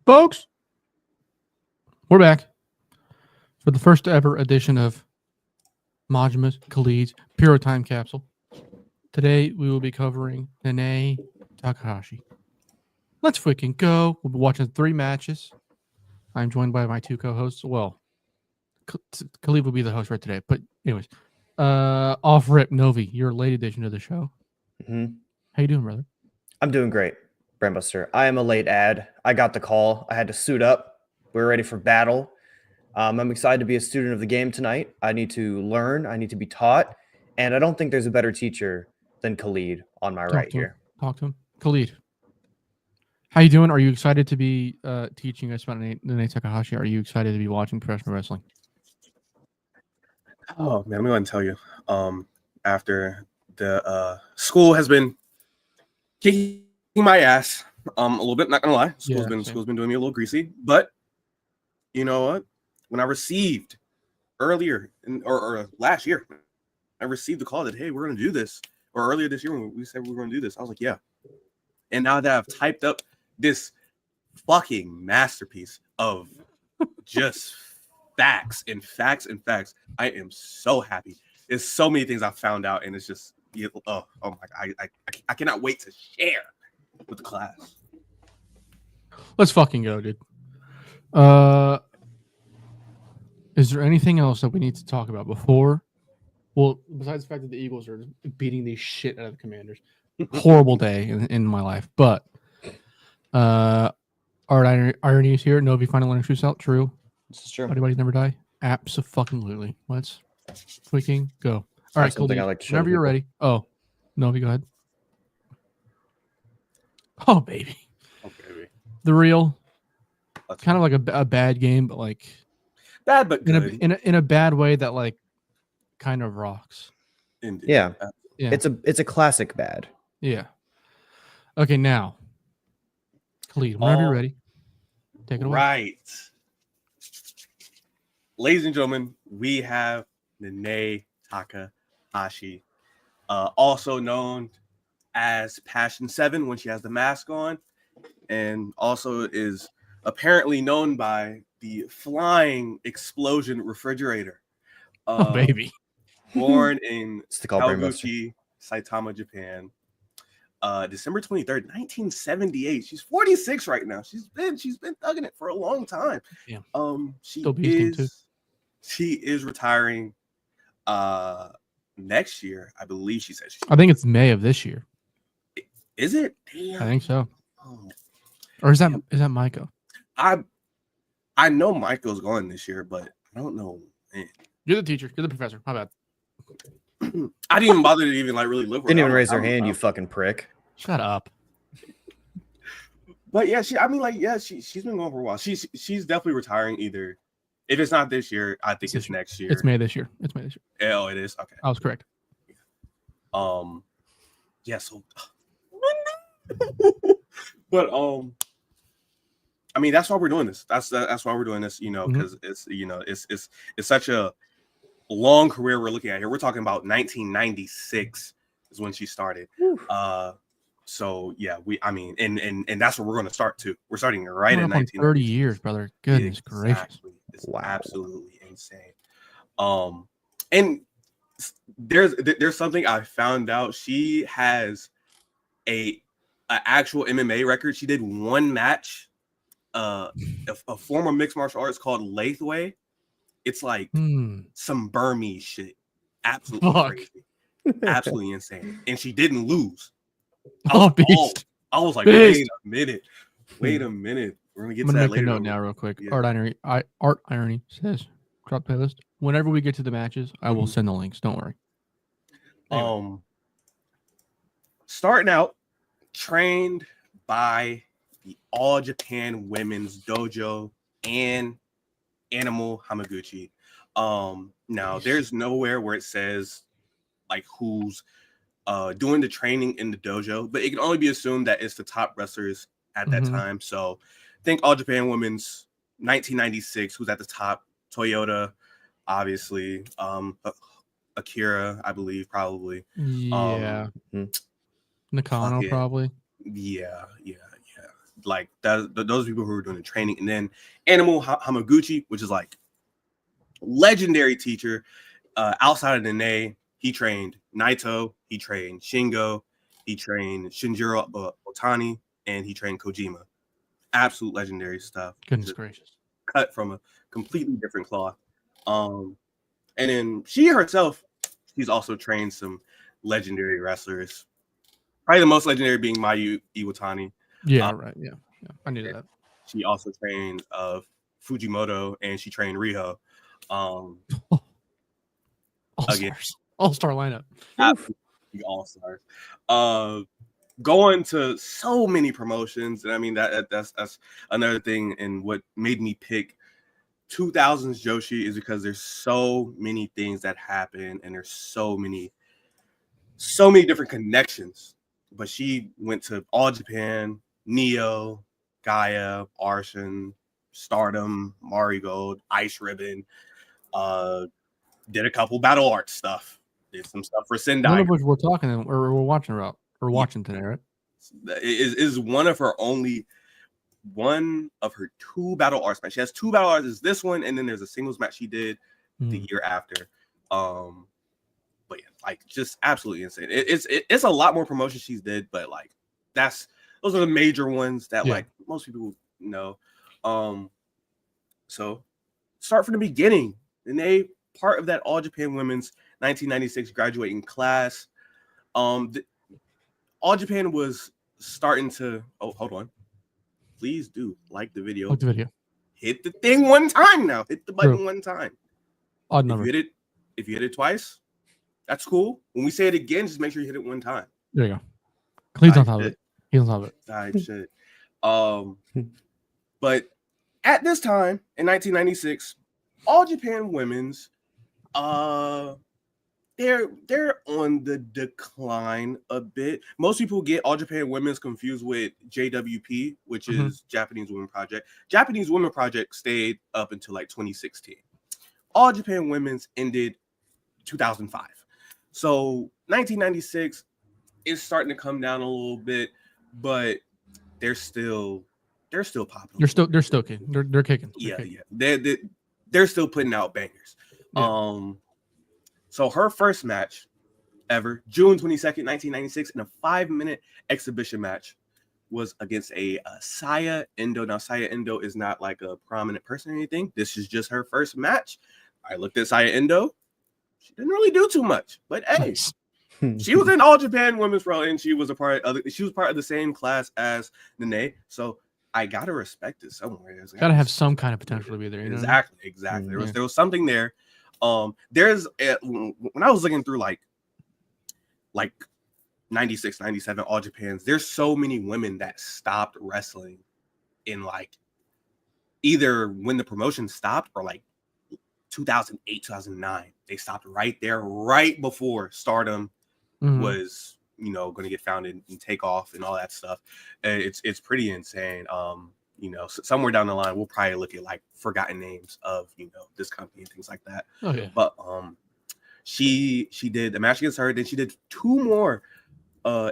Folks, we're back for the first ever edition of Majima's Khalid's Puro Time Capsule. Today we will be covering Nanae Takahashi. Let's freaking go. We'll be watching 3 matches. I'm joined by my 2 co-hosts. Well, Khalid will be the host right today. But anyways, off rip, Novi, your late addition to the show. Mm-hmm. How you doing, brother? I'm doing great, Brandbuster. I am a late ad. I got the call. I had to suit up. We're ready for battle. I'm excited to be a student of the game tonight. I need to learn. I need to be taught. And I don't think there's a better teacher than Khalid on my right here. Talk to him. Khalid, how you doing? Are you excited to be teaching us about Nanae Takahashi? Are you excited to be watching professional wrestling? Oh man, let me go ahead and tell you. After the school has been kicking my ass, a little bit. Not gonna lie, school's been doing me a little greasy. But you know what? When I received earlier or last year, I received the call that hey, we're gonna do this. Or earlier this year when we said we were gonna do this, I was like, yeah. And now that I've typed up this fucking masterpiece of just facts, I am so happy. There's so many things I found out, and it's just oh my god, I cannot wait to share with the class. Let's fucking go, dude. Is there anything else that we need to talk about before? Well, besides the fact that the Eagles are beating the shit out of the Commanders. Horrible day in my life. But Art Irony is here. Novi finally learning truth out. True. This is true. Anybody's never die? Absolutely. Let's freaking go. All right, cool. Whenever you're ready. Oh, Novi, go ahead. Oh, baby. Oh, baby. The real. Kind of like a bad game, but like bad, but good. In a bad way that like kind of rocks. Indeed. Yeah. It's a classic bad. Yeah. Okay, now, Khalid, whenever you're ready, take it away. Right. Ladies and gentlemen, we have Nanae Takahashi, also known as Passion 7 when she has the mask on, and also is apparently known by the Flying Explosion Refrigerator. Oh, baby. Born in Kawaguchi, Saitama, Japan, December 23rd, 1978. She's 46 right now. She's been thugging it for a long time. Yeah. She is retiring next year, I believe she said. I think it's May of this year. Is it? Damn. I think so. Oh. Or is that Micah? I know Michael's going this year, but I don't know. Man. You're the teacher. You're the professor. My bad. I didn't even bother to even like really look. Didn't even raise her hand, you fucking prick. Shut up. But yeah, she's been going for a while. She's definitely retiring either. If it's not this year, I think it's next year. It's May this year. Oh, it is? Okay. I was correct. Yeah, so but I mean that's why we're doing this. That's why we're doing this, because it's such a long career we're looking at here. We're talking about 1996 is when she started. So yeah, and that's where we're going to start too. We're starting right at 30 years, brother. Goodness gracious. It's absolutely insane. And there's something I found out. She has a actual MMA record. She did one match, a form of mixed martial arts called Lathway. It's like some Burmese shit. Absolutely crazy. Absolutely insane. And she didn't lose. I was like, wait a minute. We're gonna get to that later. Make a note now real quick. Yeah. Art Irony says, drop playlist. Whenever we get to the matches, I will send the links. Don't worry. Anyway. Starting out, trained by the All Japan Women's Dojo and Animal Hamaguchi. Now there's nowhere where it says like who's doing the training in the dojo, but it can only be assumed that it's the top wrestlers at that time. So I think All Japan Women's 1996, who's at the top, Toyota, obviously, Akira, I believe, probably. Yeah. Nakano, probably. Yeah. like those people who were doing the training, and then Animal Hamaguchi, which is like legendary teacher. Outside of Nanae, he trained Naito, he trained Shingo, he trained Shinjiro Otani, and he trained Kojima. Absolute legendary stuff. Goodness gracious. Cut from a completely different cloth. And then she herself, she's also trained some legendary wrestlers. Probably the most legendary being Mayu Iwatani. Yeah, right. Yeah. I knew that. She also trained Fujimoto, and she trained Riho. All-star lineup. Absolutely all-stars. Going to so many promotions, and I mean that's another thing. And what made me pick 2000s Joshi is because there's so many things that happen, and there's so many different connections. But she went to All Japan, Neo, Gaia, Arshin, Stardom, Marigold, Ice Ribbon. Did a couple battle art stuff. Did some stuff for Sendai. None of which we're talking or we're watching about. We're watching today, right? Is one of her two battle arts matches. She has two battle arts. Is this one, and then there's a singles match she did the year after. But yeah, like just absolutely insane. It's a lot more promotions she's did, but like those are the major ones that like most people know. So start from the beginning. And they part of that All Japan Women's 1996 graduating class. All Japan was starting to. Oh, hold on. Please do like the video. Like the video. Hit the thing one time now. Hit the button one time. Odd number. If you hit it twice, that's cool. When we say it again, just make sure you hit it one time. There you go. Clean's on top of it. He's on top of it. All right, shit. But at this time in 1996, All Japan Women's, they're on the decline a bit. Most people get All Japan Women's confused with JWP, which is Japanese Women Project. Japanese Women Project stayed up until like 2016. All Japan Women's ended 2005. So 1996 is starting to come down a little bit, but they're still popping. They're still kicking. They're kicking. They're still putting out bangers. Yeah. So her first match ever, June 22nd, 1996, in a 5-minute exhibition match, was against a Saya Endo. Now, Saya Endo is not like a prominent person or anything. This is just her first match. I looked at Saya Endo. She didn't really do too much, but hey, she was in All Japan Women's Pro, and she was part of the same class as Nanae. So I gotta respect it somewhere. Gotta have some kind of potential to be there. You know? Exactly. There was something there. When I was looking through like 96, 97 All Japans, there's so many women that stopped wrestling in like either when the promotion stopped or like 2008, 2009. They stopped right there, right before Stardom was, going to get founded and take off and all that stuff. It's pretty insane. Somewhere down the line, we'll probably look at like forgotten names of, this company and things like that. Oh, yeah. But she did the match against her. Then she did 2 more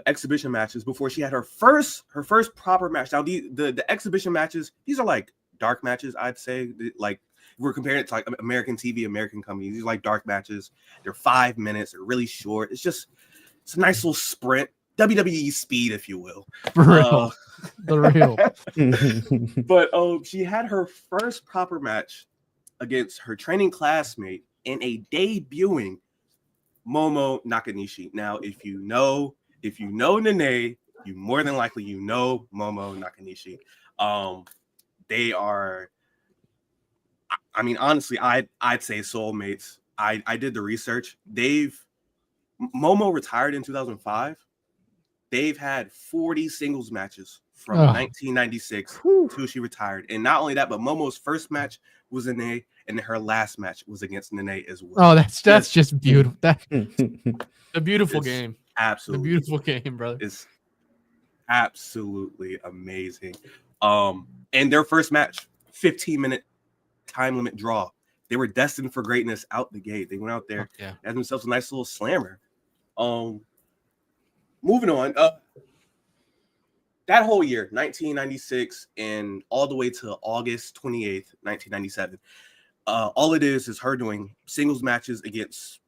exhibition matches before she had her first proper match. Now the exhibition matches, these are like dark matches, I'd say. Like we're comparing it to like American TV, American companies. These are like dark matches. They're 5 minutes. They're really short. It's a nice little sprint. WWE speed, if you will. For real. The real. But she had her first proper match against her training classmate in a debuting Momo Nakanishi. Now, if you know Nanae, you more than likely know Momo Nakanishi. They are, I mean, honestly, I'd say soulmates. I did the research. Momo retired in 2005. They've had 40 singles matches from 1996 till she retired. And not only that, but Momo's first match was Nanae, and her last match was against Nanae as well. Oh, that's just beautiful. That's a beautiful game. Absolutely. A beautiful game, brother. It's absolutely amazing. And their first match, 15-minute time limit draw. They were destined for greatness out the gate. They went out there, had themselves a nice little slammer. Moving on. that whole year, 1996, and all the way to August 28th, 1997, all it is her doing singles matches against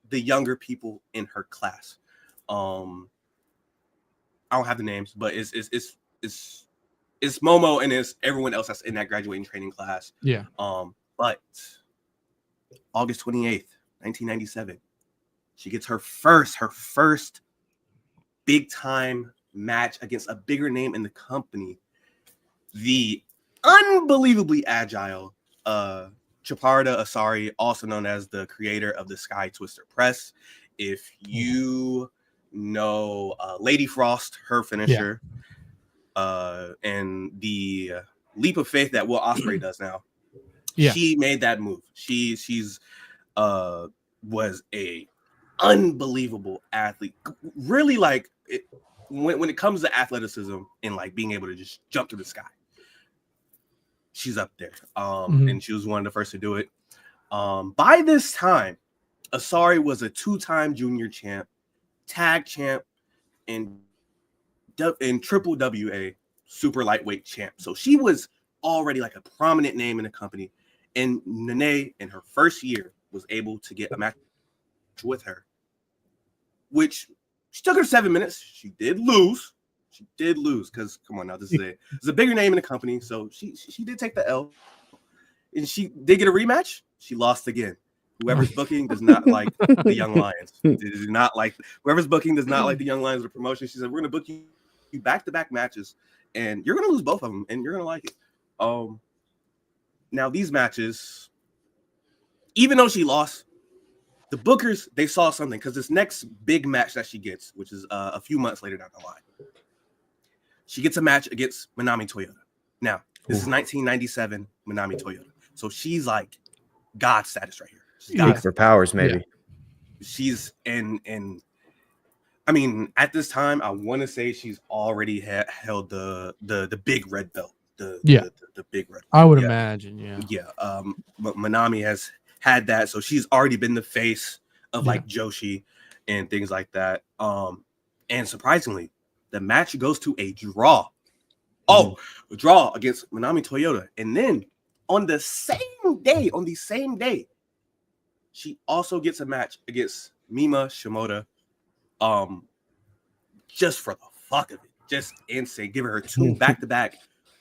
the younger people in her class. I don't have the names, but it's Momo and it's everyone else that's in that graduating training class. Yeah. But August 28th, 1997, she gets her first big time match against a bigger name in the company, the unbelievably agile Chaparda Asari, also known as the creator of the Sky Twister Press. If you know Lady Frost, her finisher, and the leap of faith that Will Ospreay does now, she made that move. She's was a unbelievable athlete. Really, like when it comes to athleticism and like being able to just jump to the sky, she's up there. And she was one of the first to do it. By this time, Asari was a 2-time junior champ, tag champ, and triple WA super lightweight champ. So she was already like a prominent name in the company. And Nanae, in her first year, was able to get a match with her, which she took her 7 minutes. She did lose. Because come on now, this is a bigger name in the company. So she did take the L. And she did get a rematch. She lost again. Whoever's booking does not like the Young Lions. Whoever's booking does not like the Young Lions of the promotion. She said, we're going to book you back-to-back matches, and you're going to lose both of them, and you're going to like it. Now, these matches, even though she lost, the bookers, they saw something, because this next big match that she gets, which is a few months later down the line, she gets a match against Manami Toyota. Now, this is 1997 Manami Toyota. So she's like God status right here. Peak for powers, maybe. Yeah. She's in I mean, at this time, I want to say she's already held the big red belt. The big red belt. I would imagine, but Manami has had that, so she's already been the face of like Joshi and things like that. And surprisingly, the match goes to a draw. A draw against Manami Toyota. And then on the same day, she also gets a match against Mima Shimoda. Just for the fuck of it. Just insane. Giving her 2 back-to-back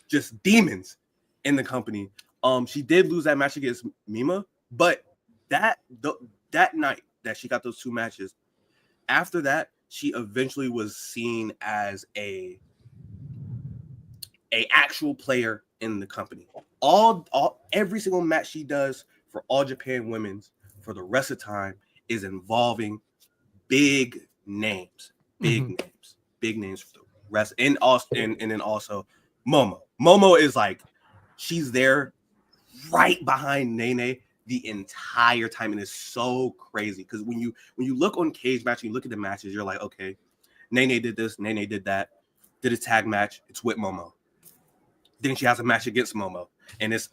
just demons in the company. She did lose that match against Mima, but that night that she got those 2 matches, after that, she eventually was seen as a actual player in the company. Every single match she does for All Japan Women's for the rest of the time is involving big names for the rest, and then also Momo. Momo is like, she's there right behind Nene the entire time, and it's so crazy because when you look on Cage Match and you look at the matches, you're like, okay, Nene did this, Nene did that, did a tag match, it's with Momo. Then she has a match against Momo, and it's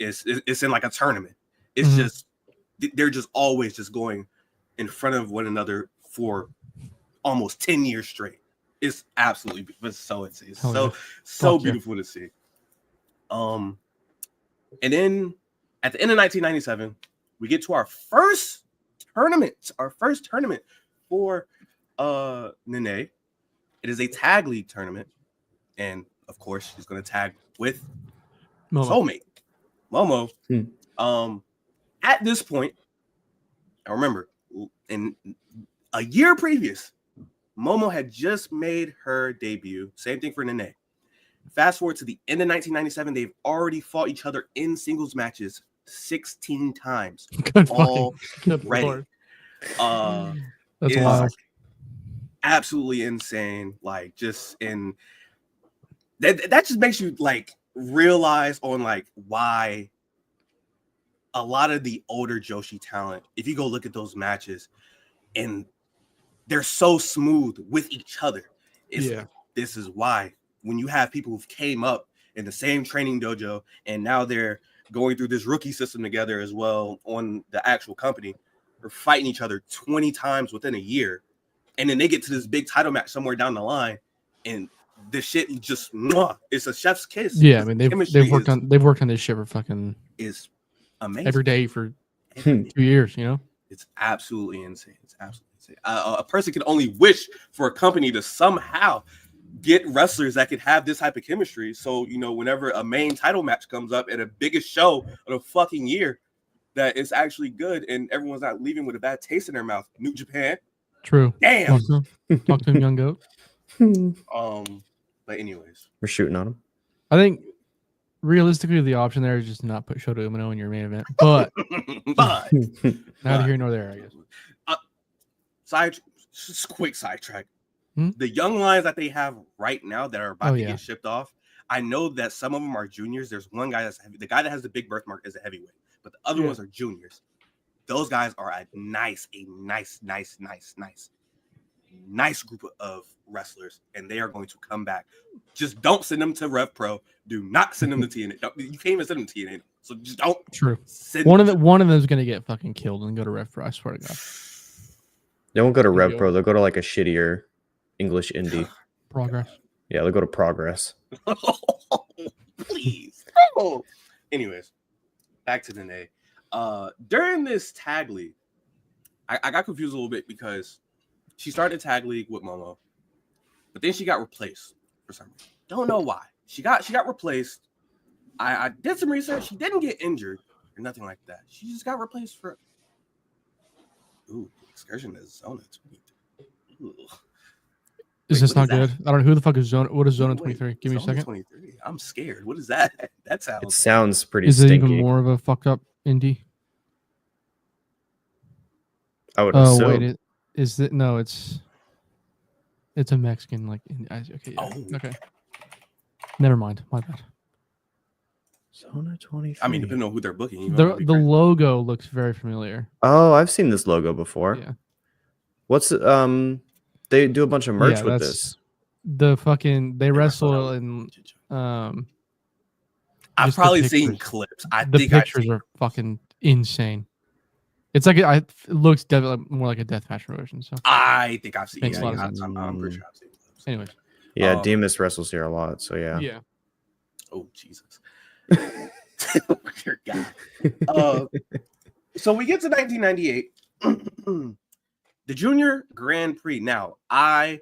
in like a tournament. It's just they're just always just going in front of one another for almost 10 years straight. It's absolutely so insane. So beautiful to see. And then at the end of 1997, we get to our first tournament for Nanae. It is a tag league tournament, and of course, she's going to tag with soulmate Momo. At this point, I remember in a year previous, Momo had just made her debut. Same thing for Nanae. Fast forward to the end of 1997, they've already fought each other in singles matches 16 times. Good already. That's wild. Absolutely insane. Like, just in that just makes you like realize on like why a lot of the older Joshi talent, if you go look at those matches, and they're so smooth with each other. This is why when you have people who came up in the same training dojo and now they're going through this rookie system together as well on the actual company, they're fighting each other 20 times within a year. And then they get to this big title match somewhere down the line and the shit just it's a chef's kiss. Yeah, I mean they've Chemistry worked on this shit for fucking is amazing every day for Every day. 2 years. You know, It's absolutely insane. It's absolutely insane. A person can only wish for a company to somehow get wrestlers that could have this type of chemistry. So, whenever a main title match comes up at a biggest show of the fucking year, that it's actually good and everyone's not leaving with a bad taste in their mouth. New Japan. true. Damn. Talk to him, young goat. But anyways, We're shooting on him. I think realistically the option there is just to not put Shota Umino in your main event, but neither here nor there, I guess. Just quick sidetrack. Hmm? The young lions that they have right now that are about to yeah. get shipped off, I know that some of them are juniors. There's one guy that's heavy. The guy that has the big birthmark is a heavyweight, but the other ones are juniors. Those guys are a nice group of wrestlers, and they are going to come back. Just don't send them to Rev Pro. Do not send them to TNA. You can't even send them to TNA. So just don't. True. One of them is gonna get fucking killed and go to Rev Pro. I swear to God. They won't go to Rev Pro. They'll go to like a shittier English indie. Progress. Yeah, they'll go to Progress. Please. Oh. Anyways, back to Nanae. During this tag league, I got confused a little bit because she started tag league with Momo, but then she got replaced for some reason. Don't know why. She got replaced. I did some research. She didn't get injured or nothing like that. She just got replaced for excursion to Zona 23. Is this not good? I don't know who the fuck is Zona. What is Zona 23? Give me a second. 23. I'm scared. What is that? That sounds. It sounds pretty. Is stinky. it even more of a fucked up indie? I would assume. Oh wait, is it? No, it's a Mexican like. Okay. Yeah. Okay. Never mind. My bad. Zona 23. I mean, depending on who they're booking. The logo looks very familiar. Oh, I've seen this logo before. Yeah. What's They do a bunch of merch with this. They wrestle in I've probably seen clips. The pictures are fucking insane. It's like it looks definitely more like a deathmatch version. So I think I've seen. Makes I'm a lot of sense. pretty sure I've seen clips. Anyways. Yeah, Demas wrestles here a lot. So yeah. Yeah. Oh Jesus. Your guy. So we get to 1998. The Junior Grand Prix. Now, I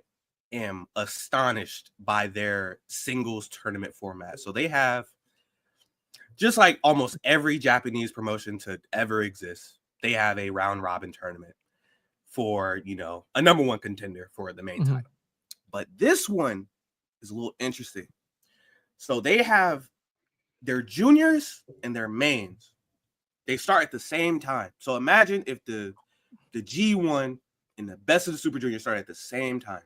am astonished by their singles tournament format. So they have, just like almost every Japanese promotion to ever exist, they have a round robin tournament for, a number one contender for the main title. But this one is a little interesting. So they have their juniors and their mains. They start at the same time. So imagine if the G1 and the best of the Super Juniors started at the same time.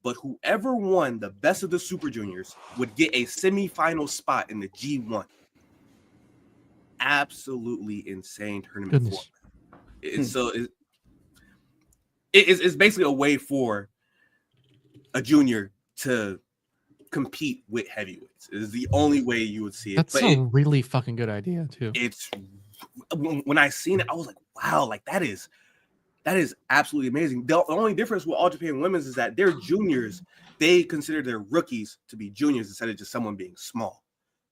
But whoever won the best of the Super Juniors would get a semifinal spot in the G1. Absolutely insane tournament format. It's basically a way for a junior to compete with heavyweights. It is the only way you would see it. That's a really fucking good idea too. It's when I seen it, I was like, wow, like that is absolutely amazing. The only difference with All Japan Women's is that they're juniors. They consider their rookies to be juniors instead of just someone being small.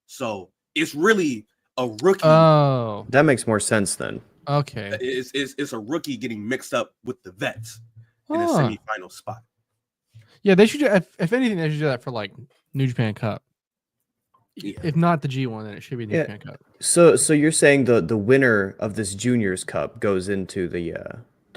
So it's really a rookie. Oh, that makes more sense then. Okay. It's a rookie getting mixed up with the vets in a semifinal spot. Yeah, they should. If anything, they should do that for like New Japan Cup. Yeah. If not the G1, then it should be New Japan Cup. So you're saying the winner of this Juniors Cup goes into the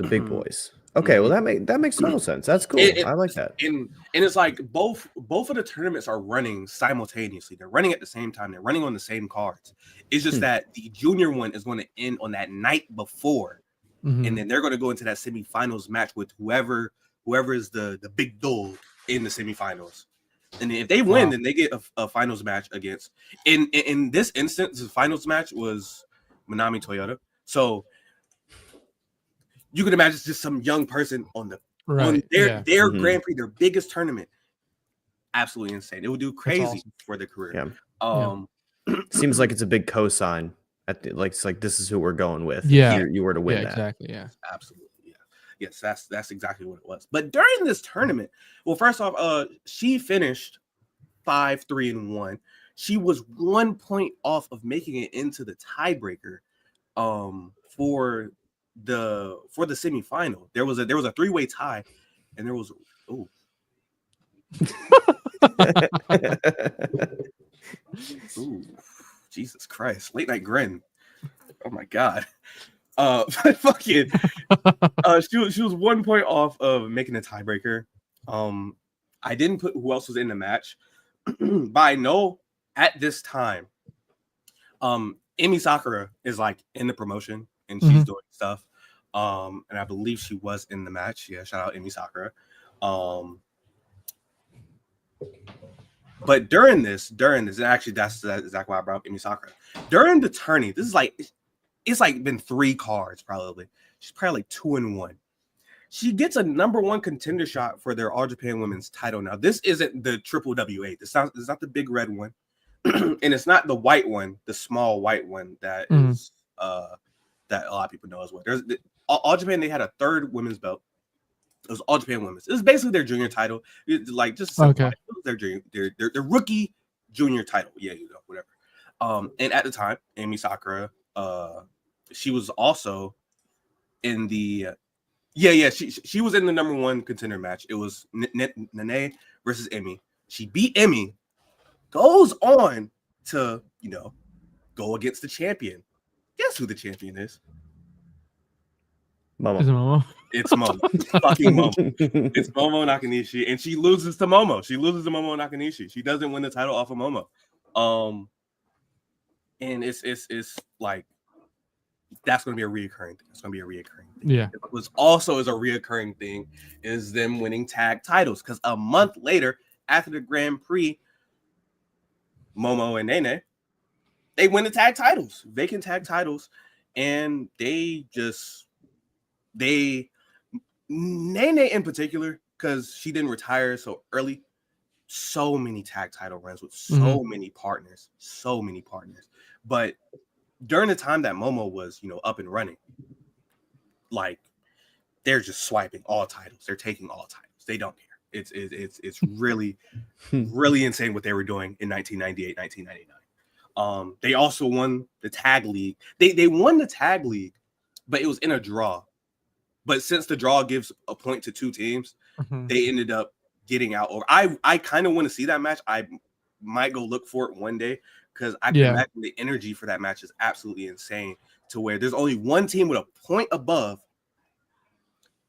big boys. Okay, well that makes total sense. That's cool. I like that. And it's like both of the tournaments are running simultaneously. They're running at the same time. They're running on the same cards. It's just that the junior one is going to end on that night before, and then they're going to go into that semifinals match with whoever is the big dog in the semifinals. And if they win, then they get a finals match against. In this instance, the finals match was Manami Toyota. So you can imagine just some young person on their Grand Prix, their biggest tournament. Absolutely insane. It would do crazy for their career. Yeah. Seems like it's a big cosign. It's like this is who we're going with. Yeah, you were to win that. Exactly. Yeah, absolutely. Yes, that's exactly what it was. But during this tournament, well, first off, she finished 5-3-1. She was 1 point off of making it into the tiebreaker for the semifinal. There was a 3-way tie, and there was ooh, Jesus Christ, late night grin. Oh my God. Fucking she was 1 point off of making a tiebreaker. I didn't put who else was in the match, but I know at this time, Emi Sakura is like in the promotion and she's doing stuff. And I believe she was in the match. Yeah, shout out Emi Sakura. But during this, and actually that's exactly why I brought up Emi Sakura. During the tourney, this is like it's like been 3 cards probably. She's probably like 2-1. She gets a number 1 contender shot for their All Japan Women's title. Now, this isn't the triple W8. It's not the big red one, and it's not the white one, the small white one that is that a lot of people know as well. There's All Japan. They had a 3rd women's belt. It was All Japan Women's. It was basically their junior title. It's like just okay. It was their rookie junior title. Yeah, whatever. And at the time, Emi Sakura, she was also in the she was in the number 1 contender match. It was Nanae versus Emi. She beat Emi, goes on to go against the champion. Guess who the champion is? Momo. Is it Momo? It's Momo. Fucking Momo. It's Momo Nakanishi, and she loses to Momo. She loses to Momo Nakanishi. She doesn't win the title off of Momo. And it's like that's going to be a reoccurring thing. It's going to be a reoccurring thing. Yeah. What was also is a reoccurring thing is them winning tag titles, because a month later, after the Grand Prix, Momo and Nene, they win the tag titles, vacant tag titles, and Nene in particular, because she didn't retire so early, so many tag title runs with so many partners. But during the time that Momo was, up and running, like they're just swiping all titles. They're taking all titles. They don't care. It's really, really insane what they were doing in 1998, 1999. They also won the tag league. They won the tag league, but it was in a draw. But since the draw gives a point to 2 teams, they ended up getting out over. I kind of want to see that match. I might go look for it one day, because I can imagine the energy for that match is absolutely insane, to where there's only one team with a point above,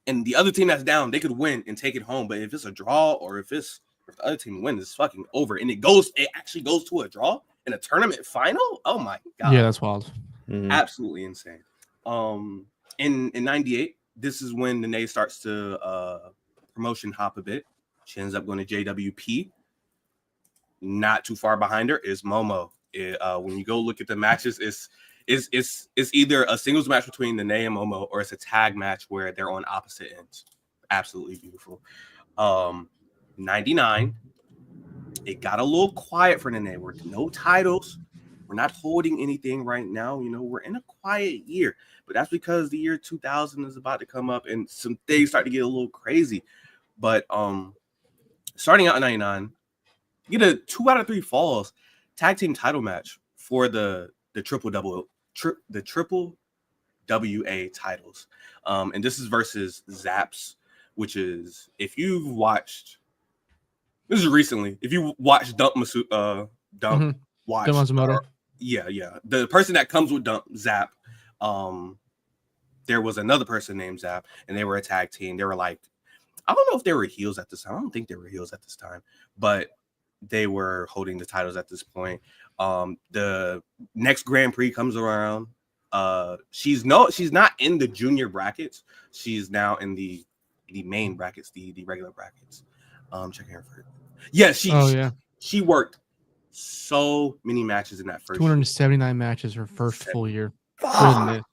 and the other team that's down, they could win and take it home. But if it's a draw, or if the other team wins, it's fucking over. And it actually goes to a draw in a tournament final. Oh my God. Yeah, that's wild. Absolutely insane. In 98, this is when Nanae starts to promotion hop a bit. She ends up going to JWP. Not too far behind her is Momo. When you go look at the matches, it's either a singles match between Nanae and Momo, or it's a tag match where they're on opposite ends. Absolutely beautiful. 99, it got a little quiet for Nanae. We're no titles. We're not holding anything right now. We're in a quiet year, but that's because the year 2000 is about to come up and some things start to get a little crazy. But starting out in 99, you get a 2 out of 3 falls tag team title match for the triple WA titles. And this is versus Zaps, which is, if you've watched, this is recently, if you watch Dump watch Matsumoto. The person that comes with Dump, Zap, there was another person named Zap, and they were a tag team. They were like, I don't know if they were heels at this time. I don't think they were heels at this time, but they were holding the titles at this point. The next Grand Prix comes around. She's not in the junior brackets. She's now in the main brackets, the regular brackets. Checking her for it. Yeah, she worked so many matches in that first 279 matches her first full year. Fuck.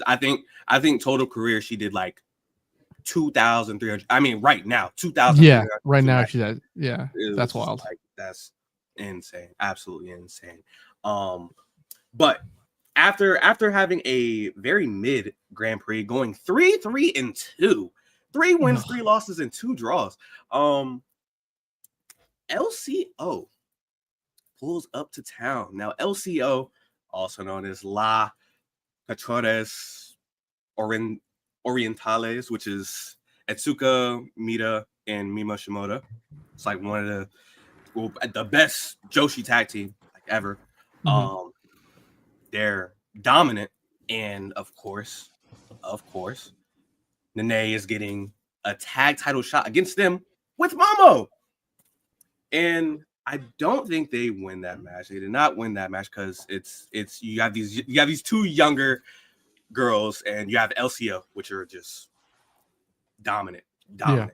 I think total career she did like 2,300. I mean, right now, 2,000. Yeah, right now she's at. Yeah, that's wild. Like, that's insane. Absolutely insane. But after having a very mid Grand Prix, going 3-3-2, 3 wins, 3 losses, and 2 draws. LCO pulls up to town. Now, LCO, also known as La Cachorres Orientales, which is Etsuka Mita and Mima Shimoda. It's like one of the best Joshi tag team like ever. They're dominant, and of course, Nanae is getting a tag title shot against them with Momo. And I don't think they win that match. They did not win that match because it's you have these 2 younger girls, and you have LCO, which are just dominant tag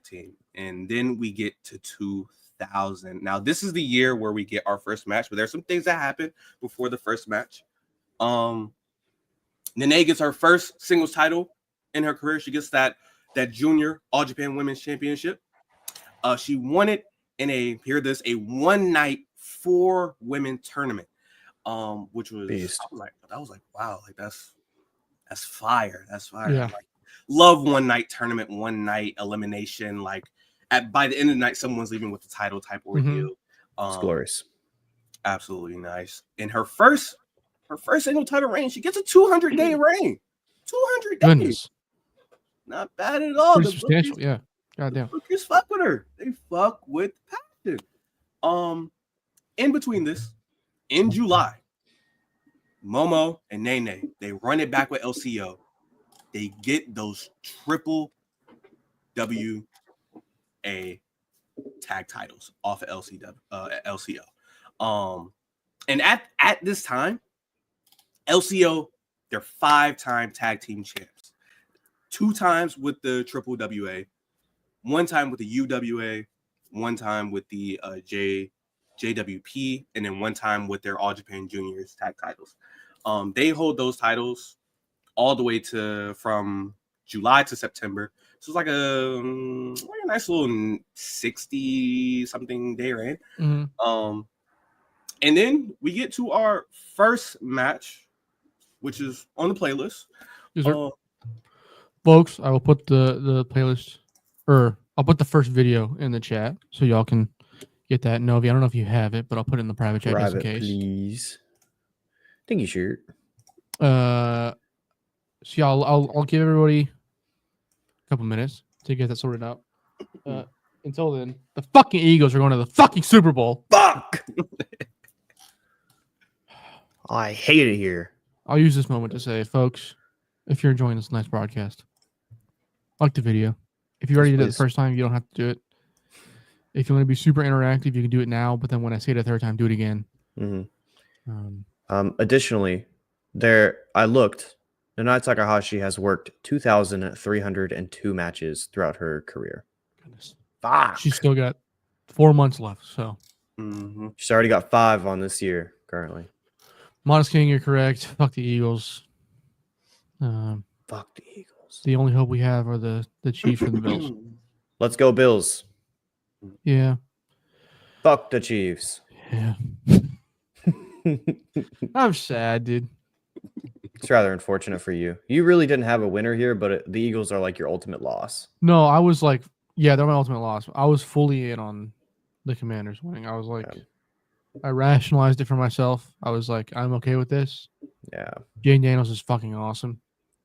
team. And then we get to 2000. Now this is the year where we get our first match, but there's some things that happen before the first match. Nanae gets her first singles title in her career. She gets that junior All Japan Women's Championship. She won it in a 1-night 4-women tournament. Which was I was like, wow, like that's fire. That's fire. Yeah. Like, love 1-night tournament, 1-night elimination. Like by the end of the night, someone's leaving with the title type ordeal. It's glorious. Absolutely nice. In her first single title reign, she gets a 200-day reign. 200 days. Goodness. Not bad at all. Pretty substantial, yeah. Goddamn. Rookies fuck with her. They fuck with passion. In between this, in July, Momo and Nene, they run it back with LCO. They get those triple WA tag titles off of LCO. And at this time, LCO, they're 5-time tag team champs. 2 times with the triple WA, 1 time with the UWA, 1 time with the JWP, and then 1 time with their All Japan Juniors tag titles. They hold those titles all the way from July to September. So it's like a nice little 60-something day reign. And then we get to our first match, which is on the playlist. Folks, I will put the playlist, or I'll put the first video in the chat so y'all can get that. Novi, I don't know if you have it, but I'll put it in the private chat just in case. Please. I think you should. So yeah, I'll give everybody a couple minutes to get that sorted out. Until then, the fucking Eagles are going to the fucking Super Bowl. Fuck! I hate it here. I'll use this moment to say, folks, if you're enjoying this nice broadcast, like the video. If you already did it the first time, you don't have to do it. If you want to be super interactive, you can do it now. But then when I say it a third time, do it again. Additionally, I looked. Nanae Takahashi has worked 2,302 matches throughout her career. Goodness. She's still got 4 months left. So she's already got 5 on this year currently. Modest King, you're correct. Fuck the Eagles. Fuck the Eagles. The only hope we have are the Chiefs and the Bills. Let's go Bills. Yeah. Fuck the Chiefs. Yeah. I'm sad, dude. It's rather unfortunate for you. You really didn't have a winner here, but the Eagles are like your ultimate loss. No, I was like, yeah, they're my ultimate loss. I was fully in on the Commanders winning. I was like, I rationalized it for myself. I was like, I'm okay with this. Yeah. Jane Daniels is fucking awesome.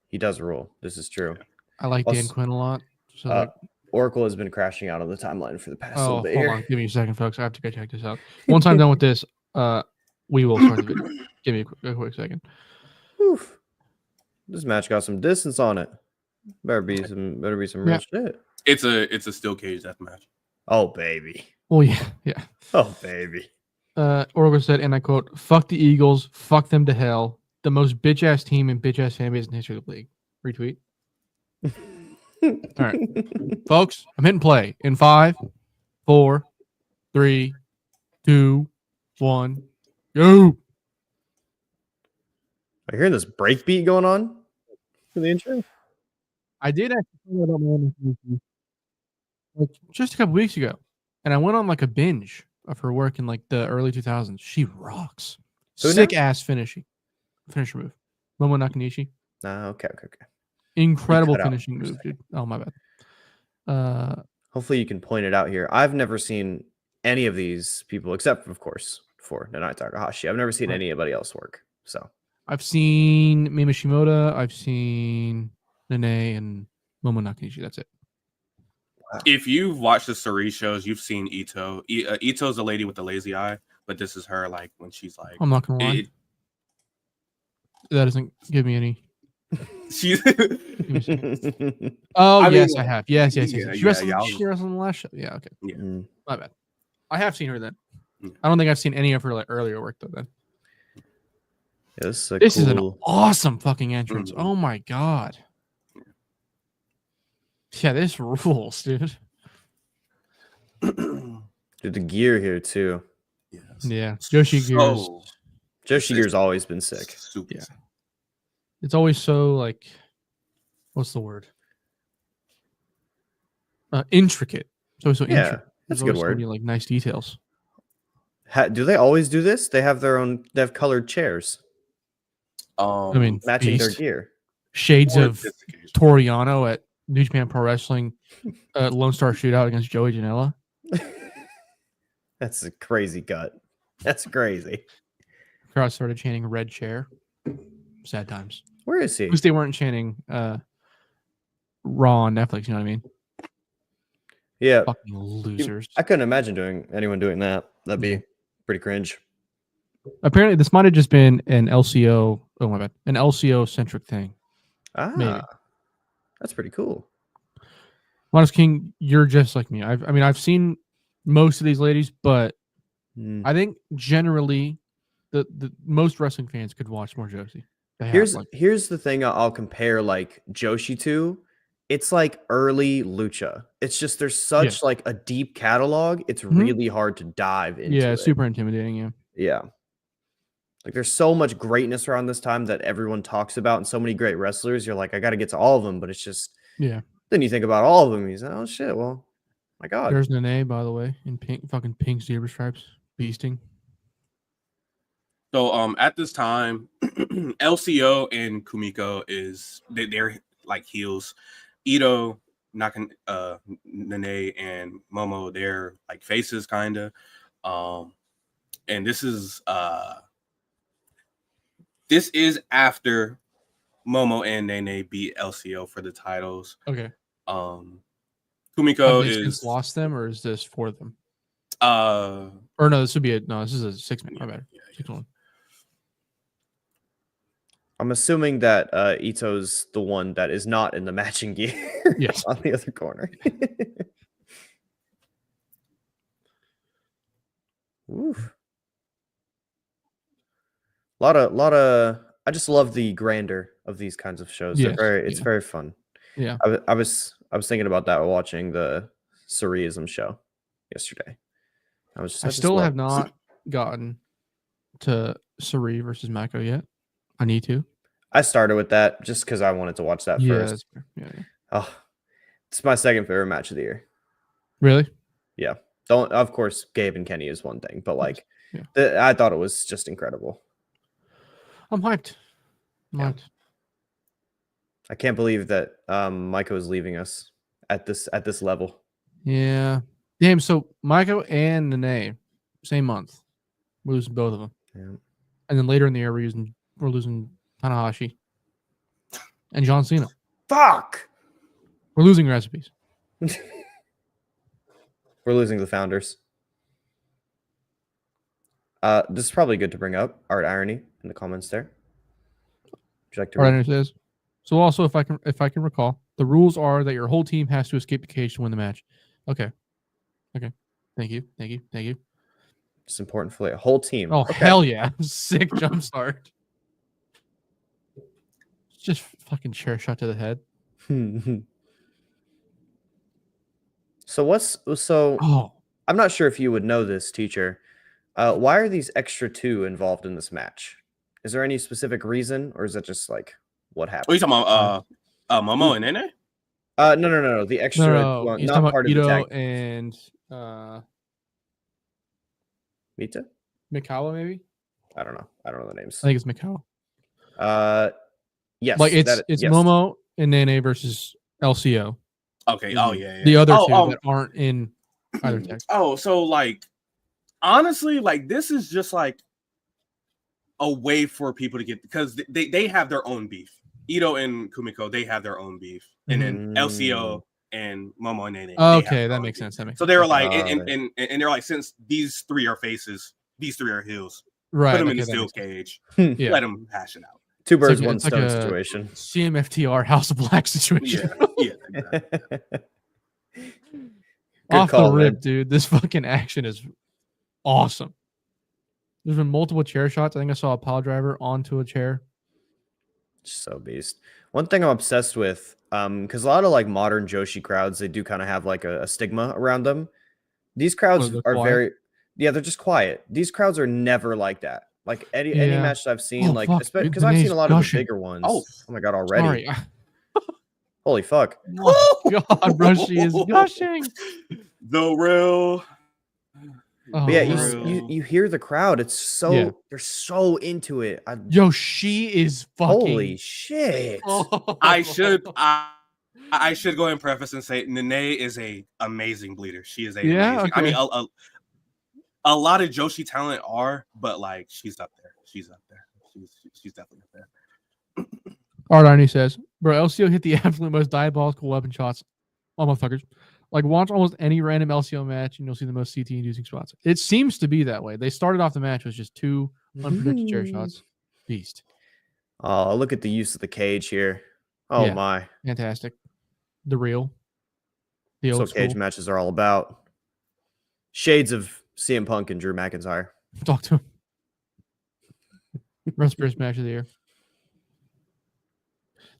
He does rule. This is true. I like Dan Quinn a lot. So Oracle has been crashing out on the timeline for the past little bit hold here. on. Give me a second, folks. I have to go check this out. Once I'm done with this, we will start the video. Give me a quick second. Oof. This match got some distance on it. Better be some real shit. It's a steel cage death match. Oh baby. Oh yeah. Oh baby. Oracle said, and I quote, "Fuck the Eagles, fuck them to hell. The most bitch ass team and bitch ass fan base in the history of the league." Retweet. All right, folks, I'm hitting play in 5, 4, 3, 2, 1, go. Are you hearing this break beat going on for the intro? I did actually like just a couple weeks ago, and I went on like a binge of her work in like the early 2000s. She rocks. Who Sick now? ass finisher move. Momo Nakanishi. Okay. Incredible cut out finishing for a move, dude. Oh my bad. Hopefully you can point it out here. I've never seen any of these people except, of course, for Nanae Takahashi. I've never seen Right. anybody else work. So I've seen Mima Shimoda. I've seen Nanae and Momo Nakanishi. That's it. If you've watched the Suri shows, you've seen Ito. Ito's the lady with the lazy eye, but this is her like when she's like. I'm not gonna lie. That doesn't give me any. She's. Oh, I yes, mean, I have. Yes. yeah, She yeah, wrestled. yeah. She wrestled in the last show. Yeah. Okay. Yeah. My bad. I have seen her then. Yeah. I don't think I've seen any of her like earlier work though. Then this is an awesome fucking entrance. Mhm. Oh my god. Yeah, this rules, dude. Dude, the gear here too. Yes. Yeah, Joshi Gears. Joshi Gear's always been sick. Super Yeah. sick. It's always so like, what's the word? Intricate. So Yeah, intricate. that's There's a good always so word. many, like nice details. Do they always do this? They have their own. They have colored chairs I mean, matching their Beast. gear. Shades for of this occasion. Toriano at New Japan Pro Wrestling Lone Star Shootout against Joey Janela. That's a crazy cut. That's crazy. Crowd started chanting "Red Chair." Sad times. Where is he? At least they weren't chanting Raw on Netflix. You know what I mean? Yeah, Fucking losers. I couldn't imagine anyone doing that. That'd be pretty cringe. Apparently, this might have just been an LCO. Oh my bad, an LCO centric thing. Maybe. That's pretty cool. Modest King, you're just like me. I've seen most of these ladies, but I think generally the most wrestling fans could watch more Joshi. Here's the thing I'll compare like Joshi to. It's like early lucha. It's just there's such like a deep catalog. It's really hard to dive into. Yeah, super intimidating. Yeah. Yeah. Like there's so much greatness around this time that everyone talks about and so many great wrestlers. You're like, I got to get to all of them, but it's just Then you think about all of them. He's like, oh shit, well, my God. There's Nanae, by the way, in fucking pink zebra stripes, beasting. So at this time, LCO and Kumiko they're like heels. Ito, Nanae, and Momo, they're like faces kinda. And this is after Momo and Nanae beat LCO for the titles. Okay. Kumiko Have they since lost them, or is this for them? Or no, this is a 6-man. My bad. 6-1. I'm assuming that Ito's the one that is not in the matching gear. Yes. On the other corner. Oof. Lot of I just love the grandeur of these kinds of shows. Yes. It's very fun. Yeah. I was thinking about that while watching the Surrealism show yesterday. I still have not gotten to Suri versus Mako yet. I need to. I started with that just because I wanted to watch that first. Yeah. Oh, it's my second favorite match of the year. Really? Yeah. Of course, Gabe and Kenny is one thing, but like, yeah. I thought it was just incredible. I'm hyped. I can't believe that Maiko is leaving us at this level. Yeah. Damn. So Maiko and Nanae, same month. We're losing both of them. Yeah. And then later in the year, we're losing Tanahashi and John Cena. Fuck. We're losing recipes. We're losing the founders. This is probably good to bring up. Art Irony in the comments there. Would you like to Art Irony says. So also, if I can recall, the rules are that your whole team has to escape the cage to win the match. Okay. Thank you. It's important for the whole team. Oh, hell yeah. Sick jump start. Just fucking chair shot to the head. So I'm not sure if you would know this, teacher. Why are these extra 2 involved in this match? Is there any specific reason, or is that just like what happened? Are you talking about Momo and Nene? No. The extra one, he's not talking part about of the Ito tag. and Mita? Mikawa, maybe? I don't know. I don't know the names. I think it's Mikao. Yes. Like it's yes. Momo and Nanae versus LCO. Okay. Oh yeah. The other two Oh, that aren't in either text. Oh, so like honestly, like this is just like a way for people to get, because they have their own beef. Ito and Kumiko, they have their own beef, and then LCO and Momo and Nene. Okay, that makes sense. So they were like, and they're like, since these three are faces, these three are heels. Right. Put them in the steel cage. Yeah. Let them hash it out. Two birds, one stone situation. CMFTR House of Black situation. Yeah. Exactly. Off the rip, dude. This fucking action is awesome. There's been multiple chair shots. I think I saw a pile driver onto a chair. So beast. One thing I'm obsessed with, because a lot of like modern Joshi crowds, they do kind of have like a stigma around them. These crowds are quiet. they're just quiet. These crowds are never like that. Like any match that I've seen, because I've seen a lot of the bigger ones. Oh my god, already. Sorry. Holy fuck. Oh god, bro, she is gushing. The real. But yeah, you hear the crowd. It's so they're so into it. Yo, she is fucking. Holy shit! Oh. I should go ahead and preface and say Nanae is a amazing bleeder. She is amazing. Okay. I mean, a lot of Joshi talent are, but like she's up there. She's up there. She's definitely up there. Art Arnie says, bro, LCO hit the absolute most diabolical weapon shots. Oh, motherfuckers. Like, watch almost any random LCO match, and you'll see the most CT-inducing spots. It seems to be that way. They started off the match with just two unpredicted chair shots. Beast. Oh, look at the use of the cage here. Oh, my. Fantastic. The real. The old cage matches are all about. Shades of CM Punk and Drew McIntyre. Talk to him. Respirous match of the year.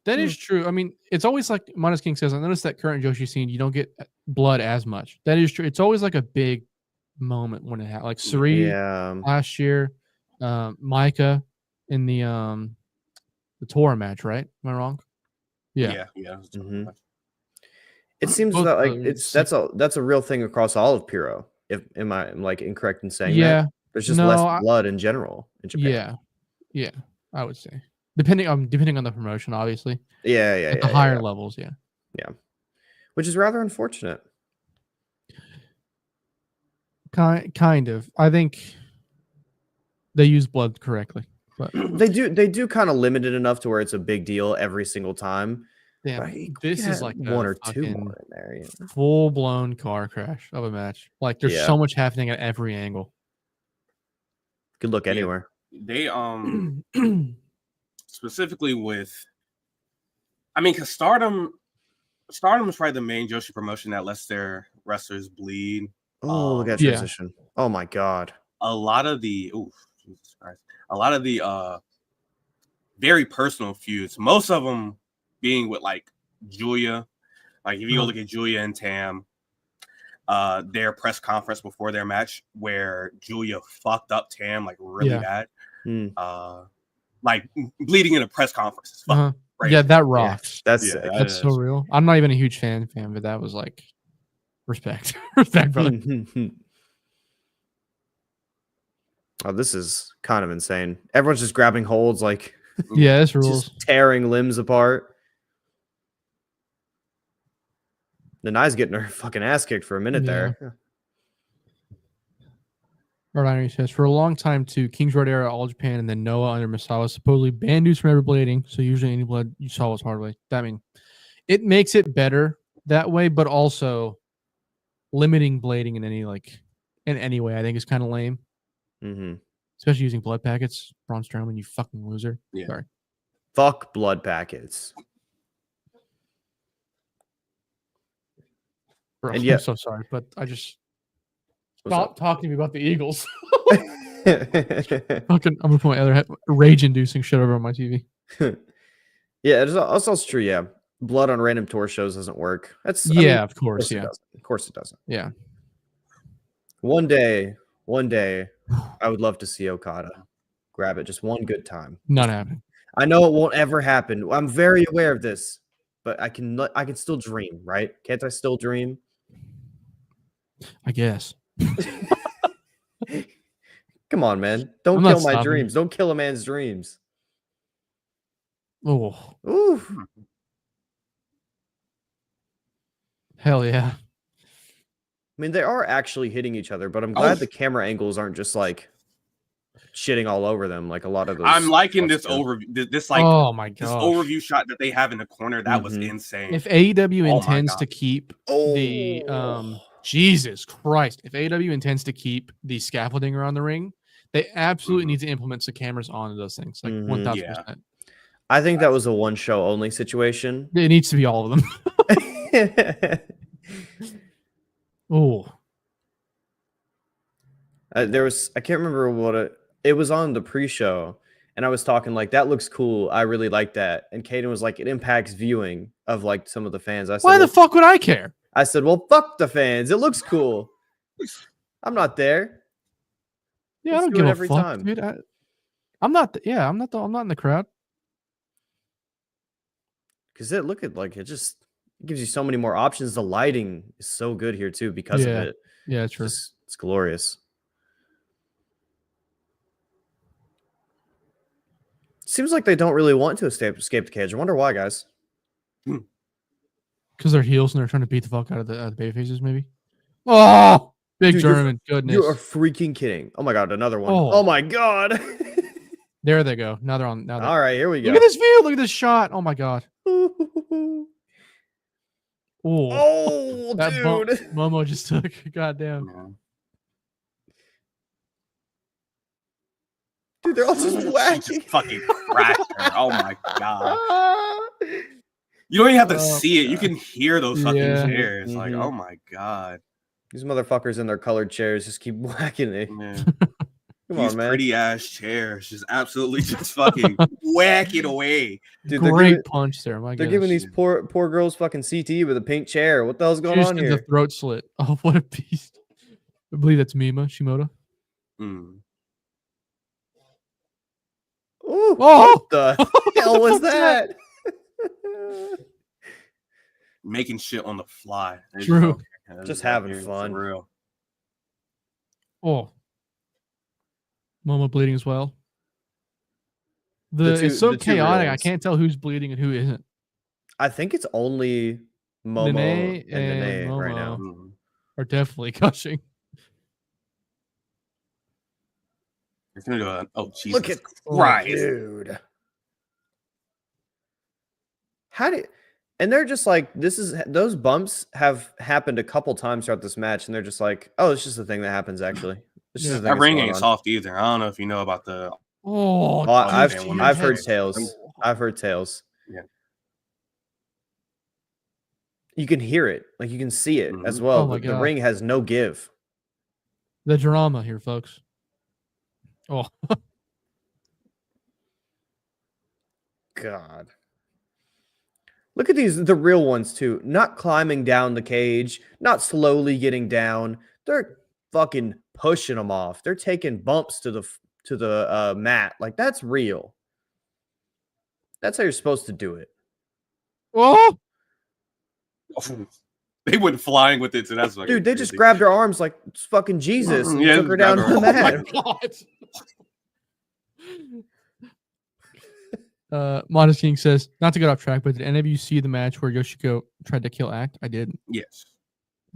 That is true. I mean, it's always like Minus King says, I noticed that current Joshi scene, you don't get blood as much. That is true. It's always like a big moment when it happens. Like Suri last year, Micah in the Tora match, right? Am I wrong? Yeah. Mm-hmm. It seems that like that's a real thing across all of Puro. Am I like incorrect in saying that? There's just less blood in general in Japan. Yeah, I would say. Depending on the promotion, obviously. At the higher levels, yeah. Which is rather unfortunate. Kind of. I think they use blood correctly, but they do kind of limit it enough to where it's a big deal every single time. Yeah, this is like one or two more in there. Full blown car crash of a match. Like there's so much happening at every angle. Could look anywhere. They specifically with, I mean, because Stardom is probably the main Joshi promotion that lets their wrestlers bleed. Oh, look at that transition. Oh my god. A lot of the very personal feuds, most of them being with like Julia. Like if you go look at Julia and Tam, their press conference before their match where Julia fucked up Tam like really bad. Like bleeding in a press conference. Right? Yeah, that rocks. That's so real. I'm not even a huge fan, but that was like respect. Respect, brother. Oh, this is kind of insane. Everyone's just grabbing holds, like this rules. Just tearing limbs apart. Nanae's getting her fucking ass kicked for a minute there. Rodiner says, for a long time, too, King's Road era, All Japan, and then Noah under Misawa supposedly banned dudes from ever blading, so usually any blood you saw was hard way. I mean, it makes it better that way, but also limiting blading in any way, I think is kind of lame. Mm-hmm. Especially using blood packets. Braun Strowman, you fucking loser. Yeah. Sorry. Fuck blood packets. Bro, I'm so sorry, but I just... Stop talking to me about the Eagles. I'm gonna put my other rage-inducing shit over on my TV. That's also true. Yeah, blood on random tour shows doesn't work. That's of course. Of course it doesn't. Yeah. One day, I would love to see Okada grab it just one good time. Not happening. I know it won't ever happen. I'm very aware of this, but I can still dream, right? Can't I still dream? I guess. Come on, man. Don't I'm not kill my stopping you. dreams. Don't kill a man's dreams. Oh, Ooh. hell yeah. I mean, they are actually hitting each other, but I'm glad the camera angles aren't just like shitting all over them like a lot of those. I'm liking this shows. overview. This like Oh my this gosh. overview shot that they have in the corner. That was Mhm. insane. If AEW Oh my intends God. to keep the Jesus Christ, if AEW intends to keep the scaffolding around the ring, they absolutely need to implement some cameras onto those things, like 1000%. I think that was a one show only situation. It needs to be all of them. Oh, There was, I can't remember what it was on the pre-show, and I was talking like, that looks cool. I really like that. And Caden was like, it impacts viewing of like some of the fans. I said, why the fuck would I care? I said, well, fuck the fans. It looks cool. I'm not there. Yeah, Let's I don't do give it a every fuck, time. dude. I'm not. I'm not in the crowd. Because look at like it gives you so many more options. The lighting is so good here too because of it. Yeah, true. It's glorious. Seems like they don't really want to escape the cage. I wonder why, guys. Because they're heels and they're trying to beat the fuck out of the baby faces, maybe. Oh, big Dude, German. Goodness. You are freaking kidding. Oh my god, another one. Oh. Oh my god. There they go. Now they're on. Now they're All right, here we go. Look at this view. Look at this shot. Oh my god. Oh, That dude. bump Momo just took. Goddamn. Dude, they're all just whacking. Just fucking crashed her. Oh my god. You don't even have to see it. You can hear those fucking chairs. Like, oh my god. These motherfuckers in their colored chairs just keep whacking it. Come These on, man. pretty ass chairs just absolutely just fucking whack it away. Dude, great punch there. My they're giving these poor girls fucking CT with a pink chair. What the hell's going on here? The throat slit. Oh, what a beast. I believe that's Mima Shimoda. Ooh, Oh! What the hell was that? Making shit on the fly. True. Just having fun. For real. Oh. Momo bleeding as well. It's so chaotic. I can't tell who's bleeding and who isn't. I think it's only Momo Nanae and Nanae Momo right now. Are definitely gushing. It's gonna do a Jesus Look at Christ, dude. And they're just like, those bumps have happened a couple times throughout this match, and they're just like, oh, it's just a thing that happens actually. It's just a thing that ring ain't soft either. I don't know if you know about the I've heard tales. I've heard tales. Yeah. You can hear it, like you can see it as well. Oh my the God. ring has no give. The drama here, folks. Oh. God. Look at the real ones too. Not climbing down the cage, not slowly getting down. They're fucking pushing them off. They're taking bumps to the mat. Like that's real. That's how you're supposed to do it. Oh. They went flying with it, so that's like dude. They just grabbed her arms like fucking Jesus and took her down to the mat. Modest King says, not to get off track, but did any of you see the match where Yoshiko tried to kill Act? I did. Yes.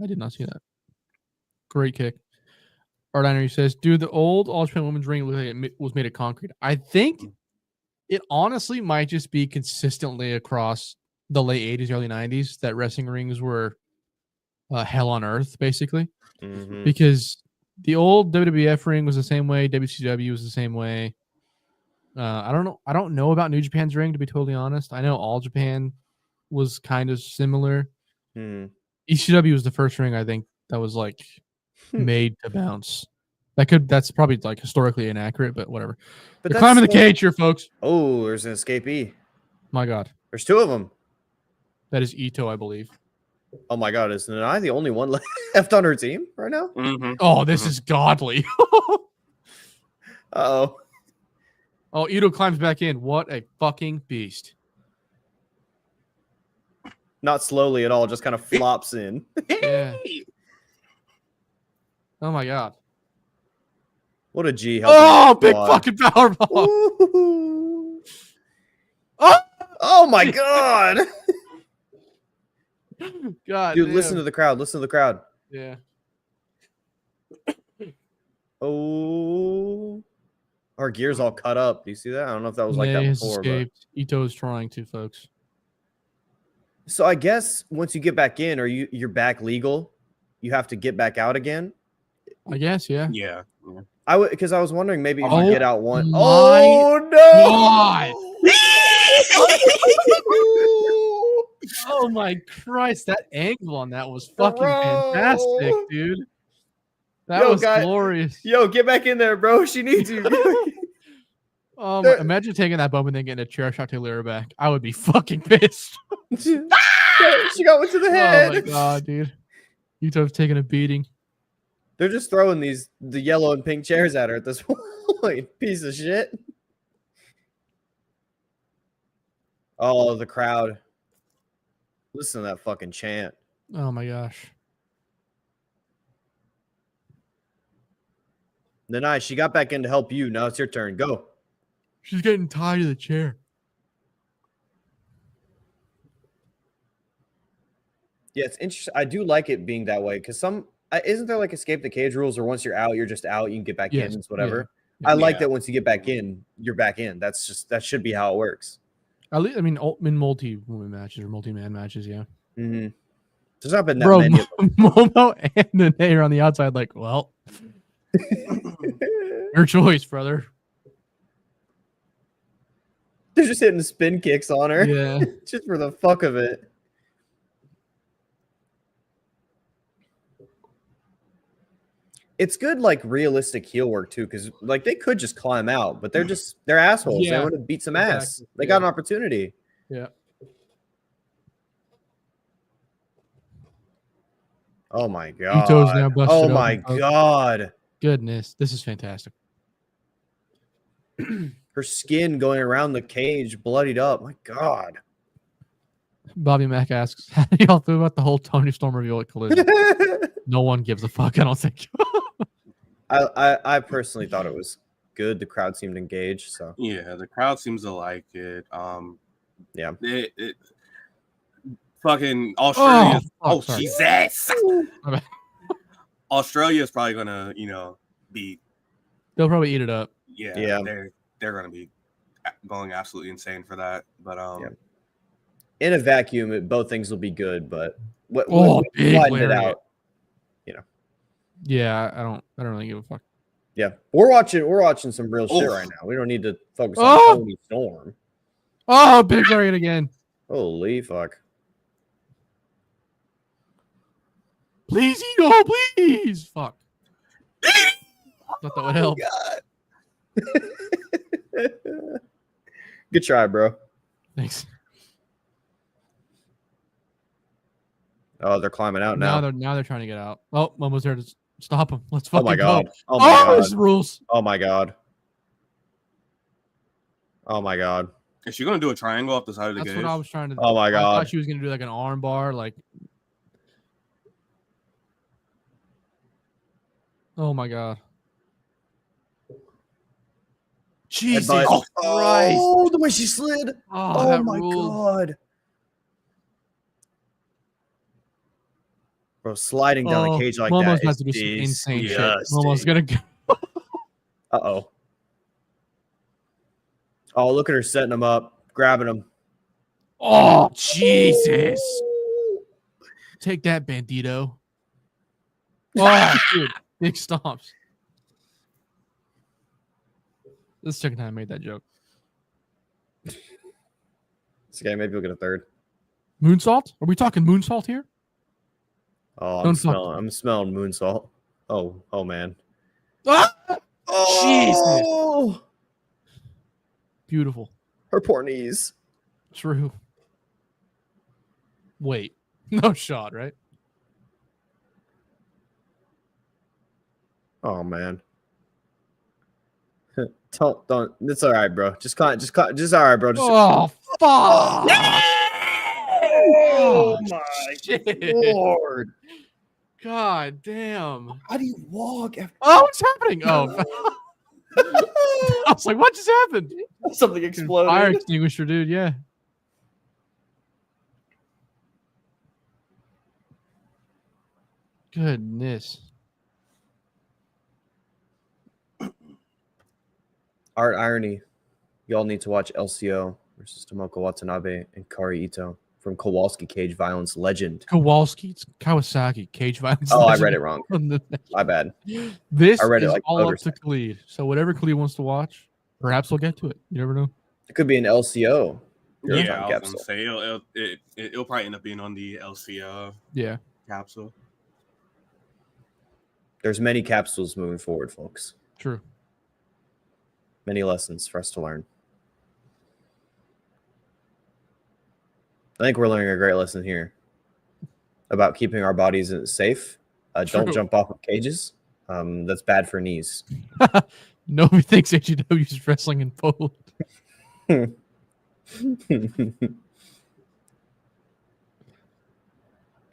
I did not see that. Great kick. Ardiner says, dude, the old All Japan Women's ring looked like it was made of concrete. I think it honestly might just be consistently across the late 80s, early 90s that wrestling rings were hell on earth, basically. Mm-hmm. Because the old WWF ring was the same way. WCW was the same way. I don't know. I don't know about New Japan's ring, to be totally honest. I know All Japan was kind of similar. ECW was the first ring I think that was like made to bounce. That's probably like historically inaccurate, but whatever. But they're climbing the cage here, folks. Oh, there's an escapee. My God. There's two of them. That is Ito, I believe. Oh my God, is Nanae the only one left on her team right now? Mm-hmm. Oh, this is godly. Uh-oh. Oh, Ito climbs back in. What a fucking beast. Not slowly at all, just kind of flops in. Yeah. Oh my God. What a G. Oh, big fucking power bomb. Ooh. Oh, Oh my god. God, Dude, damn. listen to the crowd. Listen to the crowd. Yeah. Oh. Our gear's all cut up. Do you see that? I don't know if that was like Nanae that has before. But... escaped. Ito is trying to, folks. So I guess once you get back in, or you're back legal, you have to get back out again. I guess, yeah. Yeah. Because I was wondering maybe if Oh you get out one. my Oh God. no! Oh my Christ, that angle on that was fucking Bro. fantastic, dude. That Yo, was guy- glorious. Yo, get back in there, bro. She needs you. Imagine taking that bump and then getting a chair shot to Lyra back. I would be fucking pissed. She got one to the head. Oh my God, dude. Ito's taking a beating. They're just throwing the yellow and pink chairs at her at this point. Piece of shit. Oh, the crowd. Listen to that fucking chant. Oh my gosh. Nanae, she got back in to help you. Now it's your turn. Go. She's getting tied to the chair. Yeah, it's interesting. I do like it being that way because isn't there like escape the cage rules, or once you're out, you're just out. You can get back in. It's whatever. Yeah. I like that once you get back in, you're back in. That should be how it works. At least, I mean, in multi-woman matches or multi-man matches, yeah. Mm-hmm. There's not been that Bro, many. Momo and Nanae are on the outside, like, well, your choice, brother. They're just hitting spin kicks on her. Yeah. Just for the fuck of it. It's good, like realistic heel work too, because like they could just climb out, but they're assholes. Yeah, they want to beat some ass. exactly. They got an opportunity. Yeah. Oh my god. Ito's now busted Oh open, my folks. god. Goodness, this is fantastic. Her skin going around the cage, bloodied up. My god. Bobby Mack asks, how do y'all feel about the whole Tony Storm reveal at Collision? No one gives a fuck, I don't think. I personally thought it was good. The crowd seemed engaged. So yeah, the crowd seems to like it. Yeah. It fucking Australia. Oh, sorry. Jesus. Okay. Australia is probably gonna, be. They'll probably eat it up. Yeah. They're gonna be going absolutely insane for that. But in a vacuum, both things will be good. But big widen it lariat. out. Yeah, I don't really give a fuck. Yeah, we're watching some real shit right now. We don't need to focus on Tony Storm. Oh, big lariat again. Holy fuck. Please, Ito, please. Fuck. Thought that would help. God. Good try, bro. Thanks. Oh, they're climbing out now. Now they're trying to get out. Oh, Momo's there to stop him. Let's Oh fucking my god. go. Oh my god. This rules. Oh my god. Oh my god. is she gonna do a triangle off the side of the That's cage? what I was trying to do. Oh my I god. thought she was gonna do like an arm bar, like. Oh my god. Jesus Headbutt. Christ. Oh, the way she slid. Oh, Oh that my ruled. god. Bro, sliding down the cage like Momo's that about is to do some insane shit. disgusting. Momo's gonna go. Uh-oh. Oh, look at her setting him up, grabbing him. Oh, Jesus. Take that, Bandito. Oh, dude. Big stomps. This is the second time I made that joke. It's okay, maybe we'll get a third. Moonsault? Are we talking moonsault here? Oh, Don't fuck- I'm smelling moonsault. Oh man. Ah! Oh, Beautiful. her poor knees. True. Wait. No shot, right? Oh man. Don't. It's all right, bro. Just all right, bro. Just, Oh, fuck. oh my shit. lord. God damn. How do you walk after? Oh, what's happening? Oh, I was like, what just happened? Something exploded. Fire extinguisher, dude. Yeah. Goodness. Art irony. Y'all need to watch LCO versus Tomoko Watanabe and Kari Ito from Kowalski Cage Violence Legend. Kowalski, it's Kawasaki, Cage Violence. Oh, I Legend. read it wrong. My bad. This I read it is like all up voters. to Khalid. So whatever Khalid wants to watch, perhaps we'll get to it. You never know. It could be an LCO. Puro Yeah, Time I was Capsule. gonna say it'll probably end up being on the LCO Yeah. capsule. There's many capsules moving forward, folks. True. Many lessons for us to learn. I think we're learning a great lesson here about keeping our bodies safe. Don't True. jump off of cages. That's bad for knees. Nobody thinks AGW is wrestling in Poland.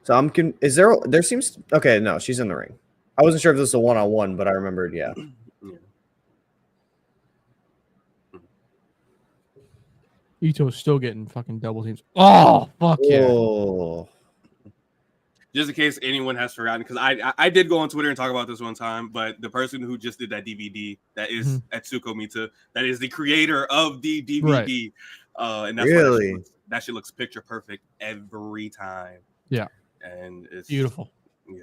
So is there seems okay, no, she's in the ring. I wasn't sure if this was a one-on-one, but I remembered, yeah. Ito's still getting fucking double teams. Oh, fuck yeah. Oh. Just in case anyone has forgotten, because I did go on Twitter and talk about this one time, but the person who just did that DVD, that is Atsuko Mita, that is the creator of the DVD. Right. And that's really? why that shit looks picture perfect every time. Yeah. And it's beautiful. Yeah.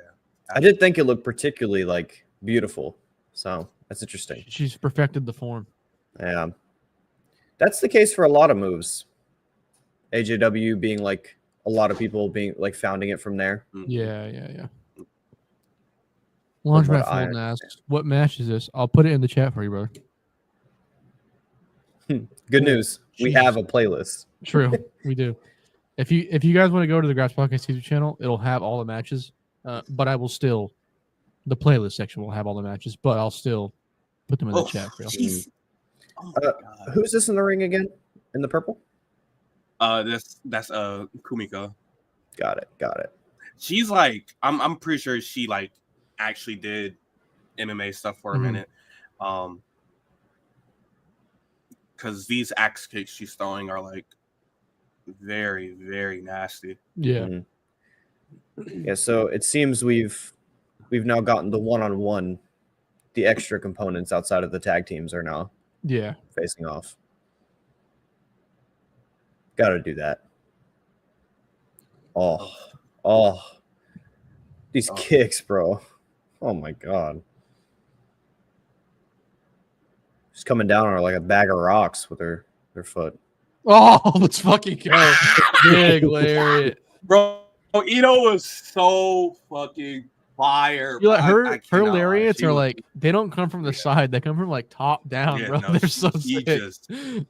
I did think it looked particularly like beautiful. So that's interesting. She's perfected the form. Yeah. That's the case for a lot of moves. AJW being like a lot of people being like founding it from there. Yeah. Launchpad Fulton asks, what match is this? I'll put it in the chat for you, brother. Good news. We have a playlist. True. We do. If you guys want to go to the Grass Podcast YouTube channel, it'll have all the matches. But I will still, the playlist section will have all the matches, but I'll still put them in the chat for you. Who's this in the ring again? In the purple? That's Kumiko. Got it. She's like, I'm pretty sure she like actually did MMA stuff for a minute. Because these axe kicks she's throwing are like very, very nasty. Yeah. Yeah, so it seems we've now gotten the one-on-one. The extra components outside of the tag teams are now facing off. Gotta do that. Oh. These kicks, bro. Oh my god. She's coming down on her like a bag of rocks with her foot. Oh, let's fucking go. Big lariat. Bro, Ito was so fucking fire. You like her lariats are like, they don't come from the side, they come from like top down, bro. They're so sick.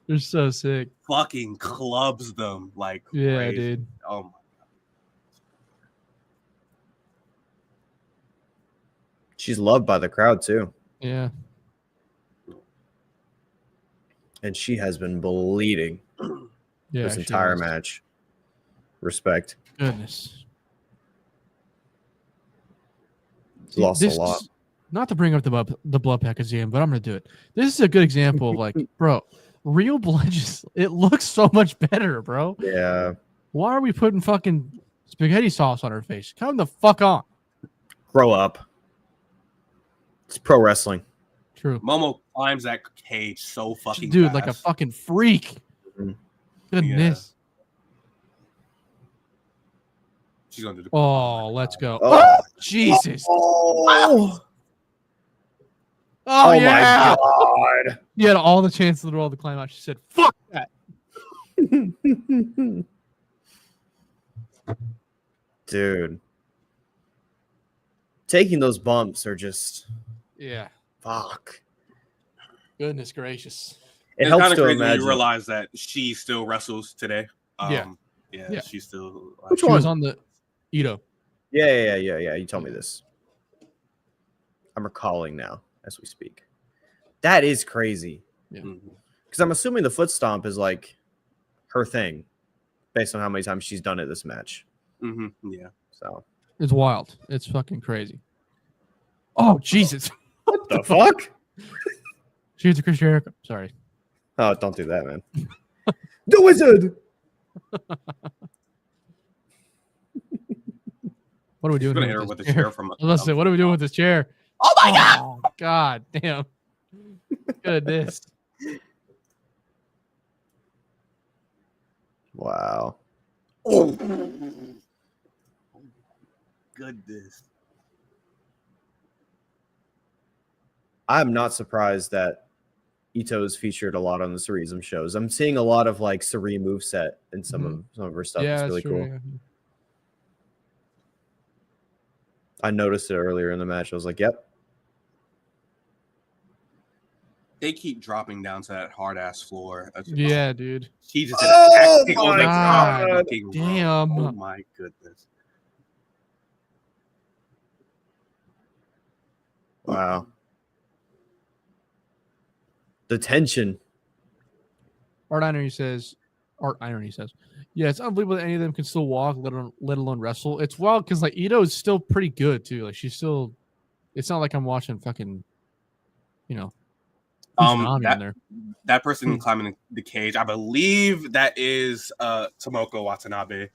They're so sick. Fucking clubs them like crazy. Yeah, dude. Oh my god. She's loved by the crowd too. Yeah. And she has been bleeding this entire match. Respect. Goodness. Lost a lot. Not to bring up the blood package again, but I'm gonna do it. This is a good example of like, bro, real blood it looks so much better, bro. Yeah. Why are we putting fucking spaghetti sauce on her face? Come the fuck on. Grow up. It's pro wrestling. True. Momo climbs that cage so fucking dude, fast. like a fucking freak. Goodness. She's gonna do the let's go. Oh. Jesus. Oh yeah. my god. You had all the chances in the world to climb out. She said, fuck that. Dude. Taking those bumps are just fuck. Goodness gracious. It's helps kind of to crazy when imagine. you realize that she still wrestles today. Yeah, she's still. Which she one? was on the Ito. Yeah. You told me this. I'm recalling now as we speak. That is crazy. Yeah. Because I'm assuming the foot stomp is like her thing, based on how many times she's done it this match. Yeah. So it's wild. It's fucking crazy. Oh Jesus! What the fuck? Cheers to Chris Jericho. Sorry. Oh, don't do that, man. The Wizard. What are we doing Gonna here hit her with with this a chair? chair from. Let's say, what are we doing with this chair? Oh my god! God damn. Look at this. Wow. Oh, goodness. I'm not surprised that Ito is featured a lot on the Cerizum shows. I'm seeing a lot of like Suri moveset in some of her stuff. Yeah, It's that's really true. cool. Yeah. I noticed it earlier in the match. I was like, yep. They keep dropping down to that hard ass floor. Yeah, dude. She just did Oh a tactical my God. fucking Damn. roll. Oh my goodness. Wow. The tension. Art Irony says, yeah, it's unbelievable that any of them can still walk, let alone wrestle. It's wild because like Ito is still pretty good too. Like she's still. It's not like I'm watching fucking, Tsunami in there. That person climbing the cage, I believe that is Tomoko Watanabe.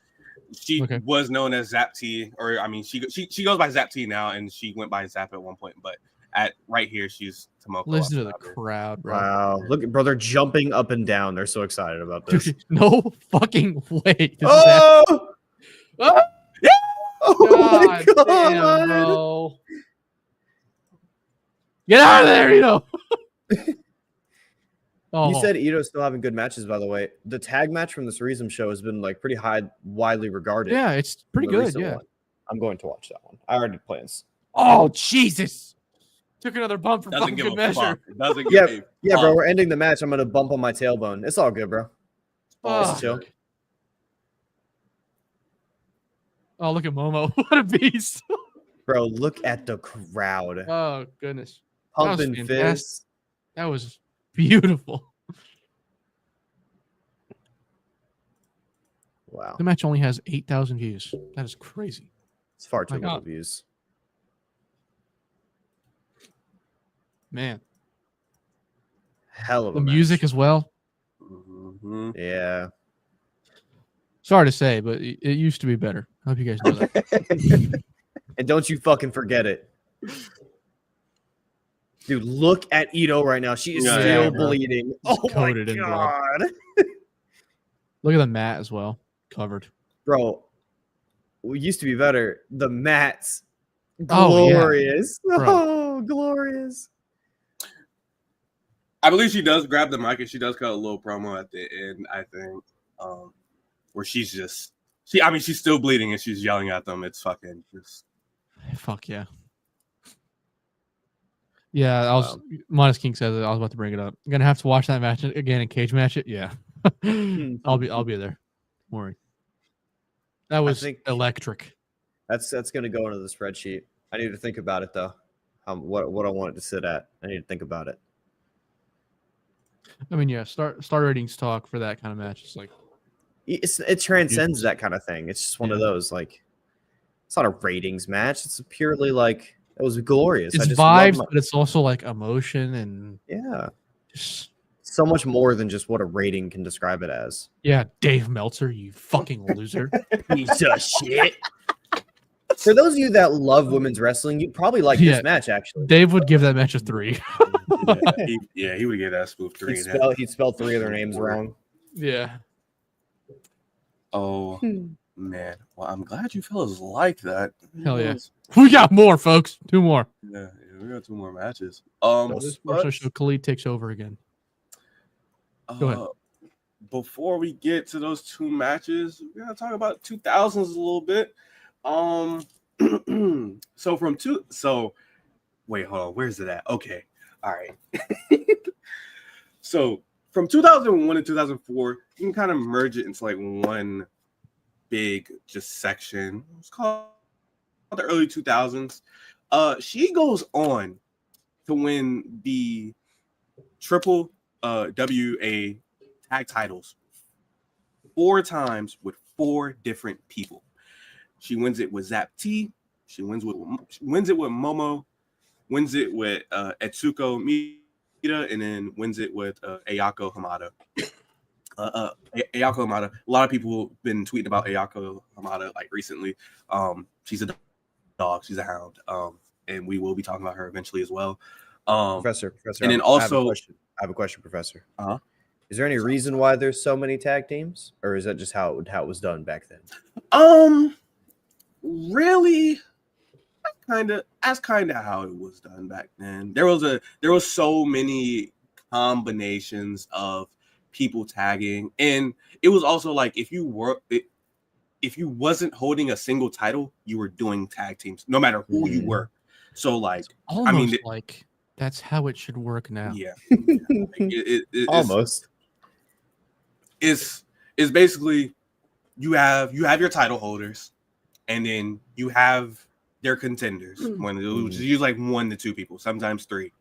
She was known as Zap T, or I mean, she goes by Zap T now, and she went by Zap at one point. But at right here, she's Tomoko. Listen Watanabe. to the crowd, bro. Wow. Look at brother jumping up and down. They're so excited about this. No fucking way. Oh! Oh! Yeah! Oh my God. Damn, bro. Get out of there, Ito. You said Ito's still having good matches, by the way. The tag match from the Cerizum show has been like pretty widely regarded. Yeah, it's pretty good. Yeah. One. I'm going to watch that one. I already had plans. Oh, Jesus. Took another bump for fucking good measure. Yeah, bro. We're ending the match. I'm going to bump on my tailbone. It's all good, bro. It's chill. Oh, look at Momo. What a beast. Bro, look at the crowd. Oh, goodness. Pumping fists. That was beautiful. Wow. The match only has 8,000 views. That is crazy. It's far too little views. Man. Hell of a The music as well. Mm-hmm. Yeah. Sorry to say, but it used to be better. I hope you guys know that. And don't you fucking forget it. Dude, look at Ito right now. She is still bleeding. Oh my God. Look at the mat as well. Covered. Bro, it used to be better. The mats. Glorious. Oh, glorious. I believe she does grab the mic and she does cut a little promo at the end, I think. Where she's just she's still bleeding and she's yelling at them. It's fucking just fuck yeah. Yeah, Modest King said that I was about to bring it up. I'm gonna have to watch that match again and cage match it. Yeah. I'll be there. Don't worry. That was electric. That's gonna go into the spreadsheet. I need to think about it though. What I want it to sit at. I need to think about it. I mean, yeah, star ratings talk for that kind of match. It's like it transcends that kind of thing. It's just one of those like it's not a ratings match. It's purely like it was glorious. It's vibes, but it's also like emotion and just so much more than just what a rating can describe it as. Yeah, Dave Meltzer, you fucking loser. Piece of shit. For those of you that love women's wrestling, you'd probably like this match, actually. Dave would give that match a 3. He would give that spoof 3. He'd spell 3 of their names wrong. Yeah. Oh, man. Well, I'm glad you fellas like that. Hell yeah. We got more, folks. 2 more. Yeah, we got 2 more matches. This show, Khalid takes over again. Go ahead. Before we get to those 2 matches, we're gonna talk about 2000s a little bit. Wait, hold on. Where's it at? Okay. All right. So from 2001 to 2004, you can kind of merge it into like one big just section. It's called the early 2000s. She goes on to win the triple WA tag titles 4 times with 4 different people. She wins it with Zap T. She wins it with Momo. Wins it with Etsuko and then wins it with Ayako Hamada. Ayako Hamada. A lot of people have been tweeting about Ayako Hamada like recently. She's a dog. She's a hound. And we will be talking about her eventually as well. Professor, and then also, I have a question, Professor. Uh-huh. Is there any reason why there's so many tag teams, or is that just how it was done back then? Really, that's kind of how it was done back then. There was so many combinations of people tagging, and it was also like if you wasn't holding a single title, you were doing tag teams, no matter who you were. So like, almost like that's how it should work now. Yeah, like almost. It's basically you have your title holders, and then you have their contenders. Which is usually like 1 to 2 people, sometimes 3,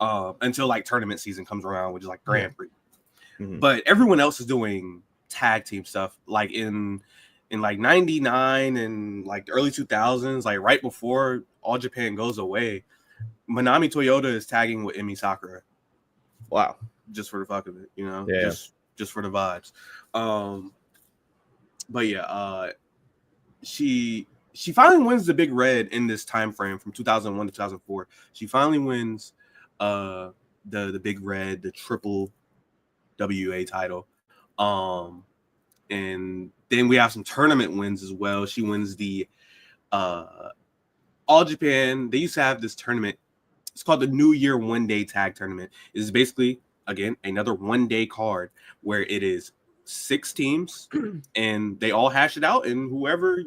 until like tournament season comes around, which is like Grand Prix. But everyone else is doing tag team stuff, like in like 99 and like the early 2000s, like right before All Japan goes away. Manami Toyota is tagging with Emi Sakura. Wow. Just for the fuck of it, Yeah. Just for the vibes. But yeah, she finally wins the Big Red in this time frame from 2001 to 2004. She finally wins the Big Red, the triple WA title. And then we have some tournament wins as well. She wins the All Japan. They used to have this tournament. It's called the New Year One Day Tag Tournament. It is basically, again, another 1-day card where it is 6 teams and they all hash it out, and whoever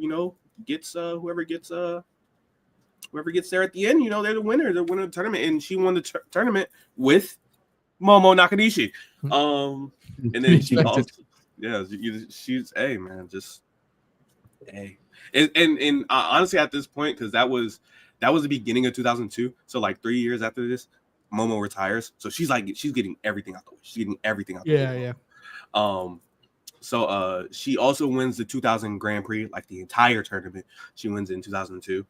gets there at the end, they're the winner. They're winning the tournament, and she won the tournament with Momo Nakanishi. And then she also, she's and honestly at this point, because that was the beginning of 2002, so like 3 years after this, Momo retires, so she's getting everything out the way. She's getting everything out the way. So she also wins the 2000 Grand Prix, like the entire tournament. She wins in 2002,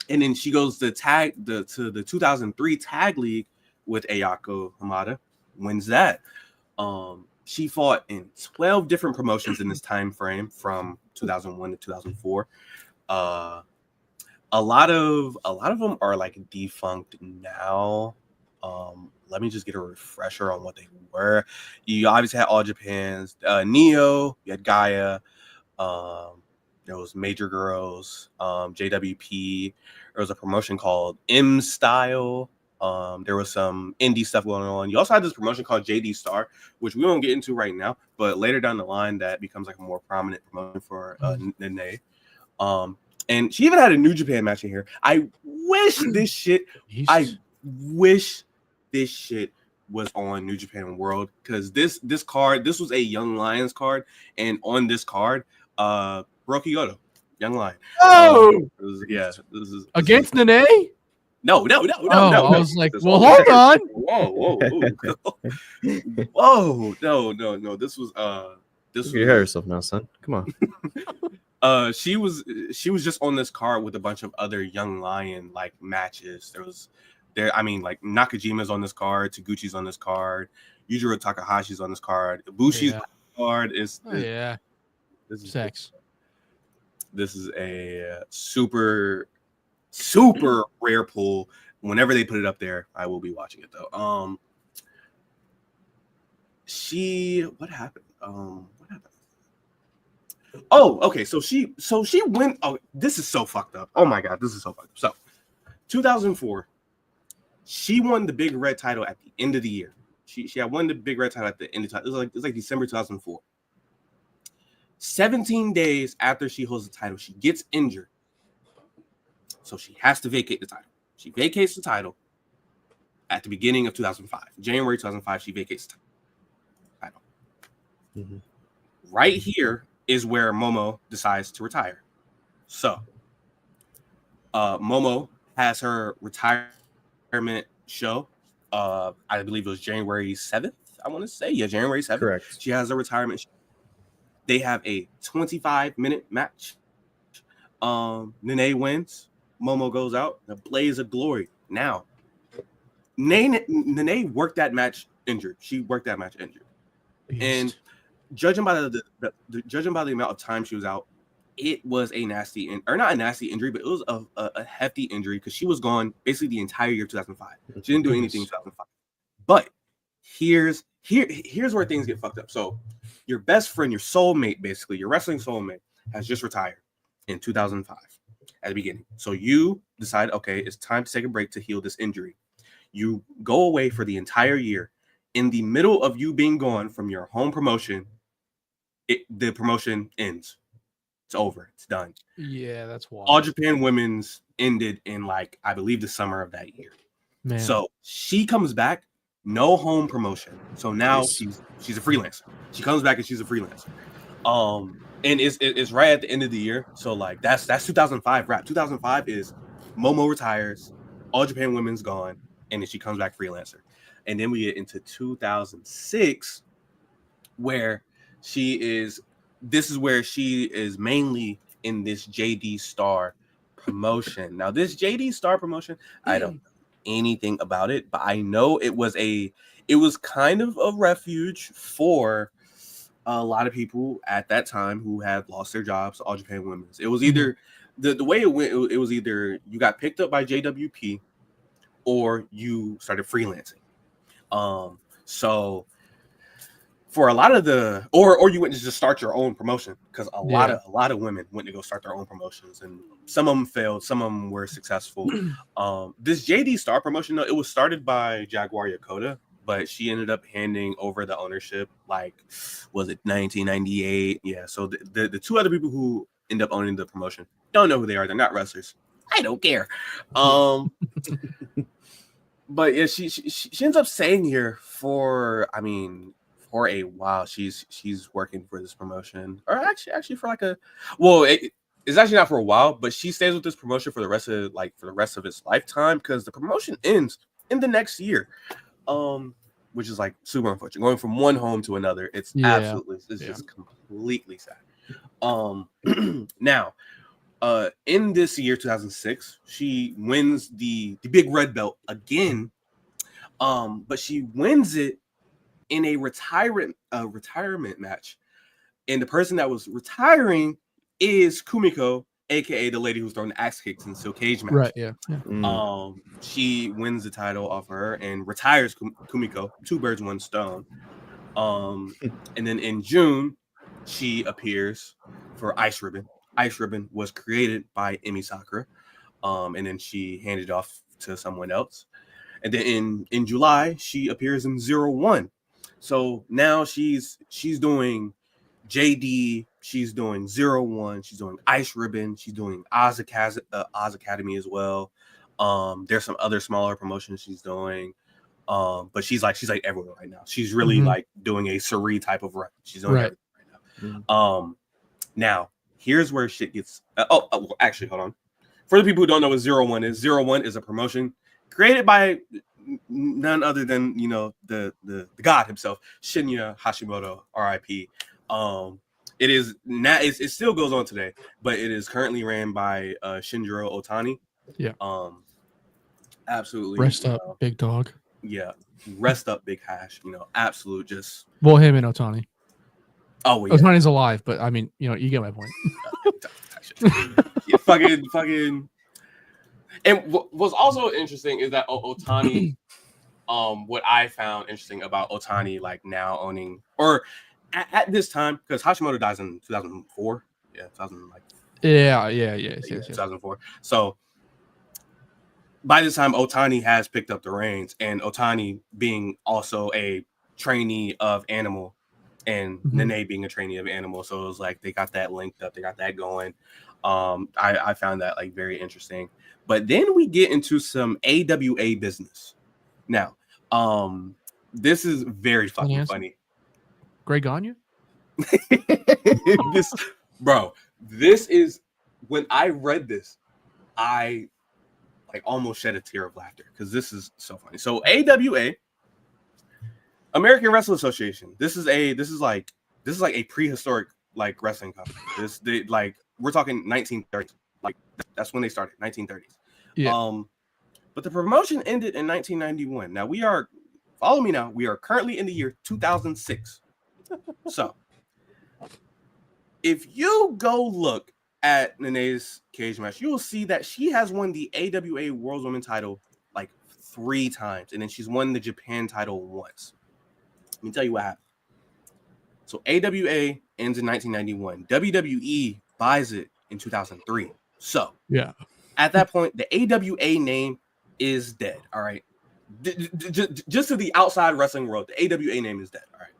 and then she goes to the 2003 Tag League with Ayako Hamada, wins that. She fought in 12 different promotions in this time frame from 2001 to 2004. A lot of them are like defunct now. Let me just get a refresher on what they were. You obviously had All Japan's Neo, you had Gaia, there was Major Girls, JWP. There was a promotion called M Style. There was some indie stuff going on. You also had this promotion called JD Star, which we won't get into right now, but later down the line that becomes like a more prominent promotion for Nanae. And she even had a New Japan match in here. I wish this shit was on New Japan World, because this card, this was a Young Lions card, and on this card, Hiroki Goto, Young Lion. This is against Nanae. No. I was like, well, hold on. Whoa. No. This was You heard yourself now, son. Come on. She was just on this card with a bunch of other Young Lion like matches. Like Nakajima's on this card, Taguchi's on this card, Yujiro Takahashi's on this card, Ibushi's on this card. This is Sex. This is a super rare pull. Whenever they put it up there, I will be watching it though. What happened? Oh, okay. So she went. Oh, this is so fucked up. Oh my god, this is so fucked up. So, 2004, she won the Big Red title at the end of the year. She had won the Big Red title at the end of the title. It was like December 2004. 17 days after she holds the title, she gets injured. So she has to vacate the title. She vacates the title at the beginning of 2005. January 2005, she vacates the title. Mm-hmm. Right here is where Momo decides to retire. So Momo has her retirement show. I believe it was January 7th, I want to say. Yeah, January 7th. Correct. She has a retirement show. They have a 25-minute match. Nanae wins. Momo goes out. The blaze of glory. Now, Nanae worked that match injured. She worked that match injured, and judging by judging by the amount of time she was out, it was a nasty or not a nasty injury, but it was a hefty injury because she was gone basically the entire year of 2005. She didn't do anything in 2005. But here's where things get fucked up. So your best friend, your soulmate, basically your wrestling soulmate, has just retired in 2005 at the beginning. So you decide, okay, it's time to take a break to heal this injury. You go away for the entire year. In the middle of you being gone from your home promotion, the promotion ends. It's over. It's done. Yeah, that's wild. All Japan Women's ended in, like, I believe the summer of that year. Man. So she comes back, no home promotion. So now she's a freelancer. She comes back and she's a freelancer. And it's right at the end of the year. So like that's 2005 wrap. 2005 is Momo retires, All Japan Women's gone, and then she comes back freelancer. And then we get into 2006, where this is where she is mainly in this JD Star promotion. Now, this JD Star promotion, I don't know anything about it, but I know it was kind of a refuge for a lot of people at that time who had lost their jobs, All Japan Women's. It was either the way it went, it was either you got picked up by JWP or you started freelancing. So for a lot of or you went to just start your own promotion, because a lot of women went to go start their own promotions, and some of them failed, some of them were successful. This JD Star promotion, though, it was started by Jaguar Yokota, but she ended up handing over the ownership, like, was it 1998? Yeah. So the two other people who end up owning the promotion don't know who they are. They're not wrestlers. I don't care. But yeah, she ends up staying here for a while. She's working for this promotion, or actually for like it's actually not for a while, but she stays with this promotion for the rest of its lifetime, because the promotion ends in the next year, which is like super unfortunate. Going from one home to another, it's just completely sad. Now, in this year 2006, she wins the big red belt again, but she wins it in a retirement match, and the person that was retiring is Kumiko, aka the lady who's throwing the axe kicks in steel cage match. Right. Yeah. She wins the title off of her and retires Kumiko. Two birds, one stone. And then in June, she appears for Ice Ribbon. Ice Ribbon was created by Emi Sakura, and then she handed off to someone else. And then in July, she appears in 01. So now she's doing JD, she's doing 01, she's doing Ice Ribbon, she's doing Oz Academy as well. There's some other smaller promotions she's doing. But she's like everywhere right now. She's really like doing a Suri type of run. She's doing everything right now. Now here's where shit gets actually, hold on. For the people who don't know what 01 is, 01 is a promotion created by none other than, the god himself, Shinya Hashimoto, RIP. It still goes on today, but it is currently ran by Shinjiro Otani. Yeah. Absolutely. Rest up, big dog. Yeah. Rest up, big hash. Absolute just. Well, him and Otani. Oh, yeah. Otani's alive, but I mean, you get my point. Yeah, fucking. And what's also interesting is that Otani, what I found interesting about Otani, like now owning, or at this time, because Hashimoto dies in 2004. Yeah, 2000, like. Yeah. 2004. So by this time, Otani has picked up the reins, and Otani being also a trainee of Animal, and Nanae being a trainee of Animal. So it was like they got that linked up, they got that going. I found that like very interesting. But then we get into some AWA business. Now, this is very fucking funny. Greg Gagne? This is, when I read this, I like almost shed a tear of laughter, because this is so funny. So AWA, American Wrestling Association. This is like a prehistoric like wrestling company. We're talking 1930s. Like that's when they started, 1930s. Yeah. But the promotion ended in 1991. Now follow me now. We are currently in the year 2006. So if you go look at Nanae's cage match, you will see that she has won the AWA World Women title like 3 times, and then she's won the Japan title once. Let me tell you what happened. So AWA ends in 1991. WWE buys it in 2003. So yeah, at that point, the AWA name is dead. All right. Just to the outside wrestling world, the AWA name is dead. All right.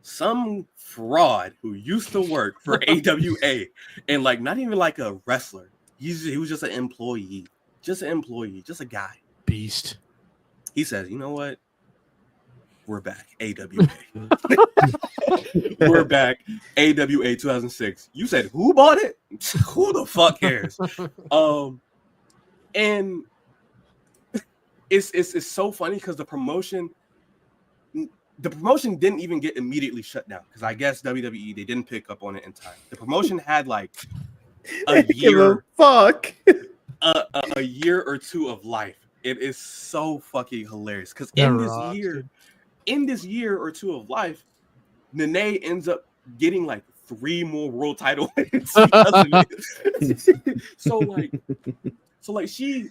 Some fraud who used to work for AWA and like not even like a wrestler. He was just an employee, just a guy. Beast. He says, you know what? We're back, AWA. We're back, AWA 2006. You said who bought it? Who the fuck cares? And it's so funny because the promotion didn't even get immediately shut down because I guess WWE they didn't pick up on it in time. The promotion had like a year, a year or two of life. It is so fucking hilarious because in this year or two of life, Nanae ends up getting like 3 more world title wins. So like she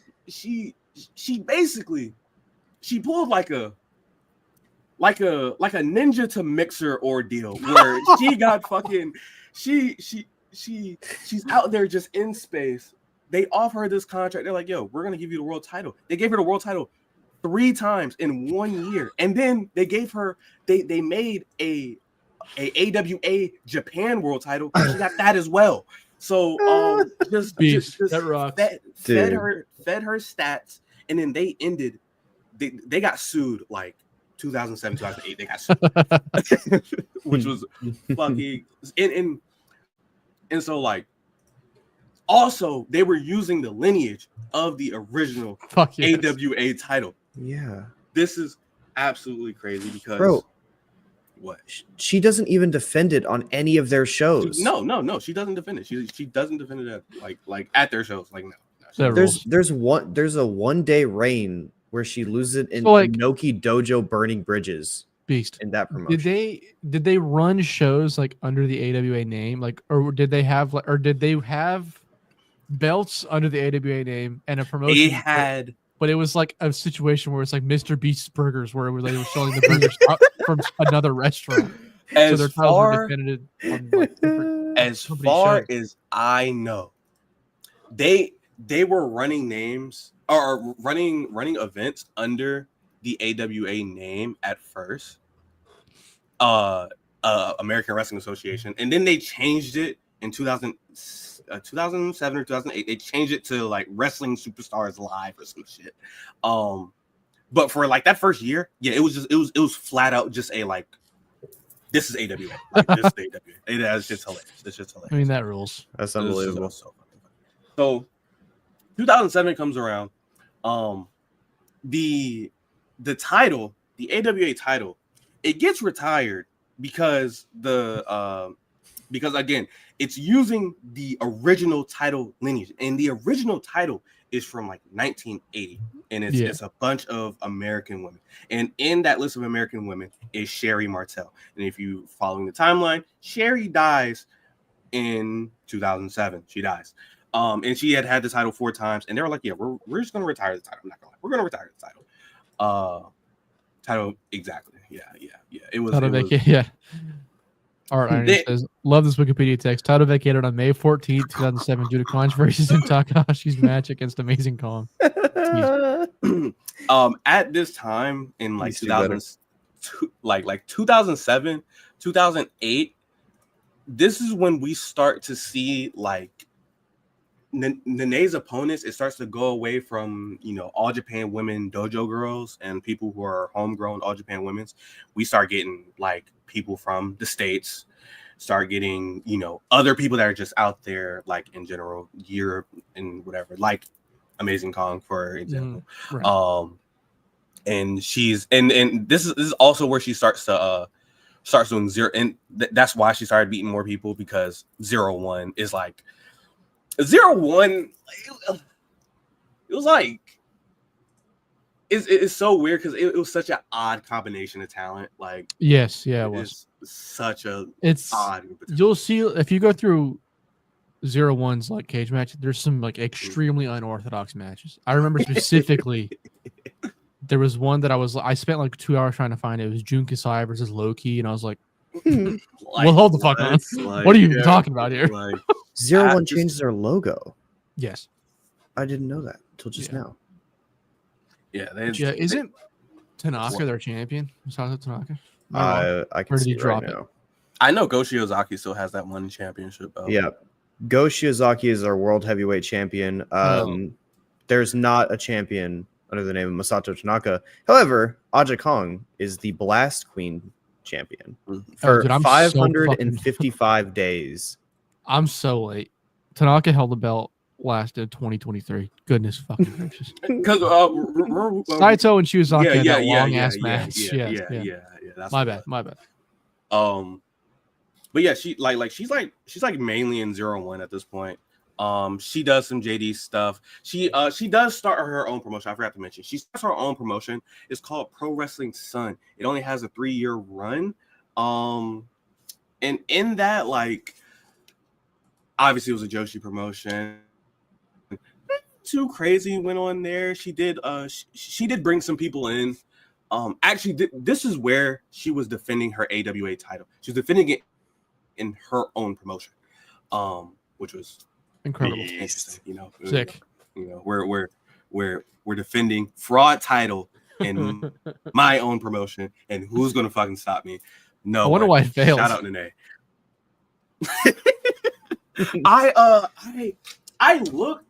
basically she pulled like a ninja to mixer ordeal where she got fucking she's out there just in space. They offer her this contract. They're like, yo, we're gonna give you the world title. They gave her the world title 3 times in 1 year, and then they gave her they made a AWA Japan world title. She got that as well. So just that rocks. Fed her stats, and then they ended. They got sued like 2007, 2008. They got sued, which was fucking and so like also they were using the lineage of the original AWA title. Yeah, this is absolutely crazy because bro, what? She doesn't even defend it on any of their shows. No, she doesn't defend it. She doesn't defend it at like at their shows. Like no. There's a 1 day reign where she loses it in Inoki Dojo burning bridges. Beast in that promotion. Did they run shows like under the AWA name, like, or did they have belts under the AWA name and a promotion? They had. But it was like a situation where it's like Mr. Beast's Burgers, where they were selling the burgers from another restaurant. As so far, on, like, as far as I know, they were running names or running events under the AWA name at first, American Wrestling Association, and then they changed it in 2007 or 2008. They changed it to like Wrestling Superstars Live or some shit. But for like that first year, yeah, it was flat out just a like, this is AWA. Like, this is AWA. It's just hilarious. It's just hilarious. I mean, that rules. That's unbelievable. So 2007 comes around. The title, the AWA title, it gets retired because because again, it's using the original title lineage, and the original title is from like 1980, and it's a bunch of American women, and in that list of American women is Sherry Martel. And if you following the timeline, Sherry dies in 2007. She dies, and she had the title 4 times, and they were like, yeah, we're just gonna retire the title. I'm not gonna lie, we're gonna retire the title. Title exactly. Yeah. It was. Yeah. All right, says, love this Wikipedia text. Title vacated on May 14th, 2007 due to controversies in Takahashi's match against Amazing Kong. At this time in like 2000, like 2007, 2008, this is when we start to see like Nanae's opponents. It starts to go away from, All Japan Women dojo girls and people who are homegrown All Japan women's. We start getting like people from the States, start getting, other people that are just out there, like in general, Europe and whatever, like Amazing Kong, for example. Right. And she's and this is also where she starts doing zero, and that's why she started beating more people, because 0-1 is like 0-1. it was like it's so weird because it was such an odd combination of talent. Like yes, yeah, it was such a it's odd. you'll see if you go through 0-1's like cage match, there's some like extremely unorthodox matches. I remember specifically there was one that I spent like 2 hours trying to find it. It was Jun Kasai versus Loki, and I was like, well, hold the fuck on. What are you talking about here? Like, 0-1 changed their logo. Yes. I didn't know that until just now. Yeah, isn't Tanaka their champion? Masato Tanaka? I can see right now. I know Go Shiozaki still has that one championship belt. Yeah. Go Shiozaki is our world heavyweight champion. There's not a champion under the name of Masato Tanaka. However, Aja Kong is the Blast Queen champion for 555 days. I'm so late. Tanaka held the belt last in 2023. Goodness fucking gracious. Because Saito and Shiozaki had that long ass match. Yeah. That's my bad. But yeah, she's like mainly in 0-1 at this point. She does some JD stuff. She does start her own promotion. I forgot to mention. She starts her own promotion. It's called Pro Wrestling Sun. It only has a 3-year run. And in that, like, obviously it was a Joshi promotion. Too crazy went on there. She did bring some people in. Actually, this is where she was defending her AWA title. She was defending it in her own promotion, which was incredible. Interesting, sick. We're defending fraud title in my own promotion, and who's gonna fucking stop me? No, I wonder why it failed. Shout out Nanae. I looked.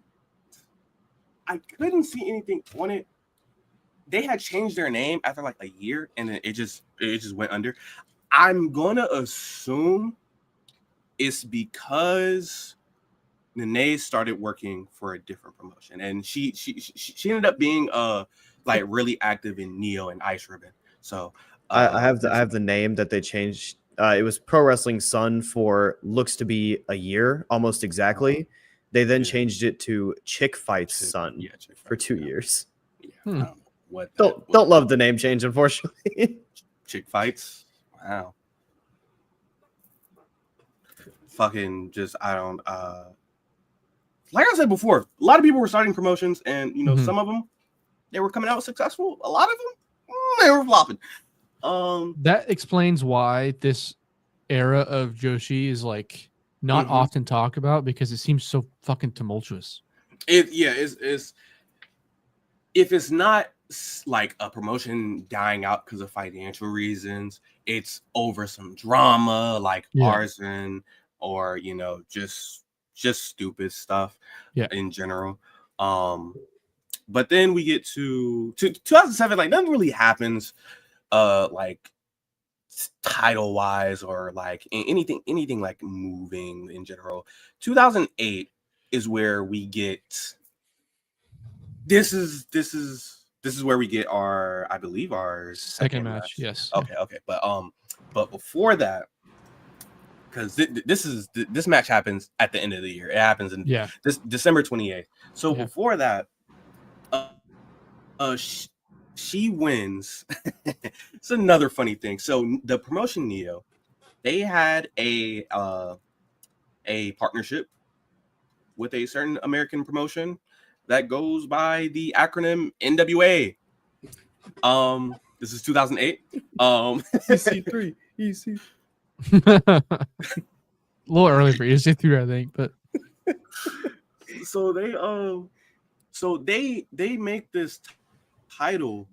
I couldn't see anything on it. They had changed their name after like a year, and then it just went under. I'm gonna assume it's because Nanae started working for a different promotion, and she ended up being like really active in Neo and Ice Ribbon. So I have the name that they changed. It was Pro Wrestling Sun for looks to be a year, almost exactly. They then changed it to Chick Fights Sun for 2 years. Yeah, don't love the name change, unfortunately. Chick Fights, wow. Fucking just I don't like I said before, a lot of people were starting promotions, and some of them they were coming out successful. A lot of them they were flopping. That explains why this era of Joshi is like not often talked about, because it seems so fucking tumultuous. It's if it's not like a promotion dying out because of financial reasons, it's over some drama like arson or just stupid stuff in general. But then we get to 2007, like nothing really happens like title wise or like anything like moving in general. 2008 is where we get this is where we get our, I believe, our second match. Yes. Okay. But before that, because this match happens at the end of the year. It happens in this December 28th. So before that, she wins. It's another funny thing. So the promotion Neo, they had a partnership with a certain American promotion that goes by the acronym NWA. This is 2008. EC3, EC. A little early for EC3, I think, but so they make this title,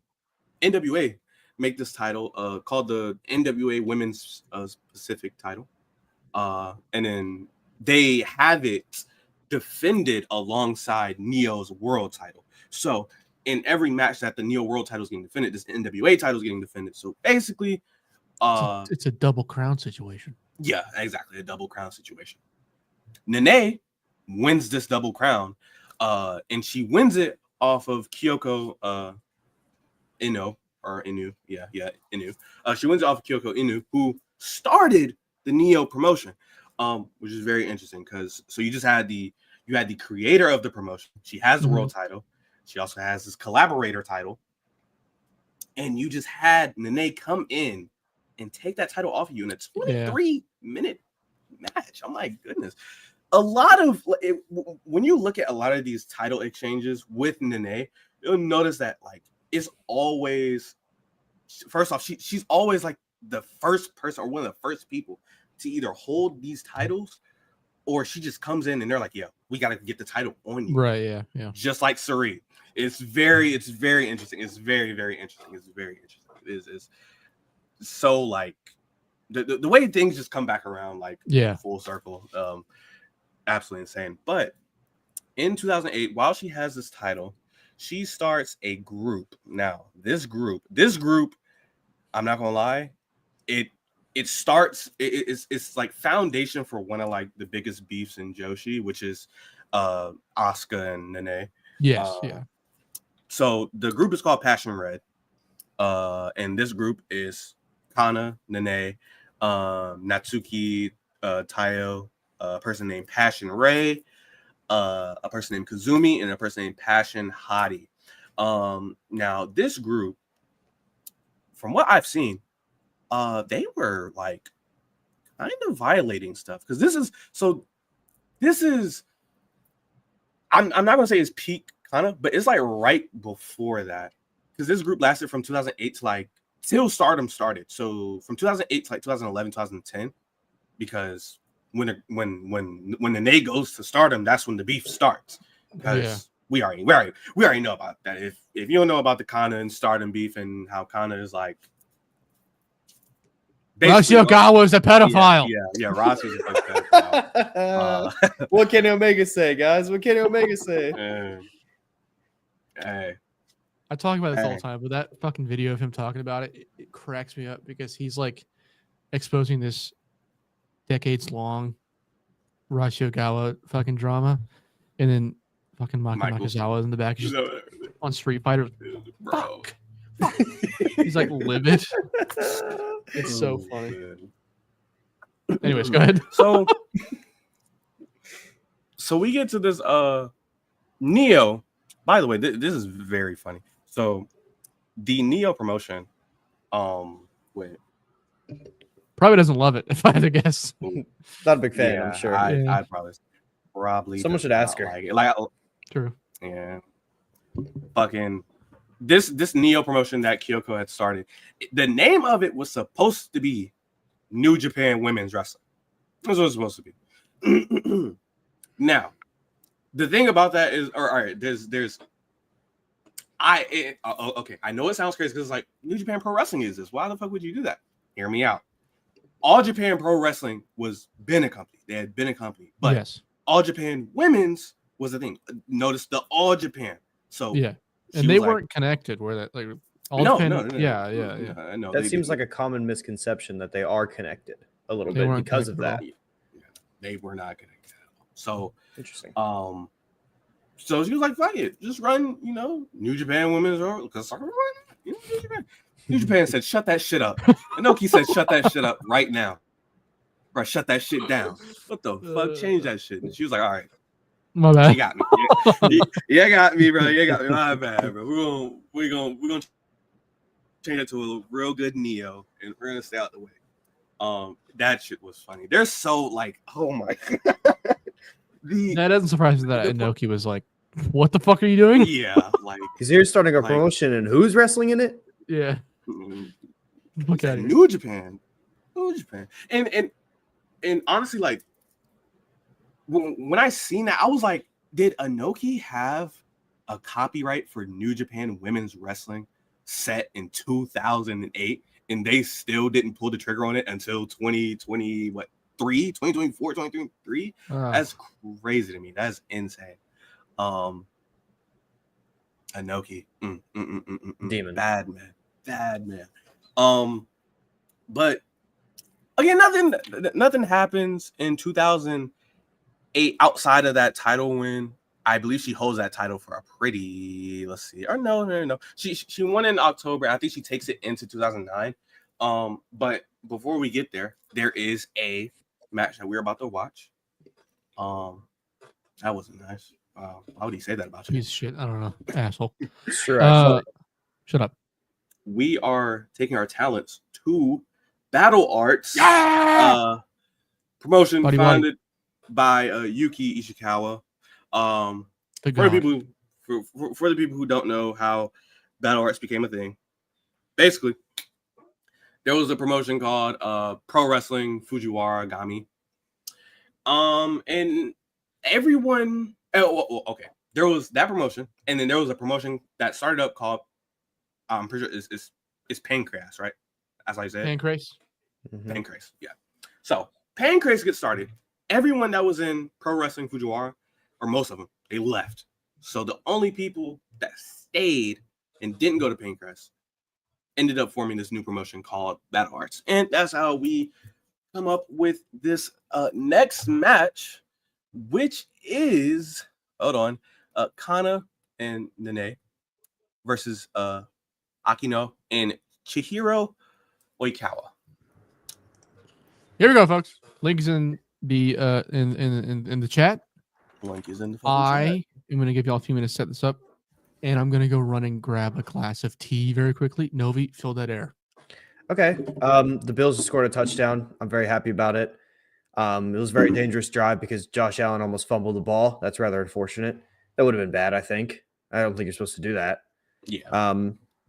NWA make this title called the NWA Women's Pacific title, and then they have it defended alongside Neo's world title. So in every match that the Neo world title is getting defended, this NWA title is getting defended. So basically, it's a double crown situation. Yeah, exactly, a double crown situation. Nanae wins this double crown, and she wins it off of Kyoko Inu. She wins it off of Kyoko Inu, who started the Neo promotion, which is very interesting because you had the creator of the promotion. She has the world title. She also has this collaborator title. And you just had Nanae come in and take that title off of you in a 23-minute match. Oh my goodness. A lot of when you look at a lot of these title exchanges with Nanae, you'll notice that like it's always, first off, she's always like the first person or one of the first people to either hold these titles, or she just comes in and they're like, "Yeah, we got to get the title on you." Right? Yeah. Yeah. Just like Sari. It's very interesting. It's very interesting. It's very interesting. It's so like the way things just come back around, like full circle. Absolutely insane. But in 2008, while she has this title, she starts a group. Now, this group, I'm not gonna lie, it's like foundation for one of like the biggest beefs in Joshi, which is Asuka and Nanae. Yes. Yeah. So the group is called Passion Red. And this group is Kana, Nanae, Natsuki, Tayo, a person named Passion Ray, a person named Kazumi, and a person named Passion Hadi. Now this group, from what I've seen, they were like kind of violating stuff, because this is I'm not gonna say it's peak kind of, but it's like right before that, because this group lasted from 2008 to like till Stardom started. So from 2008 to like 2011, 2010, because when Nanae goes to Stardom, that's when the beef starts. Because we already know about that. If you don't know about the Kana and Stardom beef and how Kana is like Rossy Ogawa is a pedophile. Yeah, Rossy is a pedophile. What can Omega say, guys? What can Omega say? Hey. I talk about this all the time, but that fucking video of him talking about it cracks me up, because he's like exposing this decades-long Rossy Ogawa fucking drama, and then fucking Makazawa is in the back just on Street Fighter. Bro. Fuck. He's like livid. It's so funny. Man. Anyways, go ahead. So we get to this Neo. By the way, this is very funny. So the Neo promotion, wait, probably doesn't love it, if I had to guess. Not a big fan, I'm sure. I'd probably someone should ask her. Like True. Yeah. Fucking this Neo promotion that Kyoko had started, the name of it was supposed to be New Japan Women's Wrestling. That's what it's supposed to be. Now, the thing about that is, all right, okay, I know it sounds crazy because it's like New Japan Pro Wrestling is this. Why the fuck would you do that? Hear me out. All Japan Pro Wrestling was been a company. They had been a company, but yes, All Japan Women's was the thing. Notice the All Japan. So yeah, and they weren't connected. Were that like All Japan? No. Yeah. I know. That seems like a common misconception that they are connected a little bit because of that. Yeah, they were not connected. So interesting. So she was like, "Fuck it, just run, New Japan Women's or because New Japan." New Japan said, "Shut that shit up." Inoki said, "Shut that shit up right now, bro. Shut that shit down." What the fuck? Change that shit. And she was like, "All right, my bad. You got me. You got me, bro. You got me. My bad, bro. We're gonna change it to a real good Neo, and we're gonna stay out the way." That shit was funny. They're so like, oh my god. That doesn't surprise me that Inoki was like, "What the fuck are you doing?" Yeah, like because you're starting a promotion, and who's wrestling in it? Yeah. Look at New Japan, and honestly, like when I seen that, I was like, did Inoki have a copyright for New Japan Women's Wrestling set in 2008, and they still didn't pull the trigger on it until 2024, 2023? That's crazy to me. That's insane. Inoki, demon, bad man. But again, nothing happens in 2008 outside of that title win. I believe she holds that title for a pretty, let's see, or no. She won in October. I think she takes it into 2009. But before we get there, there is a match that we're about to watch. That wasn't nice. Why would he say that about you? Piece of shit. I don't know. Asshole. Sure, actually. Shut up. We are taking our talents to Battle Arts. Yeah! Promotion Buddy. founded by Yuki Ishikawa. The For the god. people for the people who don't know how Battle Arts became a thing, basically, there was a promotion called Pro Wrestling Fujiwara Gami. And everyone, okay, there was that promotion, and then there was a promotion that started up called, I'm pretty sure it's Pancreas, right? That's how you say it. Pancreas. Pancreas, yeah. So Pancreas gets started. Everyone that was in Pro Wrestling Fujiwara, or most of them, they left. So the only people that stayed and didn't go to Pancreas ended up forming this new promotion called Battle Arts, and that's how we come up with this next match, which is Kana and Nanae versus Akino and Chihiro Oikawa. Here we go, folks. Link is in the in the chat. Link is in the I am going to give y'all a few minutes to set this up, and I'm going to go run and grab a glass of tea very quickly. Novi, fill that air. Okay. The Bills just scored a touchdown. I'm very happy about it. It was a very dangerous drive because Josh Allen almost fumbled the ball. That's rather unfortunate. That would have been bad, I think. I don't think you're supposed to do that. Yeah.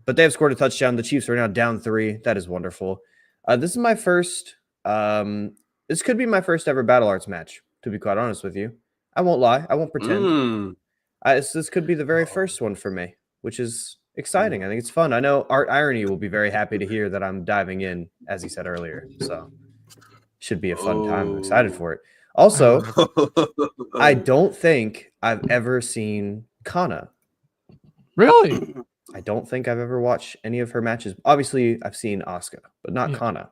But they have scored a touchdown. The Chiefs are now down 3. That is wonderful. This is my first. This could be my first ever Battle Arts match, to be quite honest with you. I won't lie. I won't pretend. This could be the very first one for me, which is exciting. I think it's fun. I know Art Irony will be very happy to hear that I'm diving in, as he said earlier. So should be a fun time. I'm excited for it. Also, I don't think I've ever seen Kana. Really? I don't think I've ever watched any of her matches. Obviously, I've seen Asuka, but not Kana.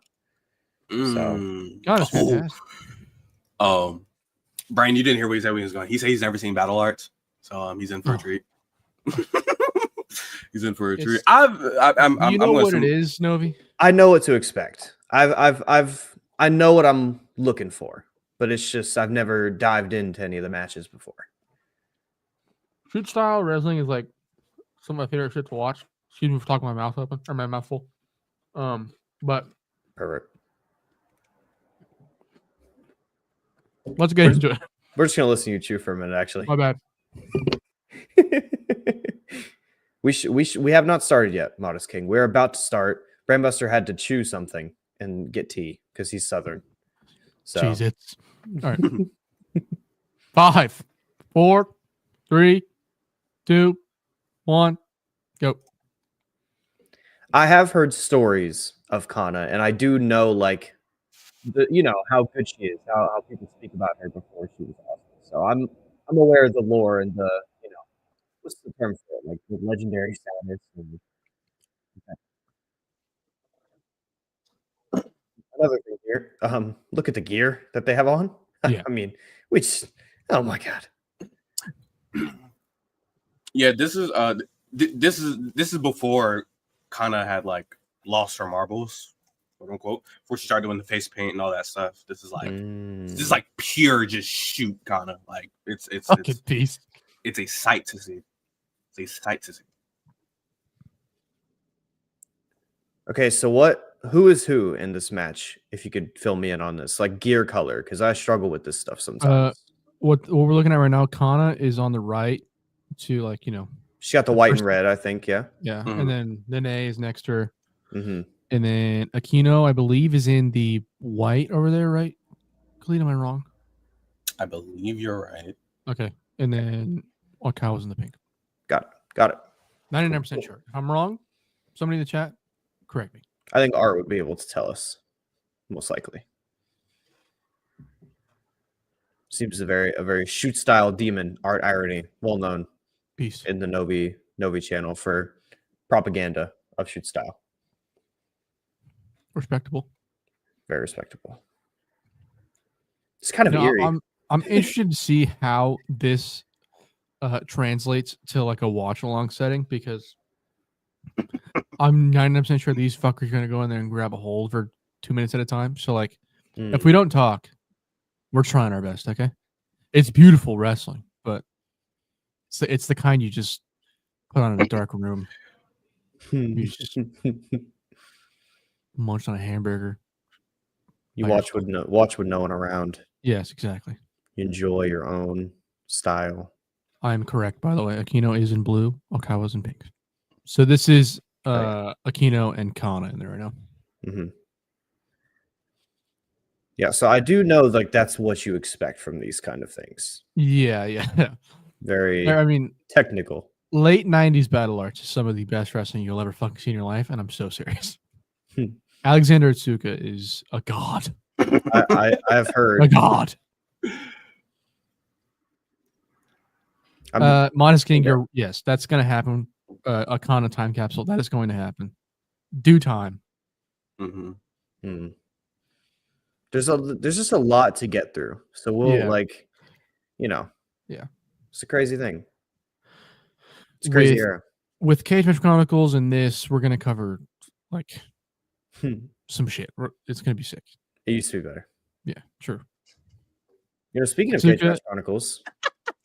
So Kana's fantastic. Brian, you didn't hear what he said when he was going. He said he's never seen Battle Arts, so he's in for a treat. He's in for a treat. You know what it is, Novi? I know what to expect. I know what I'm looking for, but it's just I've never dived into any of the matches before. Shoot style wrestling is like some of my favorite shit to watch. Excuse me for talking my mouth open or my mouth full. But Perfect. Let's get into it. We're just gonna listen to you chew for a minute, actually. My bad. We have not started yet, Modest King. We're about to start. Brandbuster had to chew something and get tea because he's Southern. So Jeez, it's all right. 5, 4, 3, 2, 1, go. I have heard stories of Kana, and I do know like how good she is, how people speak about her before she was awesome. So I'm aware of the lore and the what's the term for it, like the legendary status. And another thing here, look at the gear that they have on. Yeah. I mean, oh my god. Yeah, this is before Kana had like lost her marbles, quote unquote, before she started doing the face paint and all that stuff. This is like pure just shoot Kana. Like it's beast. It's a sight to see. It's a sight to see. Okay, so who is who in this match? If you could fill me in on this, like gear color, because I struggle with this stuff sometimes. What we're looking at right now, Kana is on the right to she got the white and red, I think, yeah. Yeah, and then Nanae is next to her. Mm-hmm. And then Aquino, I believe, is in the white over there, right? Khalid, am I wrong? I believe you're right. Okay. And then Oikawa's in the pink. Got it. 99% sure. If I'm wrong, somebody in the chat, correct me. I think Art would be able to tell us, most likely. Seems a very shoot style demon, Art Irony, well known. Peace. In the Novi channel for propaganda of shoot style. Respectable. Very respectable. It's kind of eerie. I'm interested to see how this translates to like a watch along setting, because I'm 99% sure these fuckers are gonna go in there and grab a hold for 2 minutes at a time. So like, if we don't talk, we're trying our best. Okay, it's beautiful wrestling, but It's the kind you just put on in a dark room. You just munch on a hamburger. You by watch yourself. with no one around. Yes, exactly. You enjoy your own style. I'm correct, by the way. Aquino is in blue. Okawa's in pink. So this is Aquino and Kana in there right now. Mm-hmm. Yeah, so I do know like that's what you expect from these kind of things. Yeah. Very I mean, technical. late 90s battle arts is some of the best wrestling you'll ever fucking see in your life, and I'm so serious. Alexander Otsuka is a god. I've heard. A god. Modest King, yes, that's going to happen. A Kana time capsule, that is going to happen. Due time. Mm-hmm. There's just a lot to get through. So we'll Yeah. It's a crazy thing. It's a crazy era. With Cage Match Chronicles and this, we're going to cover like some shit. It's going to be sick. It used to be better. Yeah, sure. Speaking of Cage Match Chronicles.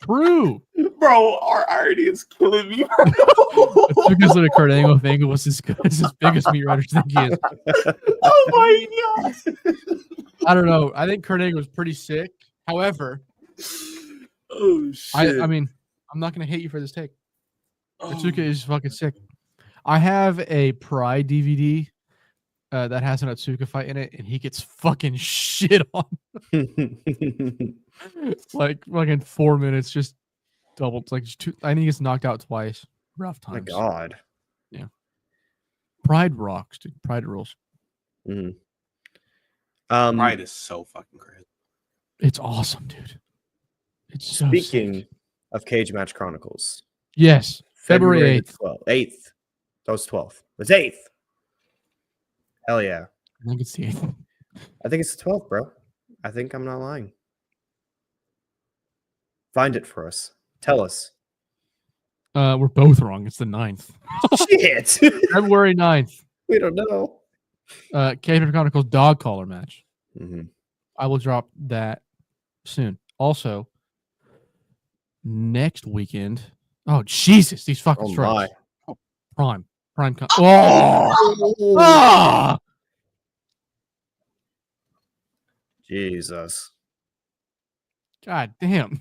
True. Bro, our irony is killing me. Otsuka's little Kurt Angle was as good as his biggest meat riders think he is. Oh my god. I don't know. I think Kurt Angle was pretty sick. However, oh shit. I mean, I'm not going to hate you for this take. Otsuka is fucking sick. I have a Pride DVD that has an Otsuka fight in it, and he gets fucking shit on. Like fucking 4 minutes, just double. Like I think he gets knocked out twice. Rough times. My God. Yeah. Pride rocks, dude. Pride rules. Mm-hmm. Pride is so fucking crazy. It's awesome, dude. It's so speaking sick. Of Cage Match Chronicles. Yes. February 8th. 8th. That was 12th. It's 8th. Hell yeah. I think it's the 8th. I think it's the 12th, bro. I think I'm not lying. Find it for us. Tell us. We're both wrong. It's the 9th. Shit. February 9th. We don't know. Cage Match Chronicles dog collar match. Mm-hmm. I will drop that soon. Also, next weekend. Oh, Jesus. These fucking strikes. Oh, Prime. Oh! Ah! Jesus. God damn.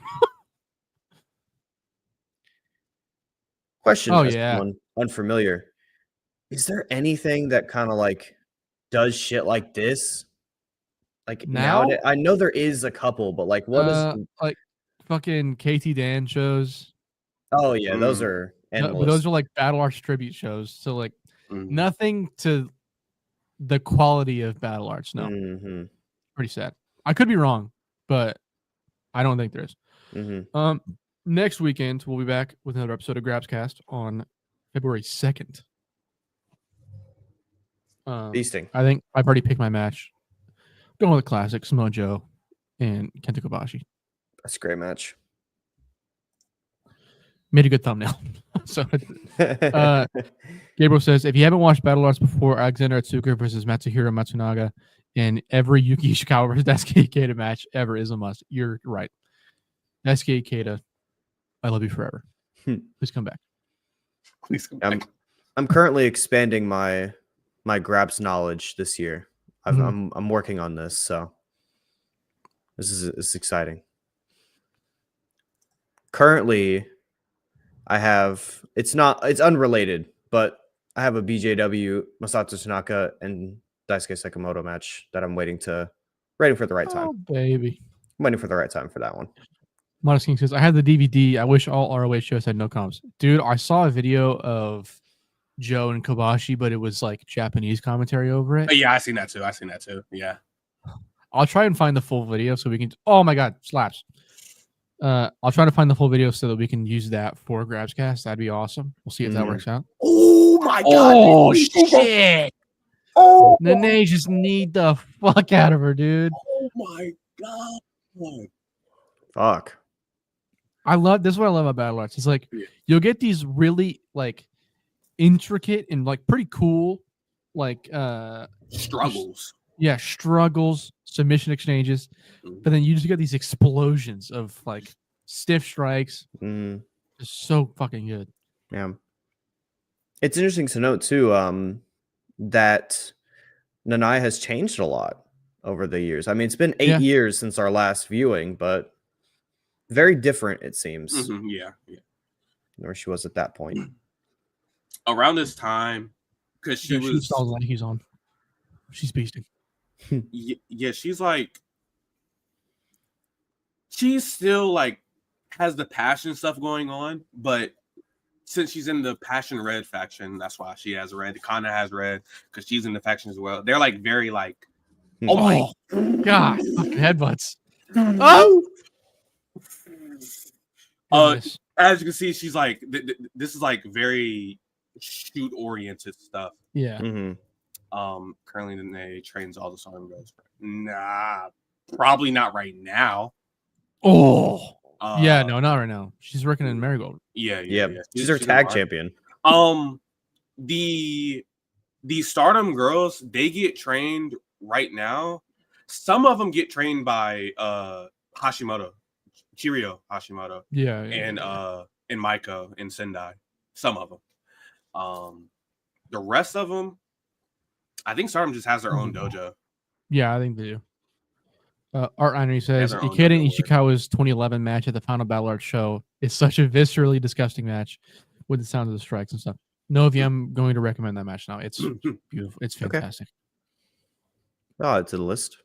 Question for someone unfamiliar. Is there anything that kind of like does shit like this? Like nowadays? I know there is a couple, but like what is like fucking KT Dan shows? Oh yeah, those are endless. But those are like Battle Arts tribute shows. So like nothing to the quality of Battle Arts. No. Mm-hmm. Pretty sad. I could be wrong, but I don't think there is. Mm-hmm. Next weekend, we'll be back with another episode of Grabscast on February 2nd. Beasting. I think I've already picked my match. Going with the classic, Samoa Joe and Kenta Kobashi. That's a great match. Made a good thumbnail. So, Gabriel says, if you haven't watched Battle Arts before, Alexander Otsuka versus Matsuhiro Matsunaga and every Yuki Ishikawa versus Daisuke Ikeda match ever is a must. You're right. Daisuke Ikeda, I love you forever. Please come back. Please come back. I'm currently expanding my Grabs knowledge this year. I'm working on this, so this is exciting. Currently, I have it's unrelated, but I have a BJW Masato Tanaka and Daisuke Sekimoto match that I'm waiting for the right time. Oh, baby. I'm waiting for the right time for that one. Modest King says, I had the DVD. I wish all ROH shows had no comms. Dude, I saw a video of Joe and Kobashi, but it was like Japanese commentary over it. Oh, yeah, I seen that too. Yeah. I'll try and find the full video so we can. Oh my God, slaps. I'll try to find the full video so that we can use that for Grabscast. That'd be awesome. We'll see if that works out. Oh my God. Oh shit. Oh, Nanae just need the fuck out of her, dude. Oh my God. Fuck. This is what I love about Battle Arts. It's like you'll get these really like intricate and like pretty cool like struggles. Yeah, struggles, submission exchanges, but then you just get these explosions of like stiff strikes, is so fucking good. Yeah. It's interesting to note too, that Nanae has changed a lot over the years. I mean, it's been 8 years since our last viewing, but very different, it seems, Yeah. where she was at that point. Around this time, because she was sounds like he's on. She's beasting. Yeah, she's like, she's still like has the passion stuff going on, but since she's in the passion red faction, that's why she has red. Kana has red because she's in the faction as well. They're like very like, oh my god, fucking headbutts. Oh, as you can see, she's like, this is like very shoot oriented stuff. Yeah. Currently Nanae trains all the Storm Girls. Nah, probably not right now. Yeah, no, not right now. She's working in Marigold. Yeah. She's her tag champion. The Stardom girls, they get trained right now. Some of them get trained by Hashimoto, Chirio Hashimoto. Yeah. And Maiko and Sendai. Some of them. The rest of them, I think Stardom just has their own dojo. Yeah, I think they do. Art Irony says Ikeda and Ishikawa's 2011 match at the Final Battle Art show is such a viscerally disgusting match with the sound of the strikes and stuff. Novi, I'm going to recommend that match now. It's beautiful. It's fantastic. Oh, it's a list.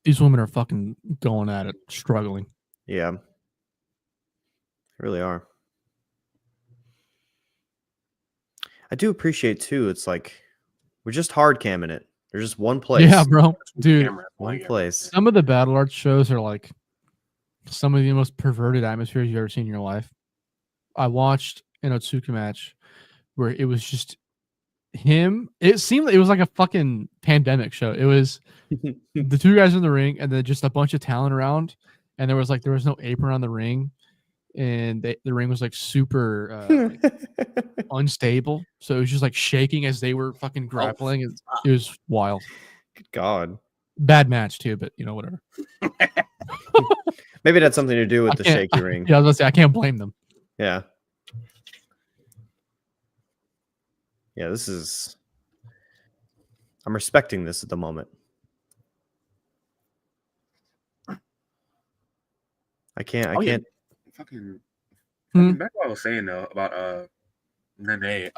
These women are fucking going at it, struggling. Yeah. They really are. I do appreciate too. It's like we're just hard camming it. There's just one place. Yeah, bro. Dude, one place. Some of the Battle Arts shows are like some of the most perverted atmospheres you've ever seen in your life. I watched an Otsuka match where it was just him. It seemed like it was like a fucking pandemic show. It was the two guys in the ring and then just a bunch of talent around. And there was no apron on the ring. And the ring was like super unstable. So it was just like shaking as they were fucking grappling. It was wild. Good God. Bad match too, but you know, whatever. Maybe it had something to do with the shaky ring. Yeah, I was gonna say I can't blame them. Yeah. Yeah, this is. I'm respecting this at the moment. I can't. Fucking back what I was saying though about Nanae.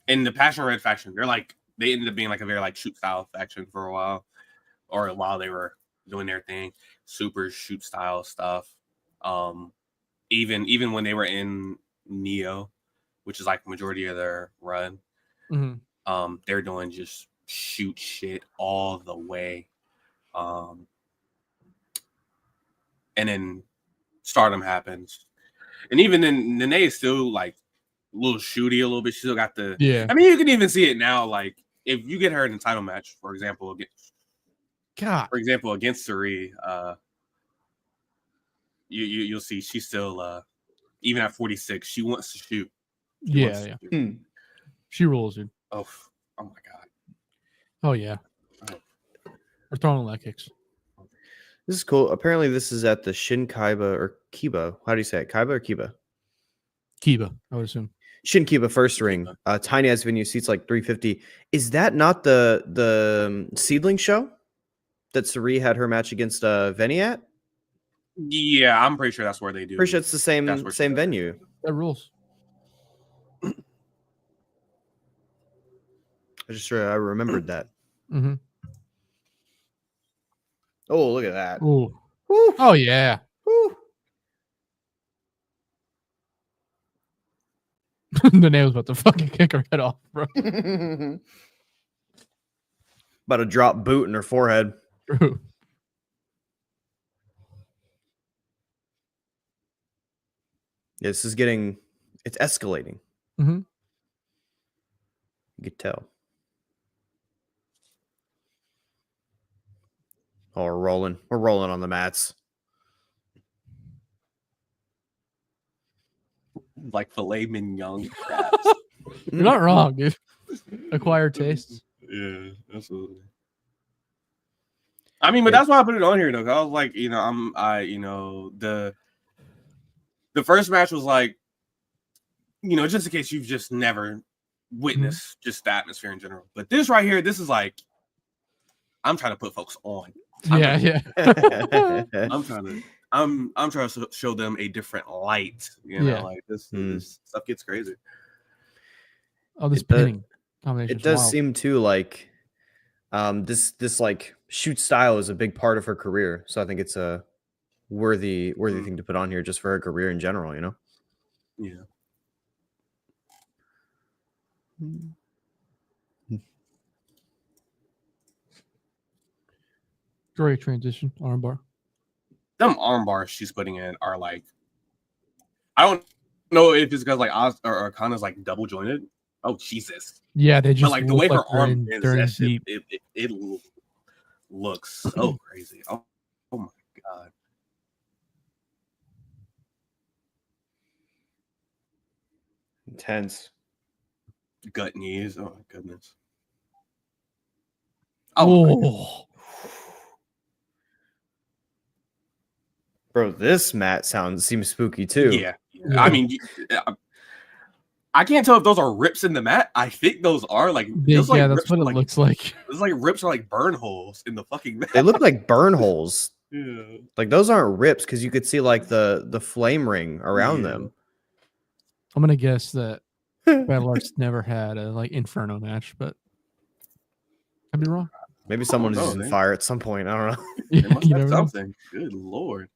In the Passion Red faction, they ended up being like a very like shoot style faction for a while, or while they were doing their thing, super shoot style stuff. Even when they were in Neo, which is like majority of their run, they're doing just shoot shit all the way. And then Stardom happens, and even then Nanae is still like a little shooty a little bit. She still got the I mean, you can even see it now. Like if you get her in a title match, for example, against Suri, you'll see she's still even at 46, she wants to shoot. She rules, dude. Oh my god. Oh yeah. We're throwing leg kicks. This is cool. Apparently, this is at the Shin Kaiba or Kiba. How do you say it? Kaiba or Kiba? Kiba, I would assume. Shin Kiba first ring. Tiny ass venue, seats like 350. Is that not the seedling show that Suri had her match against Venny at? Yeah, I'm pretty sure that's where they do. Pretty sure it's the same venue. That rules. I I remembered that. Oh, look at that. Ooh. Oh, yeah. The nail's about to fucking kick her head off, bro. About to drop boot in her forehead. True. This is it's escalating. You could tell. Oh, we're rolling. We're rolling on the mats. Like filet mignon. You're not wrong, dude. Acquired tastes. Yeah, absolutely. I mean, but that's why I put it on here though. 'Cause I was like, the first match was like, just in case you've just never witnessed just the atmosphere in general. But this right here, this is like, I'm trying to put folks on. I'm trying to show them a different light. Like this stuff gets crazy. Oh, this pinning combination. It does seem too like this like shoot style is a big part of her career. So I think it's a worthy thing to put on here just for her career in general, Yeah. Great transition armbar. Them arm bars she's putting in are like, I don't know if it's because like Oz or Kana's like double jointed. Oh Jesus! Yeah, they just but like the way her arm is, that shit, it looks so crazy. Oh my god! Intense. Gut knees. Oh my goodness. Oh. Bro, this mat seems spooky too. Yeah. I mean, I can't tell if those are rips in the mat. I think those are like, that's what it looks like. It's like rips are like burn holes in the fucking mat. They look like burn holes. Yeah. Like those aren't rips because you could see like the flame ring around them. I'm gonna guess that Battle Arts never had a like Inferno match, but I'd be wrong. Maybe someone's using fire at some point. I don't know. They must have something. Good lord.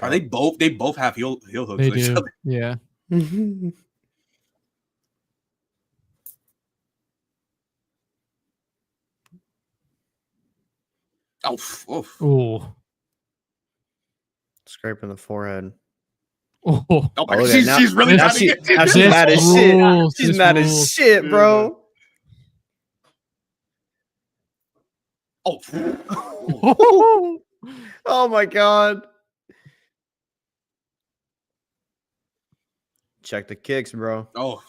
Are they both? They both have heel hooks. They with each do. other. Yeah. Oh. Scraping the forehead. Oh, she's really mad. She's mad as shit. She's mad as shit, bro. Oh. Oh my god. Check the kicks, bro. Oh.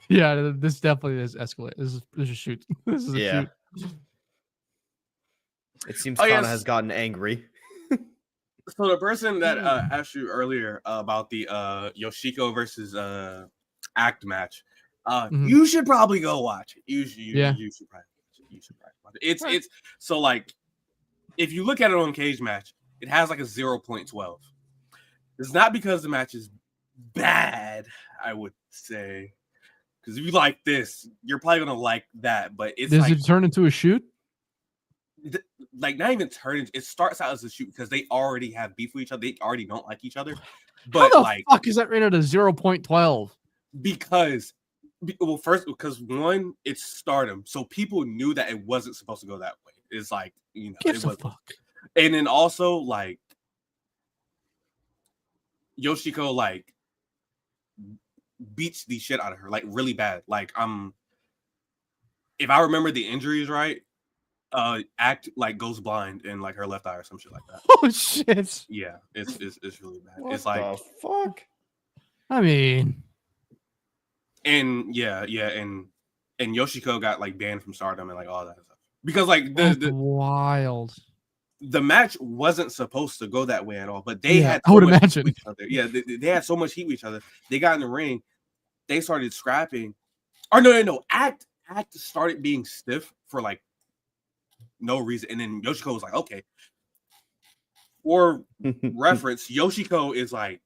Yeah, this definitely is escalate. This is a shoot. This is a shoot. It seems Kana has gotten angry. So the person that asked you earlier about the Yoshiko versus Act match, you should probably go watch it. You should probably watch it. It's so like if you look at it on Cage Match, it has like a 0.12. It's not because the match is bad, I would say. Because if you like this, you're probably gonna like that. But it's does it turn into a shoot? Like not even turn. It starts out as a shoot because they already have beef with each other. They already don't like each other. But how the fuck is that rated at 0.12? Because first, because one, it's Stardom, so people knew that it wasn't supposed to go that way. It's like it was. And then also like Yoshiko like beats the shit out of her like really bad. Like if I remember the injuries right, Act like goes blind in like her left eye or some shit like that. Oh shit! Yeah, it's really bad. What it's like the fuck. I mean, and and Yoshiko got like banned from Stardom and like all that stuff because like the wild. The match wasn't supposed to go that way at all, but they had. I would imagine. Each other. Yeah, they had so much heat with each other. They got in the ring. They started scrapping. Or no. Act started being stiff for like no reason, and then Yoshiko was like, okay. For reference, Yoshiko is like,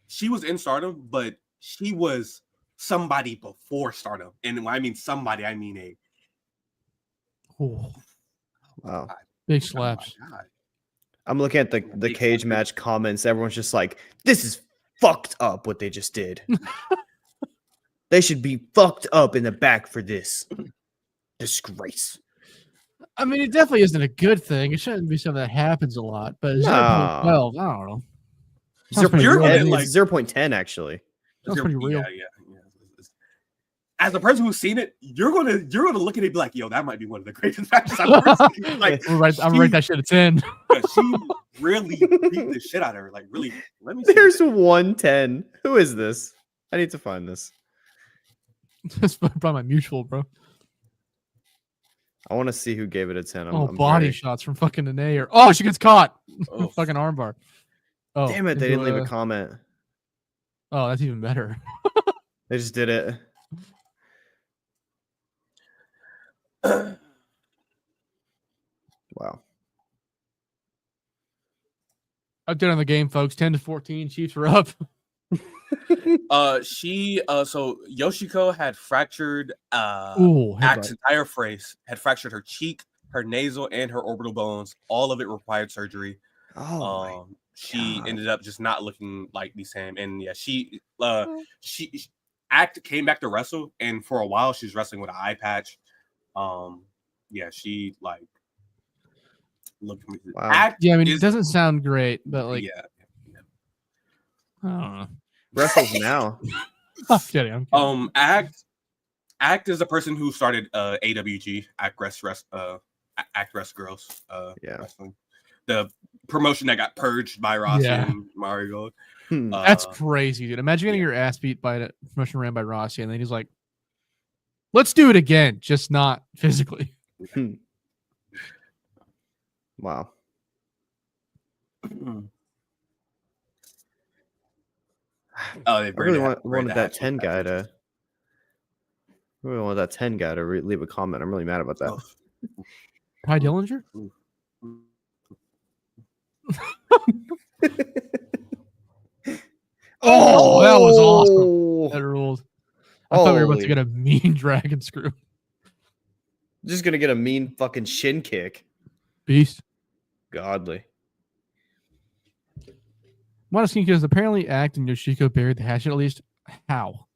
she was in Stardom, but she was somebody before Stardom, and when I mean somebody, I mean a. Oh, wow. Big slaps. Oh I'm looking at the Cage Match comments. Everyone's just like, this is fucked up what they just did. They should be fucked up in the back for this. Disgrace. I mean, it definitely isn't a good thing. It shouldn't be something that happens a lot, but 0.12, I don't know. 0.10 actually. That's pretty real. Yeah. As a person who's seen it, you're gonna look at it and be like, "Yo, that might be one of the greatest matches I've ever seen." Like, I'm gonna write that shit at 10. She really beat the shit out of her. Like, really. Let me. There's 110. Who is this? I need to find this. That's probably my mutual, bro. I want to see who gave it a 10. Oh, I'm body very- shots from fucking Nanae. Oh, she gets caught. Oh. Fucking armbar. Oh, Damn it, they into didn't leave a comment. Oh, that's even better. They just did it. Wow. Update on the game, folks. 10-14. Chiefs are up. So Yoshiko had fractured Ooh, Act's headbutt. entire face, had fractured her cheek, her nasal, and her orbital bones. All of it required surgery. Oh, She God. ended up just not looking like the same. And yeah, she Act came back to wrestle, and for a while she's wrestling with an eye patch. Yeah, she like looked. Wow. Act Yeah, I mean, is, it doesn't sound great, but like, yeah. I don't know. Wrestles now. I'm kidding. I'm kidding. Act is the person who started AWG, Act Rest Girls. Yeah. Wrestling. The promotion that got purged by Rossi Yeah. and Mario Gold. Hmm. That's crazy, dude. Imagine getting yeah. your ass beat by a promotion ran by Rossi, and then he's like, let's do it again, just not physically. Hmm. Wow. Oh, they I really buried wanted the that hatch 10 with guy that to. I really wanted that 10 guy to leave a comment. I'm really mad about that. Oh. Ty Dillinger? Oh, that was awesome. That ruled. I thought we were about to Holy- get a mean dragon screw. Just gonna get a mean fucking shin kick. Beast. Godly. I'm asking because apparently Act and Yoshiko buried the hatchet at least. How?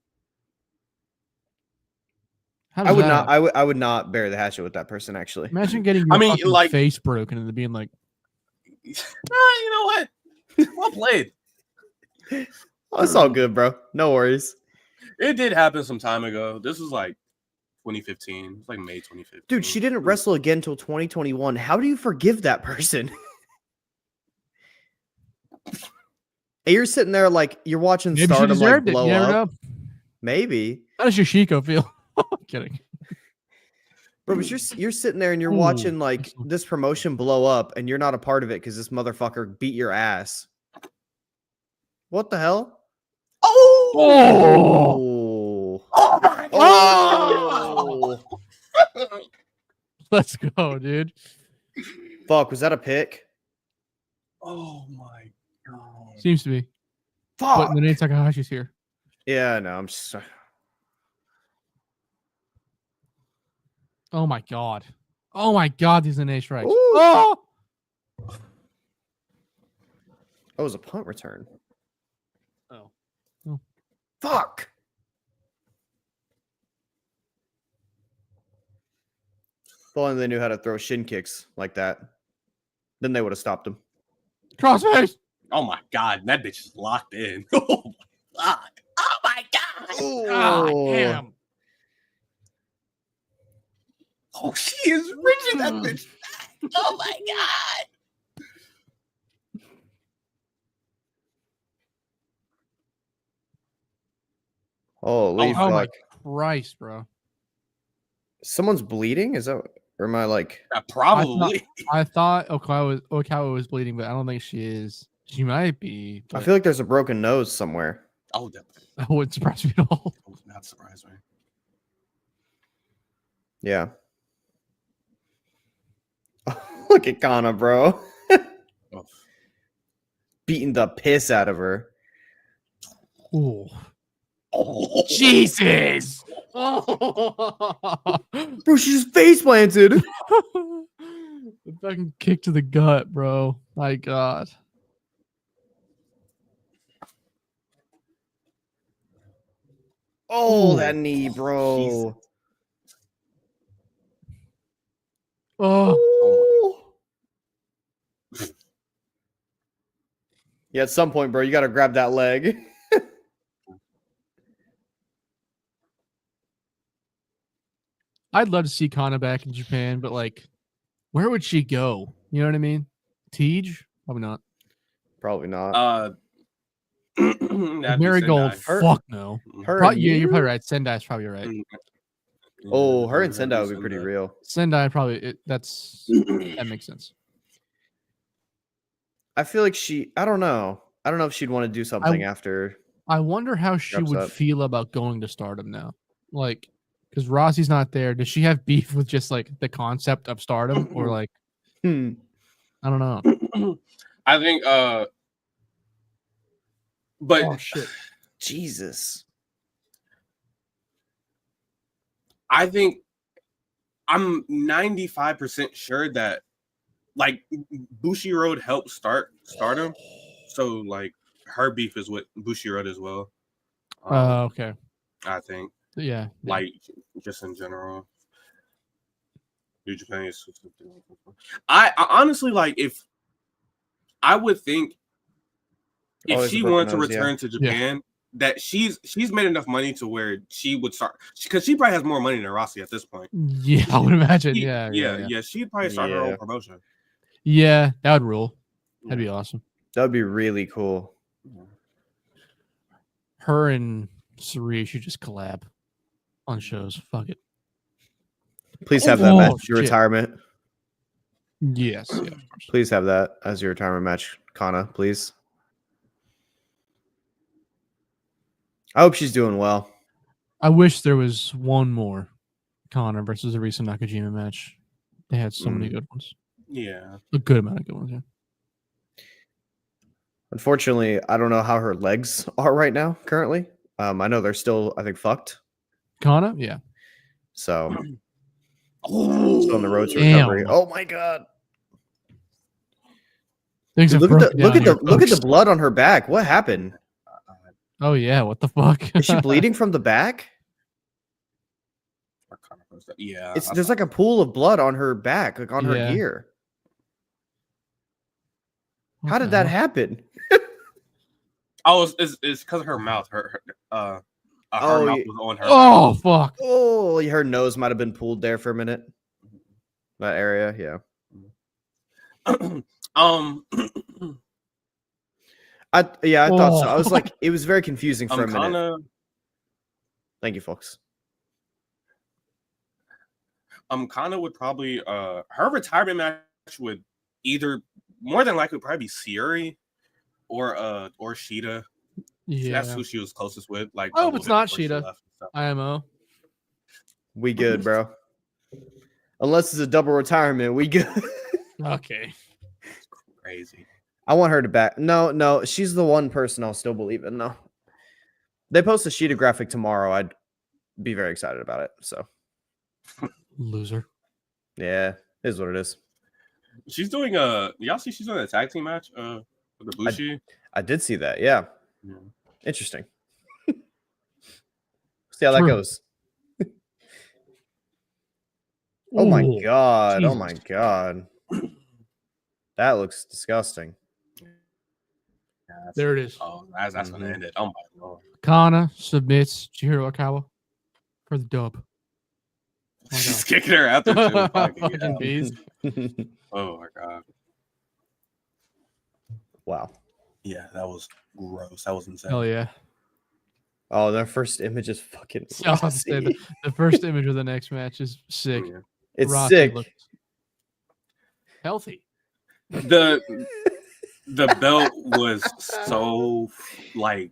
How I does would that not. happen? I would not bury the hatchet with that person. Actually. Imagine getting your I mean, fucking like- face broken and then being like, You know what? Well played. Oh, it's all good, bro. No worries, It did happen some time ago. This was like 2015. It's like May 2015. dude. She didn't wrestle again until 2021. How do you forgive that person? And you're sitting there like you're watching maybe she Stardom like deserved it. You blow never up. know. Maybe, How does Yoshiko feel? I'm kidding. bro. But you're sitting there and you're Ooh, watching like that's so- this promotion blow up, and you're not a part of it because this motherfucker beat your ass. What the hell? Oh, Oh, my oh. let's go, dude. Fuck, was that a pick? Oh my god. Seems to be. Fuck. But Nanae Takahashi's here. Yeah, no, I'm just. Oh my god. Oh my god, these Nanae strikes. Ooh. Oh! That was a punt return. Oh. Fuck. If only they knew how to throw shin kicks like that. Then they would have stopped him. Crossface! Oh my god, that bitch is locked in. Oh my god. Oh my god. Ah, Oh. damn. Oh, she is bringing that bitch back. Oh my god. Holy Oh my fuck. Christ, bro. Someone's bleeding? Is that, or am I like, Probably. I thought Okawa was bleeding, but I don't think she is. She might be. I But feel like there's a broken nose somewhere. Oh, that that wouldn't surprise me at all. would not surprise me. Yeah. Look at Kana, bro. Oh. Beating the piss out of her. Ooh. Oh. Jesus! Bro, she just face planted. The fucking kick to the gut, bro. My God. Oh, Ooh. that knee, bro. Oh, Ooh. Yeah, at some point, bro, you got to grab that leg. I'd love to see Kana back in Japan, but like, where would she go? You know what I mean? Tej? Probably not. Probably not. That'd be Marigold, Sendai. fuck no. Her Probably, and yeah, you're Miu? probably right. Sendai's probably right. Oh, her and that'd Sendai would be pretty real. Sendai probably that makes sense. I feel like I don't know. I don't know if she'd want to do something after. I wonder how she Wraps would up. feel about going to Stardom now. Like, because Rossi's not there. Does she have beef with just like the concept of Stardom, or like Hmm. I don't know. I think but Oh shit. Jesus. I think I'm 95% sure that like Bushiroad helped start Stardom. So like her beef is with Bushiroad as well. Okay. I think. Yeah. Like just in general. New Japan is I honestly like if I would think if Always a she broken wanted to nose, yeah. return to Japan, that she's made enough money to where she would start because she probably has more money than Rossi at this point. Yeah, I would imagine. Yeah. She'd probably start her own Yeah. promotion. Yeah, that would rule. That'd be awesome. That would be really cool. Her and Suri should just collab on shows. Fuck it. Please have that match Oh, as your shit. retirement. Yes. Yeah, of course. Please have that as your retirement match, Kana, please. I hope she's doing well. I wish there was one more Connor versus the recent Nakajima match. They had so many good ones. Yeah. A good amount of good ones, yeah. Unfortunately, I don't know how her legs are right now currently. I know they're still, I think, fucked. Kana? Yeah. So still on the road to Damn. recovery. Oh my god. Things have Look at broken down here, look at the folks. blood on her back. What happened? Oh yeah, what the fuck? Is she bleeding from the back? Yeah. There's like a pool of blood on her back, like on her Yeah. gear. What How the did that hell? happen? Oh, it's because of her mouth. Her mouth was on her. Oh fuck. Oh, her nose might have been pulled there for a minute. That area, yeah. I thought so. I was like, it was very confusing for a minute. Thank you, folks. Kana would probably her retirement match would either more than likely probably be Syuri or Sheeta. Yeah. That's who she was closest with. Like, I hope it's not Sheeta. IMO. We good, bro. Unless it's a double retirement, we good. Okay. Crazy. I want her to back. No, she's the one person I'll still believe in. No, they post a Sheeta graphic tomorrow. I'd be very excited about it. So, Loser. yeah, it is what it is. She's doing y'all see she's doing a tag team match with the Bushi. I did see that. Yeah. Interesting. See how True. that goes. Oh my Ooh, god. Jesus. Oh my god. That looks disgusting. Yeah, There it is. Oh, that's when it ended. Oh my lord. Kana submits Chihiro Akawa for the dub. Oh, She's kicking her out there too. Fucking beast. Oh my god. Wow. Yeah, that was gross. That was insane. Hell yeah. Oh, their first image is fucking I was about to say, Rossi. the first image of the next match is sick. Yeah. It's Rossi sick. looks healthy. The belt was so like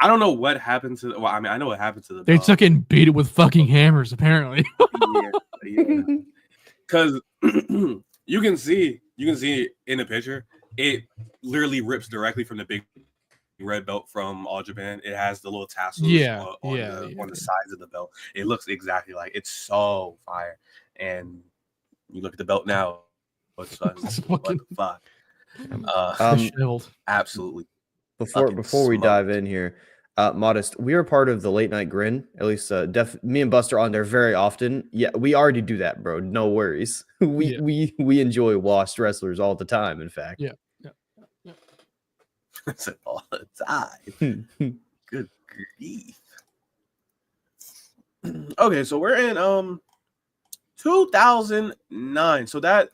I don't know what happened to. Well, I mean, I know what happened to the They belt. took it and beat it with fucking hammers, apparently. Yeah. Because you can see in the picture, it literally rips directly from the big red belt from All Japan. It has the little tassels on the sides of the belt. It looks exactly like it's so fire. And you look at the belt now, it's like, what the fuck? Absolutely. Before we dive in here, Modest, we are part of the Late Night Grin. At least me and Buster on there very often. Yeah, we already do that, bro. No worries. We enjoy washed wrestlers all the time, in fact. Yeah. It's all the time. Good grief. Okay, so we're in 2009. So that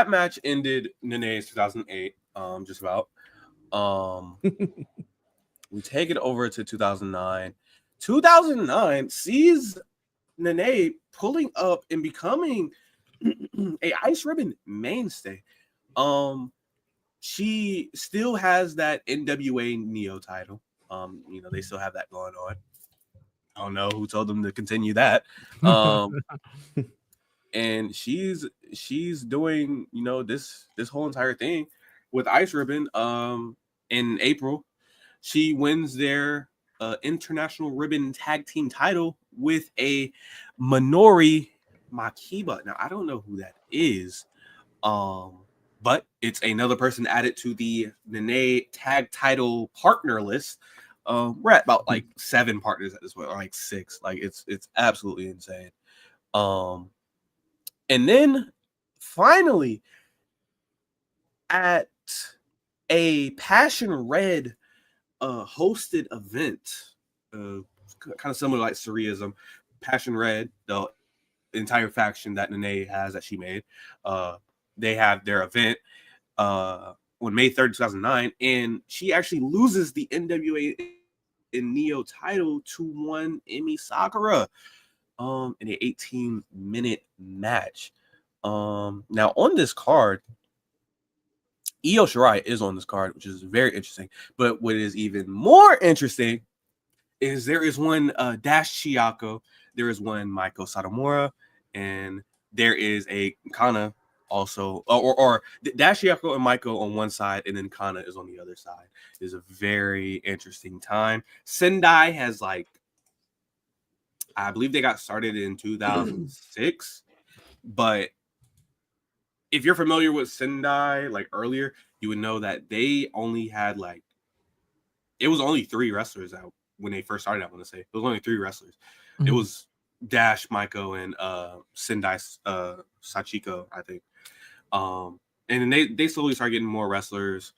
match ended Nanae's 2008, just about. We take it over to 2009. 2009 sees Nanae pulling up and becoming a Ice Ribbon mainstay. She still has that NWA Neo title. They still have that going on. I don't know who told them to continue that. And she's doing, this whole entire thing with Ice Ribbon. In April, she wins their International Ribbon Tag Team title with a Minori Makiba. Now, I don't know who that is. But it's another person added to the Nanae tag title partner list. We're at about like 7 partners at this point, or like 6. Like it's absolutely insane. And then finally at a Passion Red hosted event, kind of similar like Surrealism, Passion Red, the entire faction that Nanae has that she made. They have their event on May 3rd, 2009, and she actually loses the NWA and Neo title to one Emi Sakura in an 18-minute match. Now on this card, Io Shirai is on this card, which is very interesting. But what is even more interesting is there is one Dash Chiyako, there is one Maiko Satomura, and there is a Kana also, or Dash Chiyako and Maiko on one side, and then Kana is on the other side. It is a very interesting time. Sendai has I believe they got started in 2006, but if you're familiar with Sendai earlier, you would know that they only had it was only 3 wrestlers out when they first started. I want to say it was only 3 wrestlers. Mm-hmm. It was Dash, Maiko, and Sendai Sachiko, I think. And then they slowly started getting more wrestlers.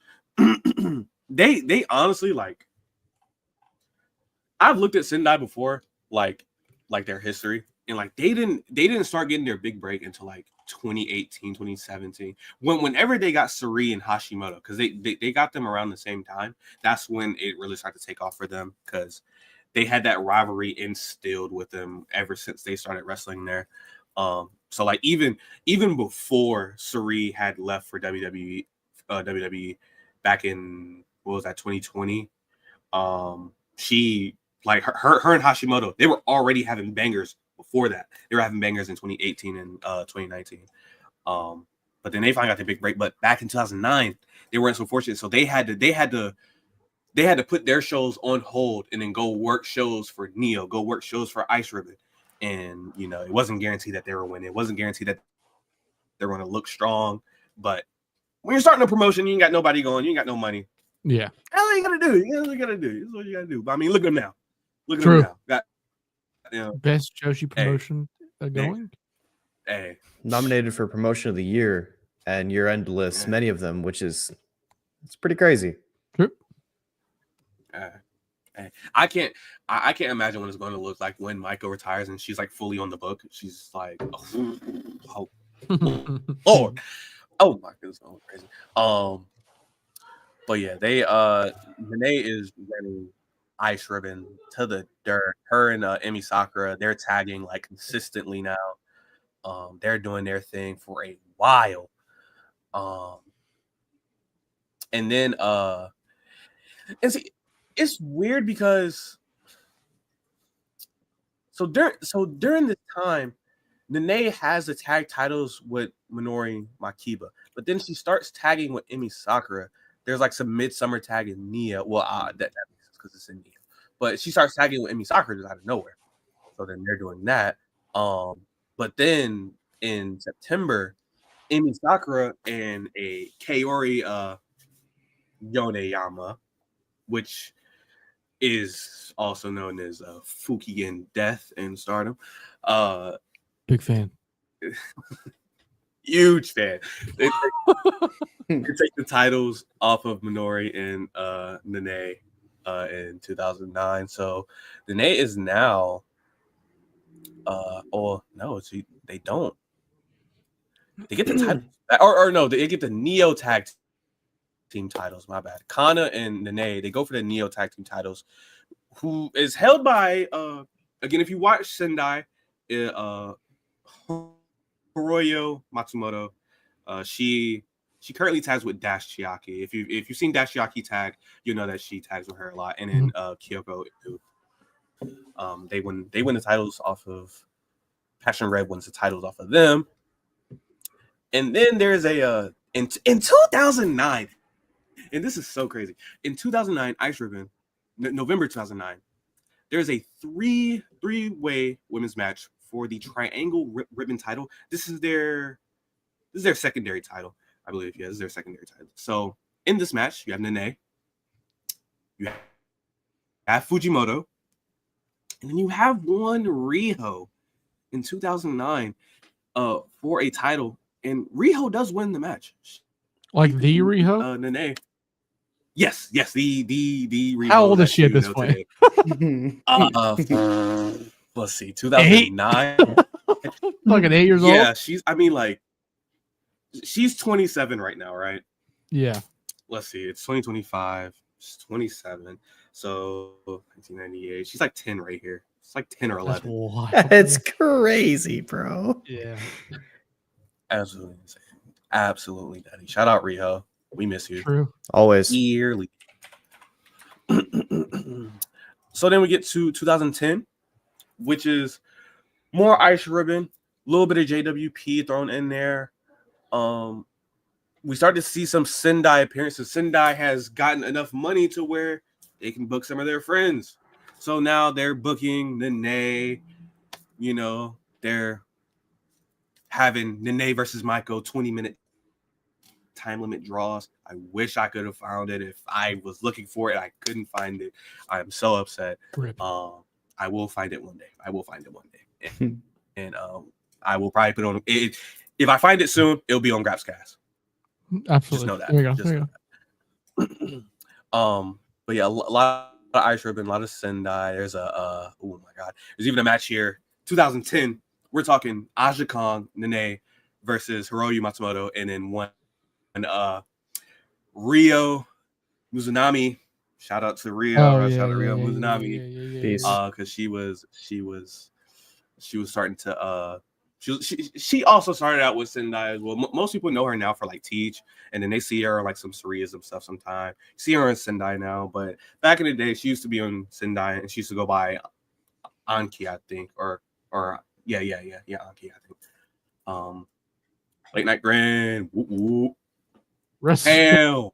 They honestly I've looked at Sendai before, like their history, and they didn't start getting their big break until 2018, 2017. Whenever they got Suri and Hashimoto, because they got them around the same time. That's when it really started to take off for them, because they had that rivalry instilled with them ever since they started wrestling there. So even before Suri had left for WWE back in, what was that, 2020, she her and Hashimoto, they were already having bangers before that. They were having bangers in 2018 and 2019. But then they finally got their big break. But back in 2009, they weren't so fortunate, so they had to put their shows on hold and then go work shows for Neo, go work shows for Ice Ribbon. And, it wasn't guaranteed that they were winning. It wasn't guaranteed that they were going to look strong. But when you're starting a promotion, you ain't got nobody going, you ain't got no money. Yeah. That's all you got to do. That's what you got to do. That's what you got to do. But I mean, look at them now. Look at them now. Got, best Joshi promotion going. Hey. Nominated for promotion of the year and year-end lists, many of them, which is, it's pretty crazy. True. I can't imagine what it's going to look like when Maiko retires and she's fully on the book. She's like, oh Lord, oh my goodness, oh crazy. But yeah, Nanae is running Ice Ribbon to the dirt. Her and Emi Sakura, they're tagging consistently now. They're doing their thing for a while. And then and see, it's weird because during this time, Nanae has the tag titles with Minori Makiba, but then she starts tagging with Emi Sakura. There's some midsummer tag in Nia. Well, that makes sense because it's in Nia. But she starts tagging with Emi Sakura just out of nowhere. So then they're doing that. But then in September, Emi Sakura and a Kaori Yoneyama, which is also known as Fukigen Death in Stardom. Big fan. Huge fan. They take the titles off of Minori and Nanae in 2009. So Nanae is now they don't. They get the title or no, they get the Neo tag team titles. My bad. Kana and Nanae, they go for the Neo tag team titles, who is held by again, if you watch Sendai, Hiroyo Matsumoto. She currently tags with Dash Chiaki. If you've seen Dash Chiaki tag, you know that she tags with her a lot. And then Kyoko, they win the titles off of Passion Red wins the titles off of them. And then there's a in 2009, and this is so crazy. In 2009, Ice Ribbon, November 2009, there's a three-way women's match for the Triangle Ribbon title. This is their secondary title, I believe. Yeah, this is their secondary title. So in this match, you have Nanae, you have Fujimoto, and then you have one Riho in 2009 for a title. And Riho does win the match. Like the Riho? Nanae. Yes, the Riho. How old is she at this point? Let's see, 2009. Like 8 years old? Yeah, she's 27 right now, right? Yeah. Let's see, it's 2025. She's 27. So 1998. She's like 10 right here. It's like 10 or 11. It's crazy, bro. Yeah. Absolutely insane. Absolutely, Daddy. Shout out Riho. We miss you. True. Always. Yearly. So then we get to 2010, which is more Ice Ribbon, a little bit of JWP thrown in there. We start to see some Sendai appearances. Sendai has gotten enough money to where they can book some of their friends. So now they're booking Nanae. You know, they're having Nanae versus Maiko 20-minute time limit draws. I wish I could have found it. If I was looking for it, I couldn't find it. I'm so upset. I will find it one day. And I will probably put it on it. If I find it soon, it'll be on Grapscast. Absolutely. Just know that. There you go. But yeah, a lot of Ice Ribbon, a lot of Sendai. There's oh my god. There's even a match here. 2010. We're talking Aja Kong, Nanae versus Hiroyu Matsumoto, and then one Rio Mizunami. Shout out to Rio. Shout out to Rio Mizunami. Peace. Because she was starting to she also started out with Sendai as well. Most people know her now for like Teach, and then they see her on like some Surrealism stuff sometimes. See her in Sendai now, but back in the day, she used to be on Sendai, and she used to go by Anki, I think, or yeah, Anki, I think. Late Night Grand, whoop. Hell.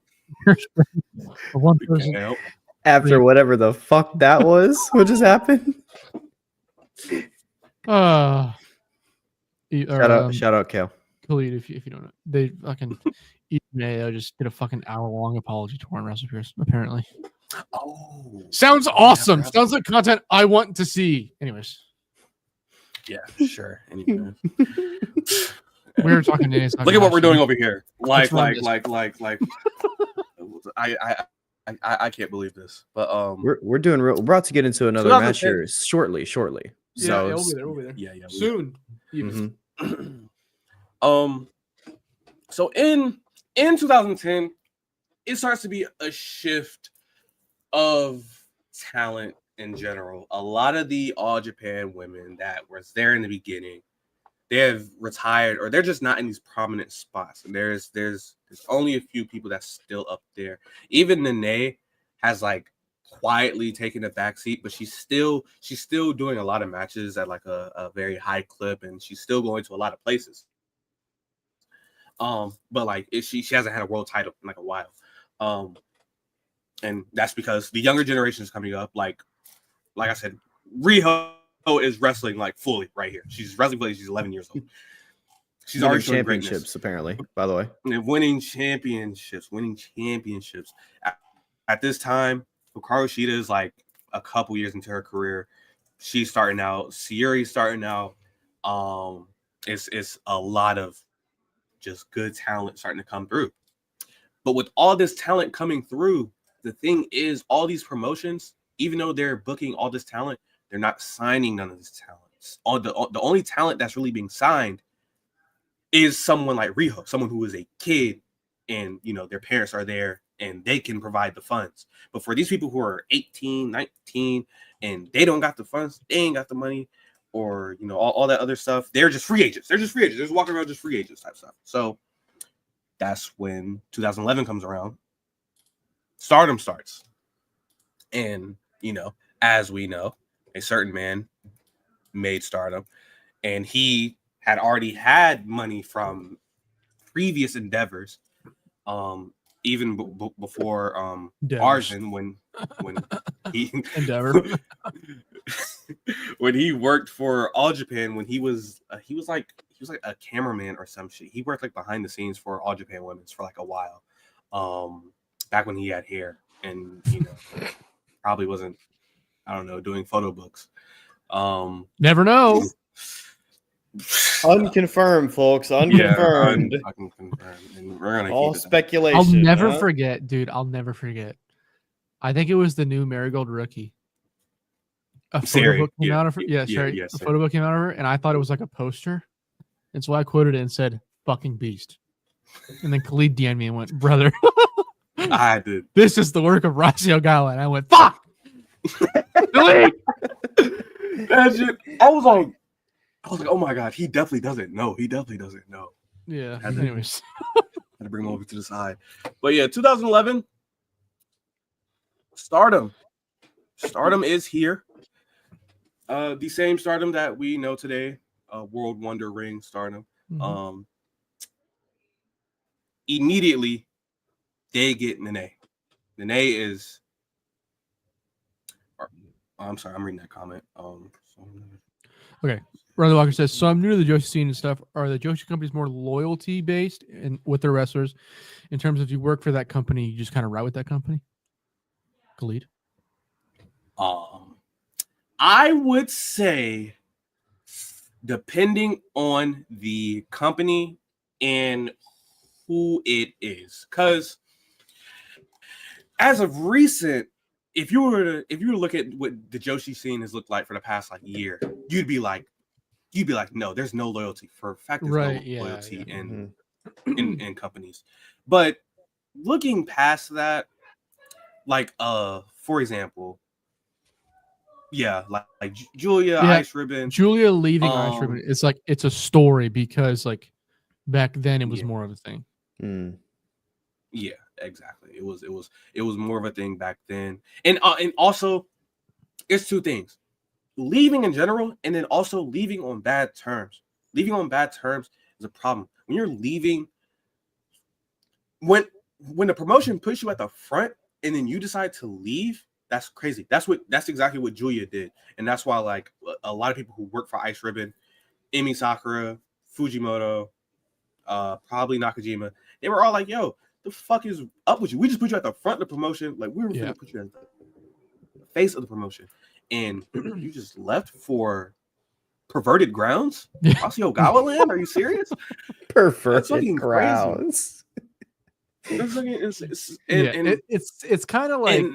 One person. After whatever the fuck that was, what just happened? Shout out, Kale. Khalid, if you don't know, they fucking Mayo just did a fucking hour-long apology tour on WrestlePeers, apparently. Oh, sounds awesome. Sounds like content I want to see. Anyways, yeah, sure. Anyway. We were talking to Look at what we're doing over here. Like I can't believe this. But we're about to get into another match here shortly. So yeah, we'll be there. Yeah. Soon. Mm-hmm. So in 2010, it starts to be a shift of talent in general. A lot of the All Japan women that were there in the beginning, they have retired, or they're just not in these prominent spots. And there's only a few people that's still up there. Even Nanae has like quietly taken a backseat, but she's still doing a lot of matches at like a very high clip, and she's still going to a lot of places. But like she hasn't had a world title in like a while. And that's because the younger generation is coming up. Like I said, Riho is wrestling like fully right here. She's wrestling fully. She's 11 years old. She's already showing championships, apparently, by the way. And winning championships. At this time, Hikaru Shida is like a couple years into her career. She's starting out. Sayuri's starting out. It's a lot of just good talent starting to come through. But with all this talent coming through, the thing is, all these promotions, even though they're booking all this talent, they're not signing none of this talent. The only talent that's really being signed is someone like Riho, someone who is a kid, and their parents are there and they can provide the funds. But for these people who are 18, 19, and they don't got the funds, they ain't got the money, or all that other stuff, they're just free agents. They're just free agents. They're just walking around just free agents type stuff. So that's when 2011 comes around. Stardom starts. And, as we know, a certain man made Stardom, and he had already had money from previous endeavors, even before Arjun, when he Endeavor. when he worked for All Japan, when he was like a cameraman or some shit. He worked like behind the scenes for All Japan Women's for like a while, back when he had hair, and probably wasn't, I don't know, doing photo books. Never know. Unconfirmed, folks. Unconfirmed. Yeah, unconfirmed. And we're gonna All keep it speculation. I'll never huh? forget, dude. I'll never forget. I think it was the new Marigold Rookie. A photo Sari, book came yeah, out of her. Yeah, yeah, Sari. yeah, A Sari. photo book came out of her, and I thought it was like a poster. And so I quoted it and said, "Fucking beast." And then Khalid DM'd me and went, "Brother, I had to. this is the work of Racio Gala." And I went, "Fuck!" Delete! That shit. I was like, oh my god, he definitely doesn't know. He definitely doesn't know. Yeah. Had to- Anyways. Had to bring him over to the side. But yeah, 2011, Stardom. Stardom is here. The same Stardom that we know today, World Wonder Ring Stardom. Mhm. Immediately, they get Nanae. Nanae is. I'm sorry, I'm reading that comment. Okay. Brother Walker says, "So I'm new to the Joshi scene and stuff. Are the Joshi companies more loyalty based and with their wrestlers in terms of if you work for that company, you just kind of ride with that company?" Khalid. I would say, depending on the company and who it is, because as of recent, if you were to look at what the Joshi scene has looked like for the past like year, you'd be like, no, there's no loyalty. For a fact, there's Right, no yeah, loyalty yeah. in companies. But looking past that, like for example, yeah, like Julia, Yeah, Ice Ribbon, Julia leaving Ice Ribbon, it's like it's a story because like back then it was Yeah. more of a thing. Yeah, exactly. It was more of a thing back then. And also it's two things. Leaving in general, and then also leaving on bad terms. Leaving on bad terms is a problem. When you're leaving, when the promotion puts you at the front and then you decide to leave, that's crazy. That's exactly what Julia did. And that's why like a lot of people who work for Ice Ribbon, Emi Sakura, Fujimoto, probably Nakajima, they were all like, yo, the fuck is up with you? We just put you at the front of the promotion. Like we were gonna put you at the face of the promotion. And you just left for perverted grounds? Racio Gala land? Are you serious? Perverted grounds. It's kind of like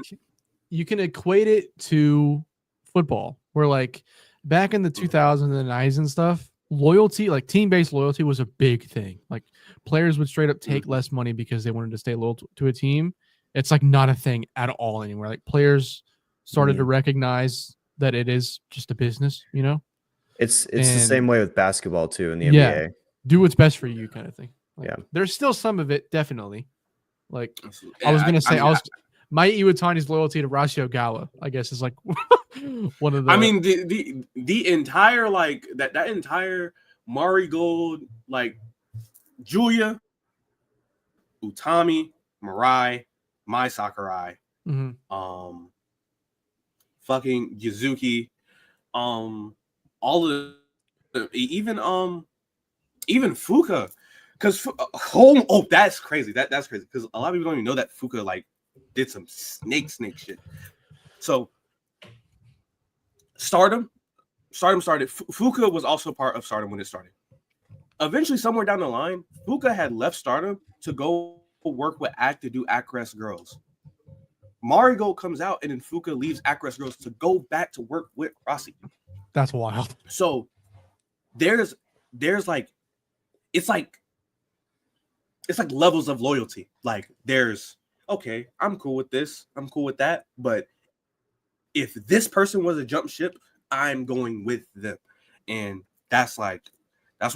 you can equate it to football, where like back in the 2009s and stuff, loyalty, like team-based loyalty, was a big thing. Like players would straight up take less money because they wanted to stay loyal to a team. It's like not a thing at all anymore. Like players started to recognize that it is just a business, you know. It's the same way with basketball too in the NBA. Yeah, do what's best for you, kind of thing. Like, yeah, there's still some of it, definitely. Like I was gonna say, my Iwatani's loyalty to Racio Gala, I guess, is like one of the. I mean, the entire like that entire Marigold, like Julia, Utami, Mirai, Mai Sakurai, fucking Yuzuki, all of the even Fuka, because that's crazy. That's crazy because a lot of people don't even know that Fuka like did some snake shit. So Stardom started. Fuka was also part of Stardom when it started. Eventually, somewhere down the line, Fuka had left Stardom to go work with Act to do Acress Girls. Marigold comes out, and then Fuka leaves Acress Girls to go back to work with Rossi. That's wild. So there's like it's like levels of loyalty. Like there's okay, I'm cool with this. I'm cool with that. But if this person was a jump ship, I'm going with them. And that's what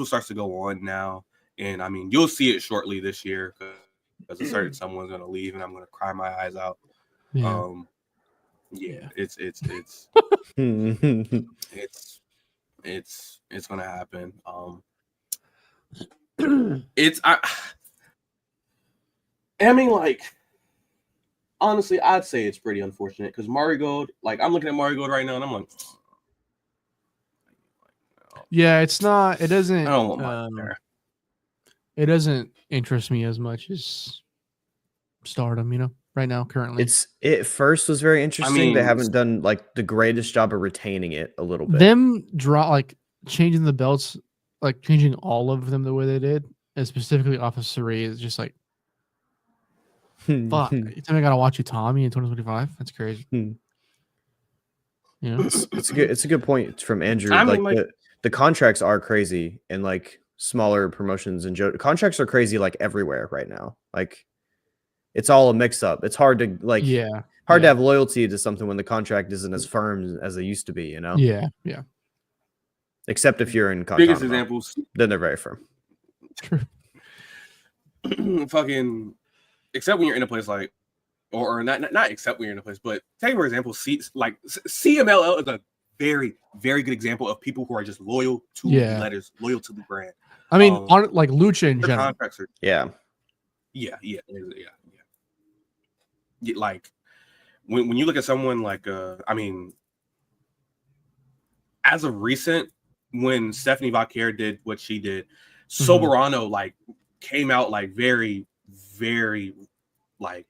starts to go on now. And I mean, you'll see it shortly this year because a certain someone's going to leave and I'm going to cry my eyes out. Yeah. It's going to happen. I mean, like, honestly, I'd say it's pretty unfortunate because Marigold, like, I'm looking at Marigold right now and I'm like, yeah, it's not. It doesn't. I don't want my there. It doesn't interest me as much as Stardom. You know, right now, currently, it first was very interesting. mean, they haven't done like the greatest job of retaining it a little bit. them changing the belts, like changing all of them the way they did, and specifically off of Saray is just like, fuck. You tell me I gotta watch Utami in 2025? That's crazy. You know, it's a good point from Andrew. I mean, like the contracts are crazy, and like smaller promotions and contracts are crazy like everywhere right now. Like it's all a mix up. It's hard to to have loyalty to something when the contract isn't as firm as they used to be, you know? Yeah. Except if you're in biggest examples, then they're very firm. True. Fucking except when you're in a place like or not except when you're in a place, but take for example, CMLL is a very, very good example of people who are just loyal to the letters, loyal to the brand. I mean, on like Lucha in general. Contracts are, yeah. Like when you look at someone like I mean, as of recent, when Stephanie Vacquier did what she did, Soberano like came out like very, very like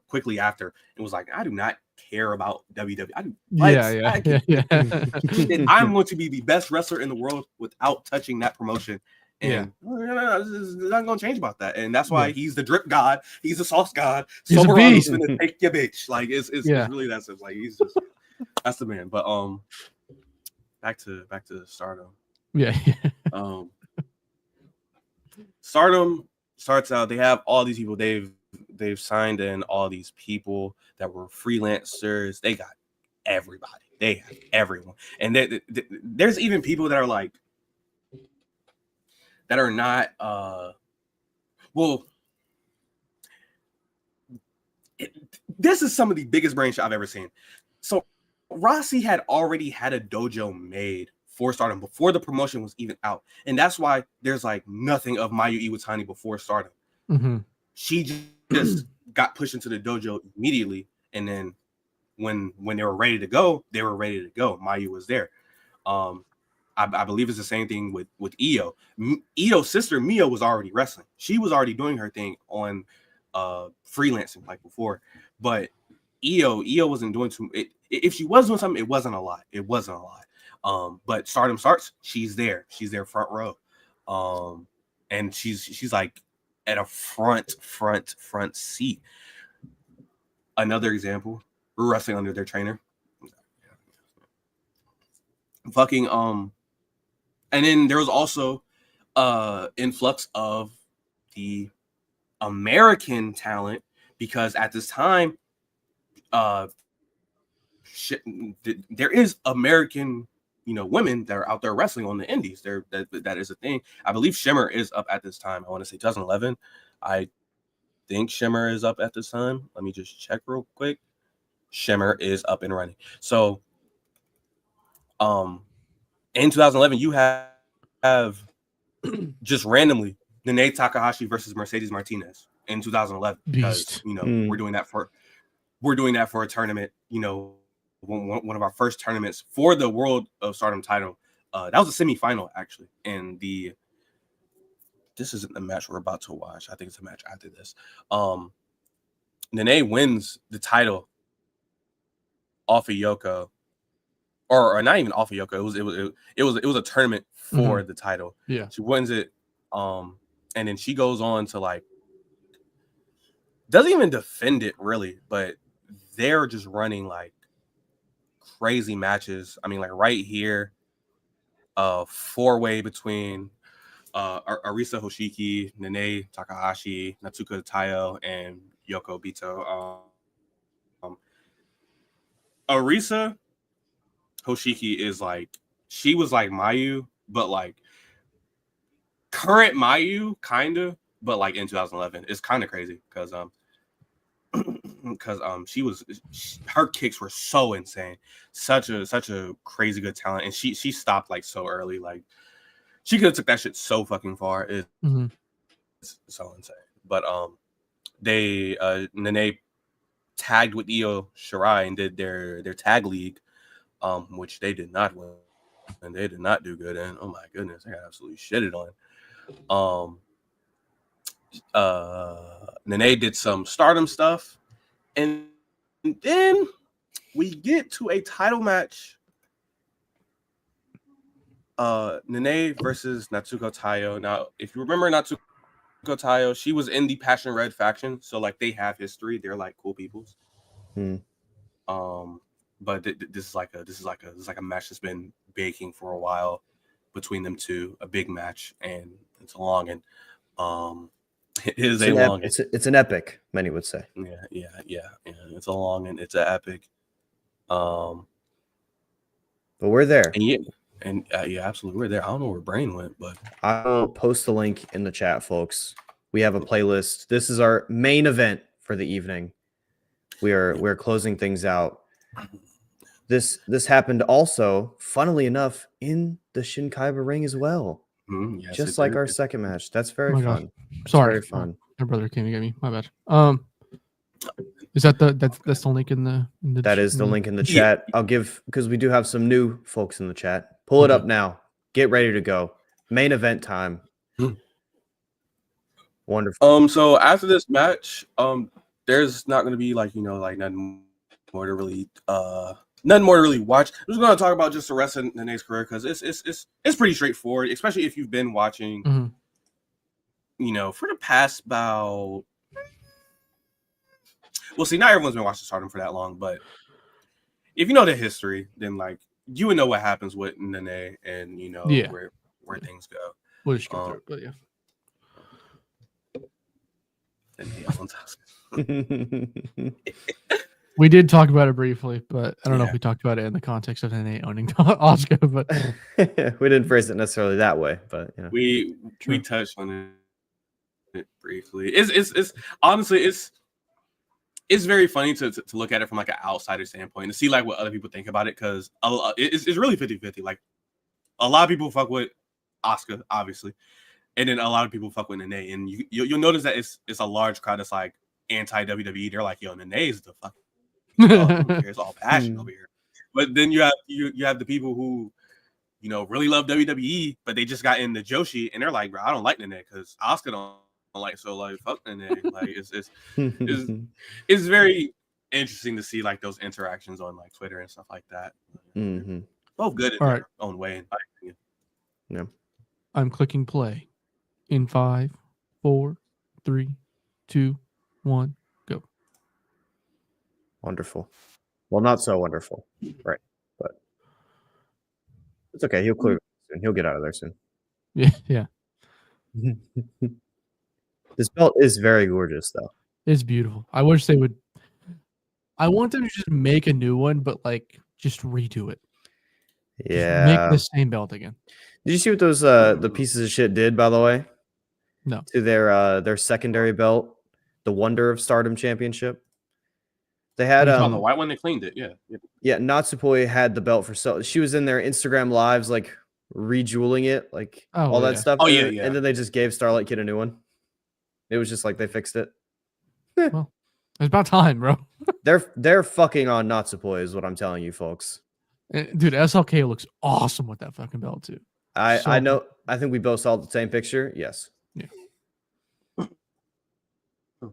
quickly after and was like, I do not care about WWE. I'm going to be the best wrestler in the world without touching that promotion. And there's nothing gonna change about that. And that's why he's the drip god, he's the sauce god. Soberano's gonna take your bitch. Like it's really that sense. Like he's just that's the man. But back to Stardom. Stardom starts out, they have all these people, they've signed in all these people that were freelancers. They got everybody. They have everyone. And there's even people that are like that are not this is some of the biggest brain shit I've ever seen. So Rossi had already had a dojo made for Stardom before the promotion was even out, and that's why there's like nothing of Mayu Iwatani before Stardom. She just got pushed into the dojo immediately, and then when they were ready to go, Mayu was there. I believe it's the same thing with Io. Io's sister Mio was already wrestling. She was already doing her thing on freelancing like before. But Io wasn't doing too. If she was doing something, it wasn't a lot. But Stardom starts. She's there. She's there front row. And she's like at a front seat. Another example. We're wrestling under their trainer. And then there was also influx of the American talent because at this time, there is American, women that are out there wrestling on the indies. That is a thing. I believe Shimmer is up at this time. I want to say 2011. I think Shimmer is up at this time. Let me just check real quick. Shimmer is up and running. So, in 2011, you have just randomly Nanae Takahashi versus Mercedes Martinez in 2011 because we're doing that for a tournament. One of our first tournaments for the World of Stardom title. That was a semifinal actually, and this isn't the match we're about to watch. I think it's a match after this. Nanae wins the title off of Yoko. Or not even off of Yoko. It was a tournament for the title. Yeah. She wins it. And then she goes on to like doesn't even defend it really, but they're just running like crazy matches. I mean, like right here, 4-way between Arisa Hoshiki, Nanae Takahashi, Natsuko Tayo, and Yoko Bito. Arisa Hoshiki is like, she was like Mayu, but like current Mayu, kind of, but like in 2011. It's kind of crazy because her kicks were so insane, such a crazy good talent, and she stopped like so early. Like she could have took that shit so fucking far. It's so insane. But they Nanae tagged with Io Shirai and did their tag league, which they did not win and they did not do good in. Oh my goodness, I got absolutely shitted on. Nanae did some Stardom stuff, and then we get to a title match. Nanae versus Natsuko Tayo. Now, if you remember Natsuko Tayo, she was in the Passion Red faction, so like they have history. They're like cool peoples. But this is like a match that's been baking for a while between them two, a big match, and it's a long and it is a long. It's an epic, many would say. Yeah. It's a long and it's an epic. But we're there. And yeah, absolutely, we're there. I don't know where Brain went, but I'll post the link in the chat, folks. We have a playlist. This is our main event for the evening. We're closing things out. This happened also, funnily enough, in the Shinkaiba ring as well. Yes, just like our second match. That's very fun. Sorry, very fun. My brother came to get me. My bad. Is that that's the link in the that is the link in the chat. I'll give, because we do have some new folks in the chat. Pull it up now. Get ready to go. Main event time. Wonderful. So after this match, there's not going to be like nothing more to really watch. I'm just going to talk about just the rest of Nanae's career because it's pretty straightforward, especially if you've been watching. For the past about. Well, see, not everyone's been watching Stardom for that long, but if you know the history, then like you would know what happens with Nanae and where things go. We'll just get through it, but yeah. We did talk about it briefly, but I don't know if we talked about it in the context of Nanae owning Asuka, but we didn't phrase it necessarily that way. But we touched on it briefly. It's honestly it's very funny to look at it from like an outsider standpoint and to see like what other people think about it, because it's really 50-50. Like a lot of people fuck with Asuka, obviously, and then a lot of people fuck with Nanae, and you'll notice that it's a large crowd that's like anti WWE. They're like, yo, Nanae is the fuck. It's all passion over here. But then you have the people who really love WWE, but they just got into Joshi, and they're like, bro, I don't like Nanae because Asuka don't like, so like fuck Nanae. Like it's very interesting to see like those interactions on like Twitter and stuff like that. Both good in their own way, in my opinion. Yeah. I'm clicking play in 5, 4, 3, 2, 1, go. Wonderful. Well, not so wonderful, right? But it's okay. He'll clear soon. He'll get out of there soon. Yeah. This belt is very gorgeous, though. It's beautiful. I wish they would. I want them to just make a new one, but like just redo it. Yeah. Just make the same belt again. Did you see what those the pieces of shit did, by the way? No. To their secondary belt, the Wonder of Stardom Championship. They had the white one. They cleaned it. Yeah. Natsupoi had the belt for she was in their Instagram lives like rejeweling it, like all that stuff. And then they just gave Starlight Kid a new one. It was just like they fixed it. Well, it's about time, bro. They're fucking on Natsupoi is what I'm telling you, folks. Dude, SLK looks awesome with that fucking belt too. I know. I think we both saw the same picture. Yes. Yeah.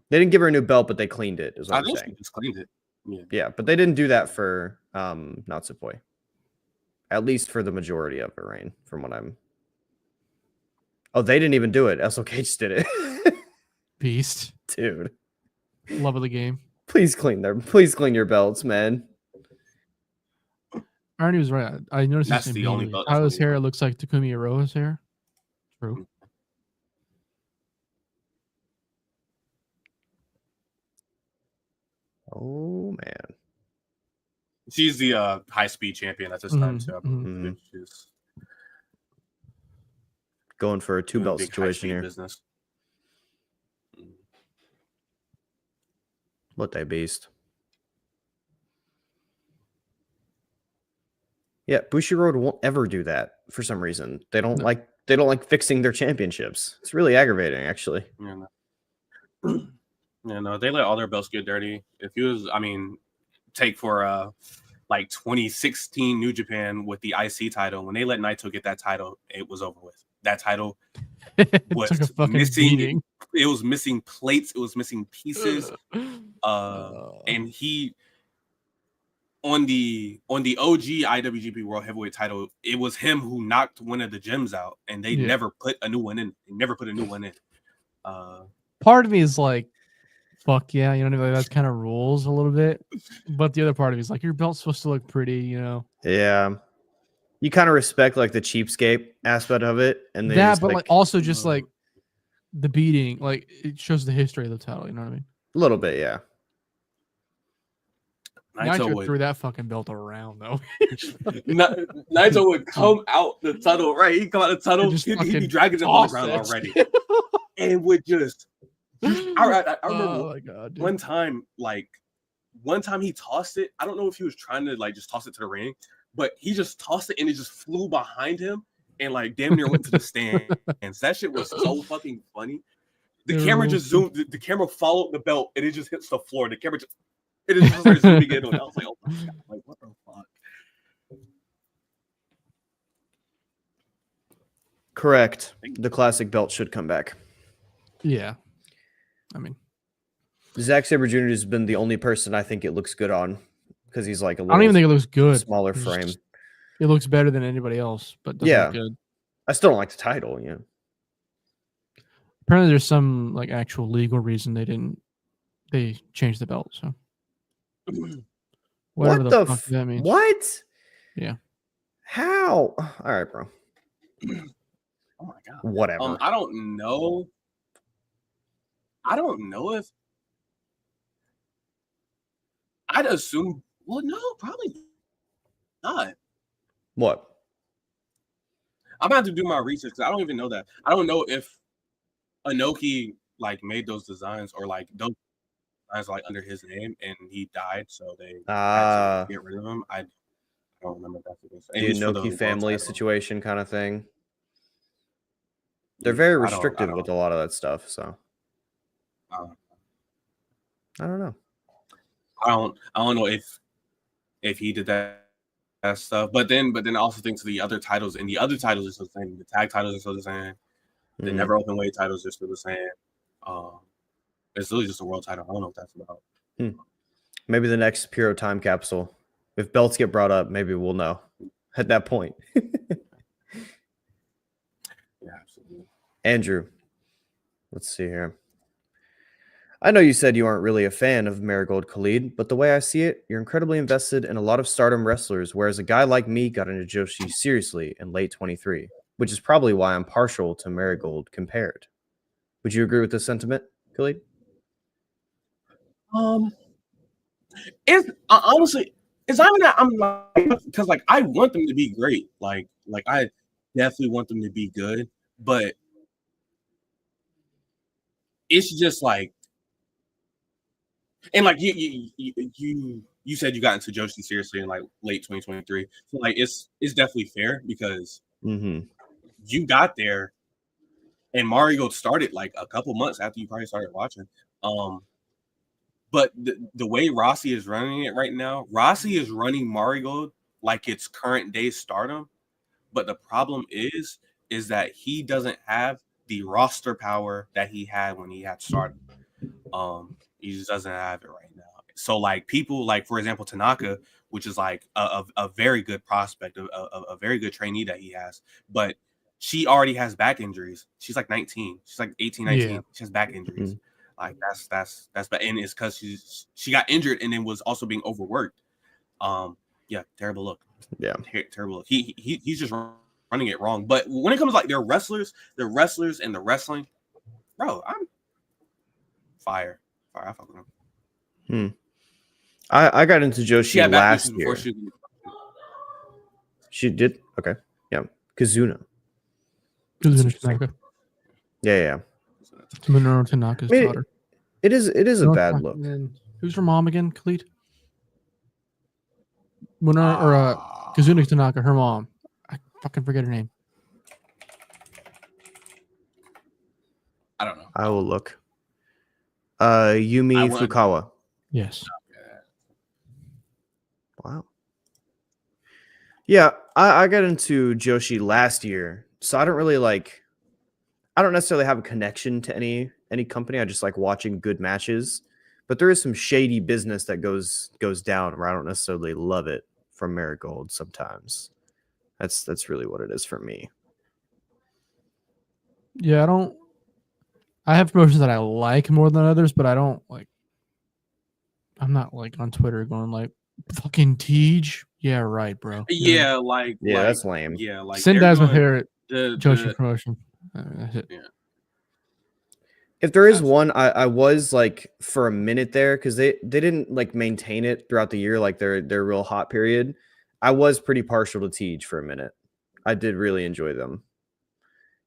They didn't give her a new belt, but they cleaned it. Is what I'm saying. She just cleaned it. Yeah, but they didn't do that for Natsupoi. At least for the majority of her reign, from what I'm. Oh, they didn't even do it. SLK just did it. Beast, dude. Love of the game. Please clean your belts, man. Arnie was right. I noticed that's the only belt. Tyler's hair looks like Takumi Iroha's hair. True. Oh man. She's the high speed champion at this time too. I believe. Mhm. She's Going for a doing 2-belt big situation high-speed here. business. What a beast. Yeah, Bushiroad won't ever do that for some reason. They don't like fixing their championships. It's really aggravating, actually. Yeah, no. Yeah, no, they let all their belts get dirty. If he was, I mean, take for like 2016 New Japan with the IC title, when they let Naito get that title, it was over with. That title was took a fucking missing. beating. It was missing plates. It was missing pieces. And he on the OG IWGP World Heavyweight title, it was him who knocked one of the gems out, and they never put a new one in. They never put a new one in. Part of me is like, fuck yeah, you know, that's kind of rules a little bit. But the other part of me is like, your belt's supposed to look pretty, you know. Yeah. You kind of respect like the cheapskate aspect of it, and then that, but like also just like the beating, like it shows the history of the title. You know what I mean? A little bit, yeah. Naito threw that fucking belt around though. Naito would come out the tunnel, right? He'd come out the tunnel, he'd be dragging him on the ground already, and would just. I remember one time he tossed it. I don't know if he was trying to like just toss it to the ring, but he just tossed it and it just flew behind him and like damn near went to the stands. That shit was so fucking funny. The camera just zoomed. The camera followed the belt and it just hits the floor. The camera just started zooming in on it. I was like, oh my god, like what the fuck? Correct. The classic belt should come back. Yeah. I mean, Zack Sabre Jr. has been the only person I think it looks good on because he's like a little. I don't even think it looks good. Smaller frame. It looks better than anybody else, but doesn't look good. I still don't like the title. Yeah. Apparently, there's some like actual legal reason they changed the belt. So whatever what the fuck that means. What? Yeah. How? All right, bro. Oh my god. Whatever. I don't know. If I'd assume. Well, no, probably not. What? I'm about to do my research because I don't even know that. I don't know if Inoki like made those designs or like those designs like under his name and he died, so they had to get rid of him. I don't remember that. The Inoki family situation kind of thing. They're very restrictive with a lot of that stuff, so. I don't know. I don't know if he did that stuff, but then also think to the other titles, and the other titles are still the same. The tag titles are still the same. The never open weight titles are still the same. It's really just a world title. I don't know what that's about. Maybe the next Puro time capsule. If belts get brought up, maybe we'll know at that point. Yeah, absolutely. Andrew, let's see here. I know you said you aren't really a fan of Marigold Khalid, but the way I see it, you're incredibly invested in a lot of Stardom wrestlers, whereas a guy like me got into Joshi seriously in late 23, which is probably why I'm partial to Marigold compared. Would you agree with this sentiment, Khalid? It's honestly, it's not even that I'm like, because like I want them to be great, like I definitely want them to be good, but it's just like. And like you said you got into Joshi seriously in like late 2023. So like it's definitely fair because you got there and Mario started like a couple months after you probably started watching. But the way Rossi is running it right now, Rossi is running Mario like it's current day Stardom. But the problem is that he doesn't have the roster power that he had when he had Stardom. He just doesn't have it right now. So like people like, for example, Tanaka, which is like a very good prospect, a very good trainee that he has, but she already has back injuries. She's like 19. She's like 18, 19. Yeah. She has back injuries. Like that's bad. And it's because she got injured and then was also being overworked. Yeah, terrible look. Yeah, terrible look. He's just running it wrong. But when it comes to like their wrestlers and the wrestling, bro, I'm fire. I fuck with him. I got into She Joshi had back last issues before year. she. She did? Okay. Yeah. Kazuna. Kazuna Tanaka. Yeah. It's Minoru Tanaka's I mean, daughter. It is a Minoru bad Tanaka, look. and then who's her mom again, Khalid? Minoru or Kazuna Tanaka, her mom. I fucking forget her name. I don't know. I will look. Yumi Fukawa. Yes. Wow. Yeah, I got into Joshi last year, so I don't really I don't necessarily have a connection to any company. I just like watching good matches, but there is some shady business that goes down where I don't necessarily love it from Marigold sometimes. That's really what it is for me. Yeah, I have promotions that I like more than others, but I don't like. I'm not like on Twitter going like, fucking Tej. Yeah, right, bro. Yeah, that's lame. Yeah, like Sendai's my favorite the Joshi promotion. That's it. Yeah. If there is one, I was like for a minute there because they didn't like maintain it throughout the year, like their real hot period. I was pretty partial to Tej for a minute. I did really enjoy them.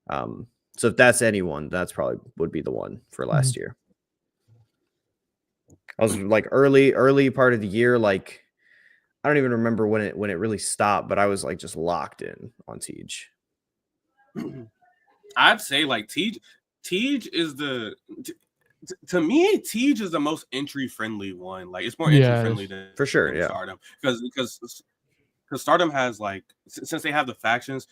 So if that's anyone, that's probably would be the one for last year. I was like early part of the year, like I don't even remember when it really stopped, but I was like just locked in on Tej. I'd say like Tej is to me Tej is the most entry friendly one. Like it's more entry friendly than for sure, yeah. Stardom because Stardom has like since they have the factions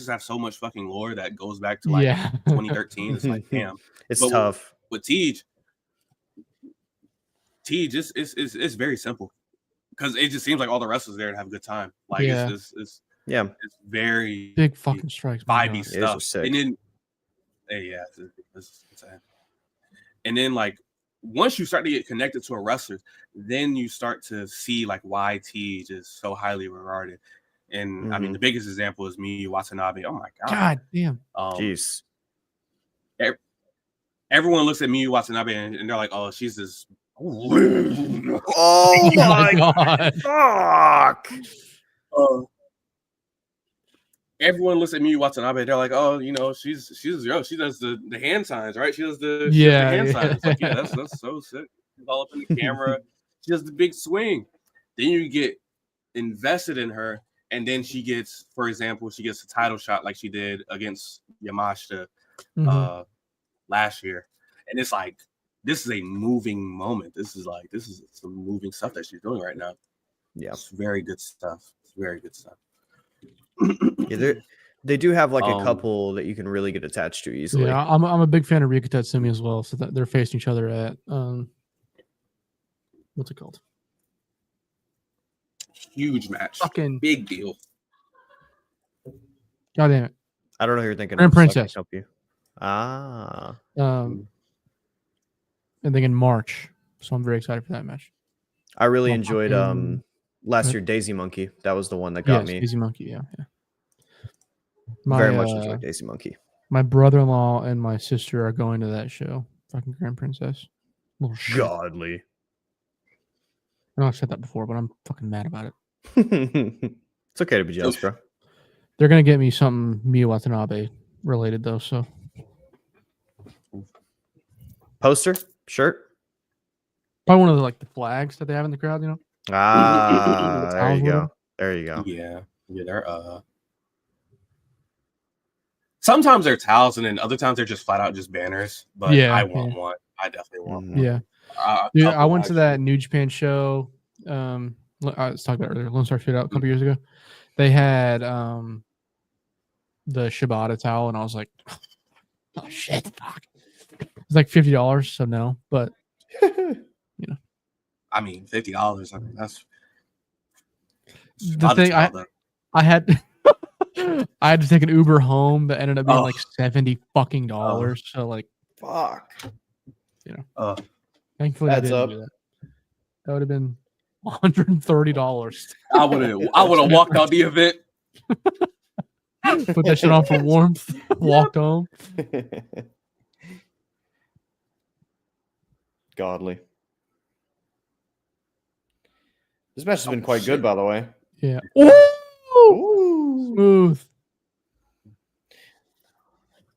have so much fucking lore that goes back to like 2013. It's like damn, it's tough. With Tej it's very simple because it just seems like all the wrestlers there to have a good time. Like it's very big fucking strikes, vibey stuff. Sick. And then and then like once you start to get connected to a wrestler, then you start to see like why Tej is so highly regarded. And I mean the biggest example is Miyu Watanabe. Oh my god. God damn. Jeez. Everyone looks at Miyu Watanabe and they're like, oh, she's this. Oh my god! Fuck! Everyone looks at Miyu Watanabe. They're like, oh, you know, she does the hand signs, right? She does the hand signs. Like, yeah, that's so sick. She's all up in the camera. She does the big swing. Then you get invested in her, and then she gets, for example, a title shot like she did against Yamashita last year, and it's like. This is a moving moment. This is some moving stuff that she's doing right now. Yeah, it's very good stuff. It's very good stuff. Yeah, they do have like a couple that you can really get attached to easily. Yeah, I'm a big fan of Rika Tatsumi as well. So that they're facing each other at what's it called? Huge match. Fucking big deal. God damn it! I don't know who you're thinking. Grand Princess. So help you. I think in March, so I'm very excited for that match. I really enjoyed last year Daisy Monkey. That was the one that got me. Daisy Monkey, yeah. Very much enjoyed Daisy Monkey. My brother-in-law and my sister are going to that show. Fucking Grand Princess. Godly. I know I've said that before, but I'm fucking mad about it. It's okay to be jealous, bro. They're gonna get me something Miyu Watanabe related though, so poster, shirt, probably one of the flags that they have in the crowd, you know. There you go. There you go. Yeah, they're sometimes they're towels, and then other times they're just flat out just banners. But I want one. I definitely want one. Yeah, dude, I went to that New Japan show. I was talking about earlier. Lone Star Shootout a couple years ago. They had the Shibata towel, and I was like, "Oh shit, fuck!" It's like $50, so no. But you know, I mean, $50. I mean, that's the thing. I had I had to take an Uber home that ended up being like $70 fucking dollars. So like, fuck. You know, thankfully I didn't do that. That would have been $130. I would have walked out the event. Put that shit on for warmth. Walked home. Godly. This match has been quite shit. good, by the way. Yeah. Ooh! Ooh. Smooth.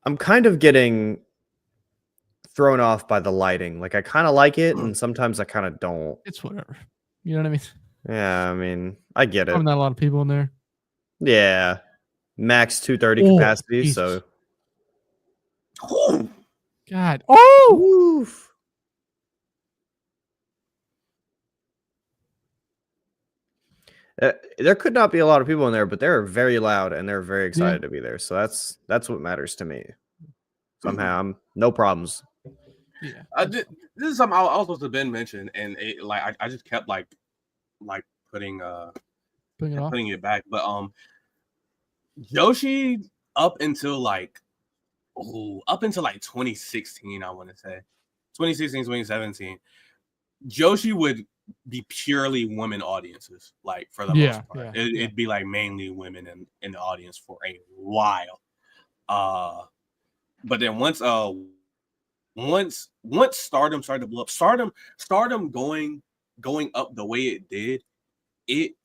I'm kind of getting thrown off by the lighting. Like I kind of like it, and sometimes I kind of don't. It's whatever. You know what I mean? Yeah, I mean, I get it. Probably not a lot of people in there. Yeah, max 230 Oh, capacity. Jesus. So, God. Oh! Oof. There could not be a lot of people in there, but they're very loud and they're very excited to be there. So that's what matters to me. Somehow, I'm no problems. Yeah. This is something I was supposed to Ben mention, and I just kept like putting it back. But Yoshi up until like 2016, I want to say 2016, 2017, Joshi would be purely women audiences, like for the most part. It'd be like mainly women in the audience for a while. But then once Stardom started to blow up, Stardom going up the way it did, it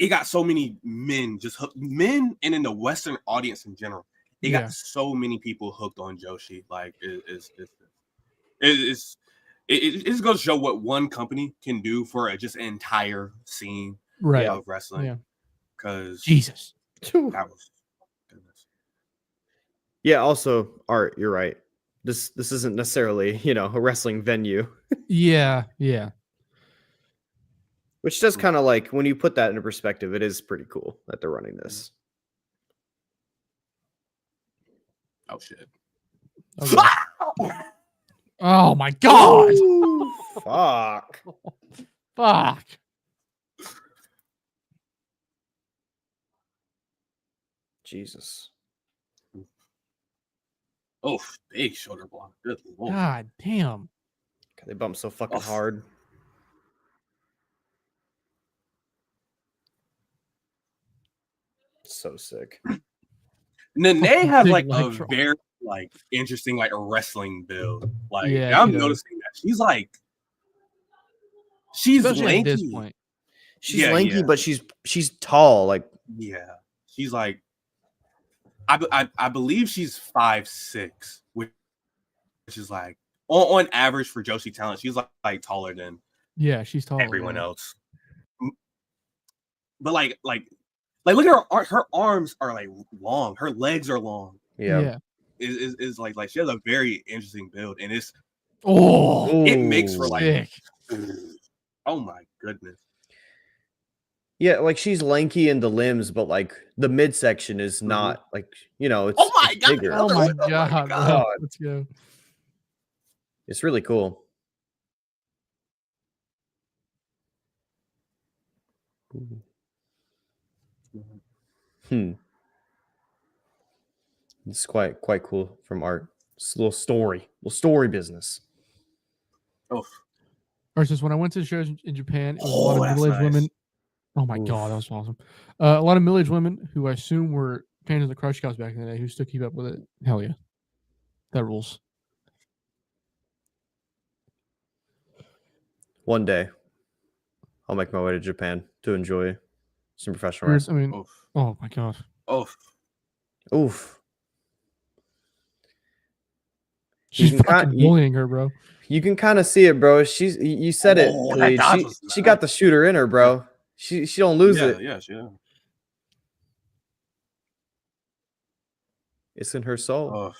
got so many men just hooked, men and in the Western audience in general. It got so many people hooked on Joshi. Like it just goes to show what one company can do for just an entire scene of wrestling. Yeah. Because Jesus, that was goodness. Yeah. Also, Art, you're right. This isn't necessarily a wrestling venue. Yeah. Which does kind of like when you put that into perspective, it is pretty cool that they're running this. Oh shit! Okay. Oh my god! Ooh, fuck! Fuck! Jesus! Oh, big shoulder block. Good Lord. God damn! They bump so fucking hard. So sick. Nanae has Big like a electro. very interesting wrestling build. Like Yeah, I'm noticing that she's especially lanky. at this point. She's lanky, but she's tall. Like she's like I believe she's 5'6", which is like on average for Joshi talent. She's like taller than she's taller everyone else. But like look at her arms are like long. Her legs are long. Yeah. Is like she has a very interesting build, and it's it makes for like sick. Oh my goodness. Yeah, like she's lanky in the limbs, but like the midsection is not like it's oh my god, bigger. Oh my god, bro. Let's go. It's really cool. It's quite cool from Art. It's a little story business. Oh, versus when I went to shows in Japan, it was a lot of middle-aged women. Oh my god, that was awesome. A lot of middle-aged women who I assume were fans of the Crush Cows back in the day who still keep up with it. Hell yeah, that rules. One day, I'll make my way to Japan to enjoy some professional wrestling. I mean, oh my god. Oof. She's fucking bullying her, bro. You can kind of see it, bro. You said it, Khalid. She got the shooter in her, bro. She don't lose it. Yeah, she does. It's in her soul.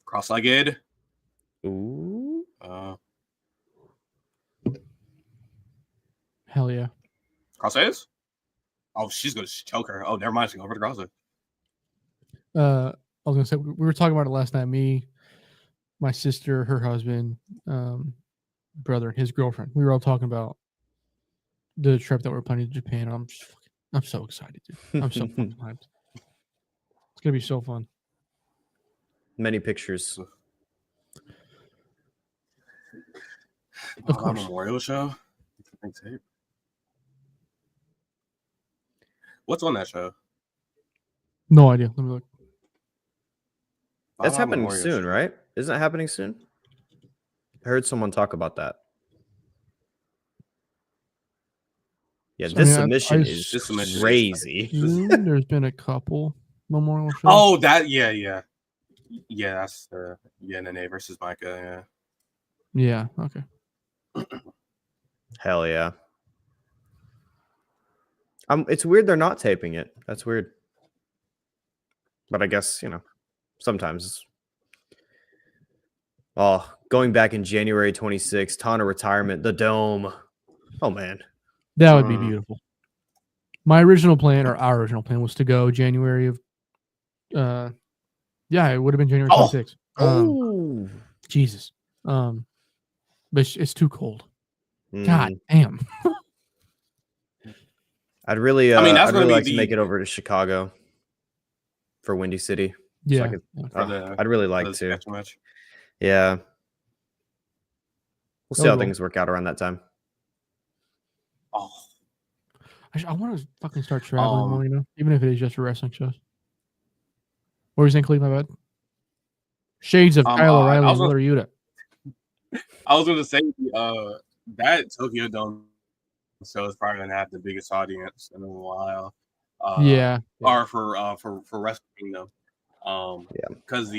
Cross-legged. Ooh. Hell yeah. Crossface? Oh, she's gonna choke her. Oh, never mind. She's going for the crossface. I was gonna say we were talking about it last night. Me, my sister, her husband, brother, and his girlfriend. We were all talking about the trip that we're planning to Japan. I'm so excited, dude. I'm so fucking hyped. It's gonna be so fun. Many pictures. Of course. Memorial show. What's on that show? No idea. Let me look. That's happening soon, right? Isn't it happening soon? heard someone talk about that. Yeah, So, this I mean, submission I is This submission is crazy. There's been a couple memorial shows. Oh, yeah. That's Nanae versus Micah. Yeah. Okay. Hell yeah. It's weird they're not taping it. That's weird. But I guess, sometimes. Oh, going back in January 26th, Tana retirement, the Dome. Oh, man. That would be beautiful. My original plan, or our original plan, was to go January of. Yeah, it would have been January 26th. Oh. Jesus. But it's too cold. Mm. God damn. I'd really, I mean, that's I'd gonna really be like to make it over to Chicago for Windy City. Yeah. I'd really like to. sketch match. Yeah. We'll see how Cool. things work out around that time. Oh, I want to fucking start traveling more, even if it is just for wrestling shows. What were you saying, Cleve? My bad. Shades of Kyle O'Reilly and Willer Yuta. I was gonna say that Tokyo Dome show is probably gonna have the biggest audience in a while. Yeah. Or for Wrestle Kingdom. Because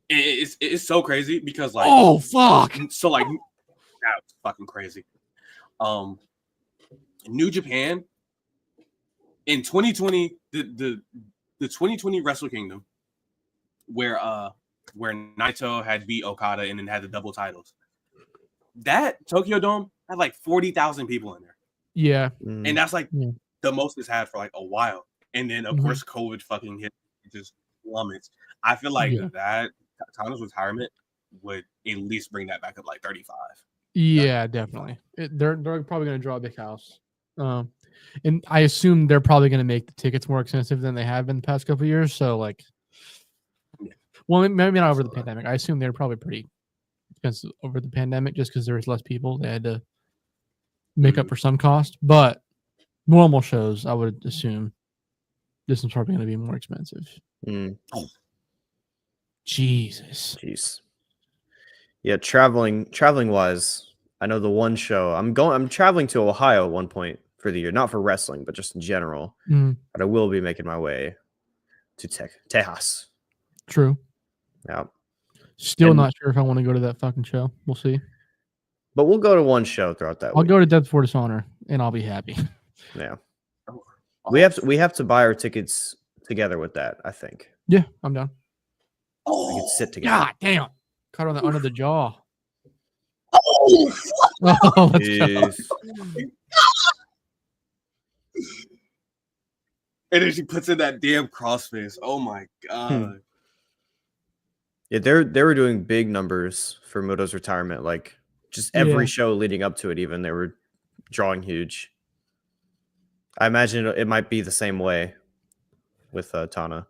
it's so crazy because like oh fuck, so like that's fucking crazy. New Japan in 2020, the 2020 Wrestle Kingdom, where Naito had beat Okada and then had the double titles. That Tokyo Dome had like 40,000 people in there. Yeah, and that's like the most it's had for like a while. And then of course COVID fucking hit, it just plummets. I feel like that Tana's retirement would at least bring that back up like 35. Yeah, definitely. They're probably going to draw a big house. And I assume they're probably going to make the tickets more expensive than they have been the past couple of years. So like, well, maybe not over the pandemic. I assume they're probably pretty expensive over the pandemic just because there was less people. They had to make up for some cost. But normal shows, I would assume this is probably going to be more expensive. Jesus. Jeez. Yeah, traveling wise, I know the one show I'm traveling to Ohio at one point for the year, not for wrestling, but just in general. But I will be making my way to Tejas. True. Yeah. Still not sure if I want to go to that fucking show. We'll see. But we'll go to one show throughout that I'll week. go to Death Before Dishonor and I'll be happy. Yeah. We have to buy our tickets together with that, I think. Yeah, I'm down. We could sit together. God damn. Caught on the under the jaw. Oh, Let's go. And then she puts in that damn crossface. Oh my god. Yeah, they were doing big numbers for Muto's retirement. Like just every show leading up to it, even they were drawing huge. I imagine it might be the same way with Tana.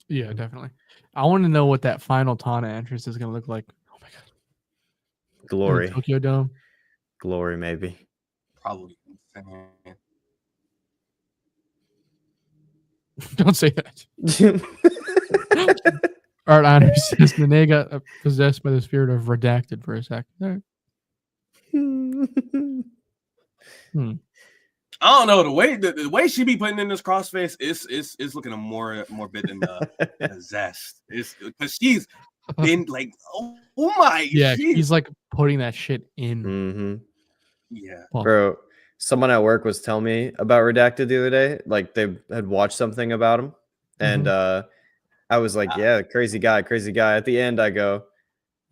Yeah, definitely. I want to know what that final Tana entrance is going to look like. Oh my god. Glory. Tokyo Dome. Glory, maybe. Probably. Don't say that. Art Honors says Nanae got possessed by the spirit of redacted for a second. I don't know, the way she be putting in this crossface is looking more bit than possessed. It's because she's been like, oh my, he's like putting that shit in. Yeah, bro. Someone at work was telling me about Redacted the other day. Like they had watched something about him, and I was like, "Yeah, crazy guy." At the end, I go,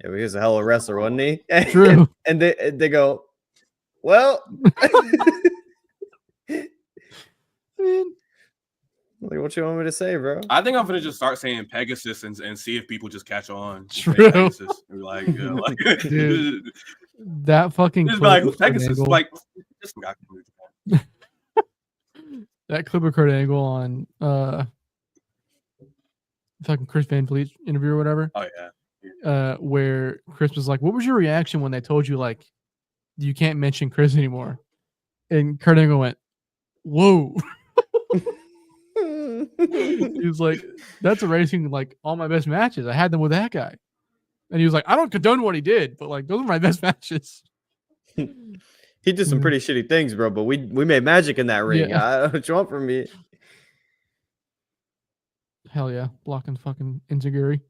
"Yeah, he was a hell of a wrestler, wasn't he?" True. And they go, "Well." Like, what you want me to say, bro? I think I'm gonna just start saying Pegasus and see if people just catch on. True. Pegasus. And be like, dude, that fucking just like Pegasus, angle, like this guy can that clip of Kurt Angle on fucking Chris Van Vliet's interview or whatever. Oh yeah. Where Chris was like, "What was your reaction when they told you like you can't mention Chris anymore?" And Kurt Angle went, "Whoa." He was like, "That's erasing like all my best matches. I had them with that guy." And he was like, "I don't condone what he did, but like those are my best matches." He did some pretty shitty things, bro. But we made magic in that ring. Yeah. I don't know what you want from me. Hell yeah, blocking fucking Inzaguri.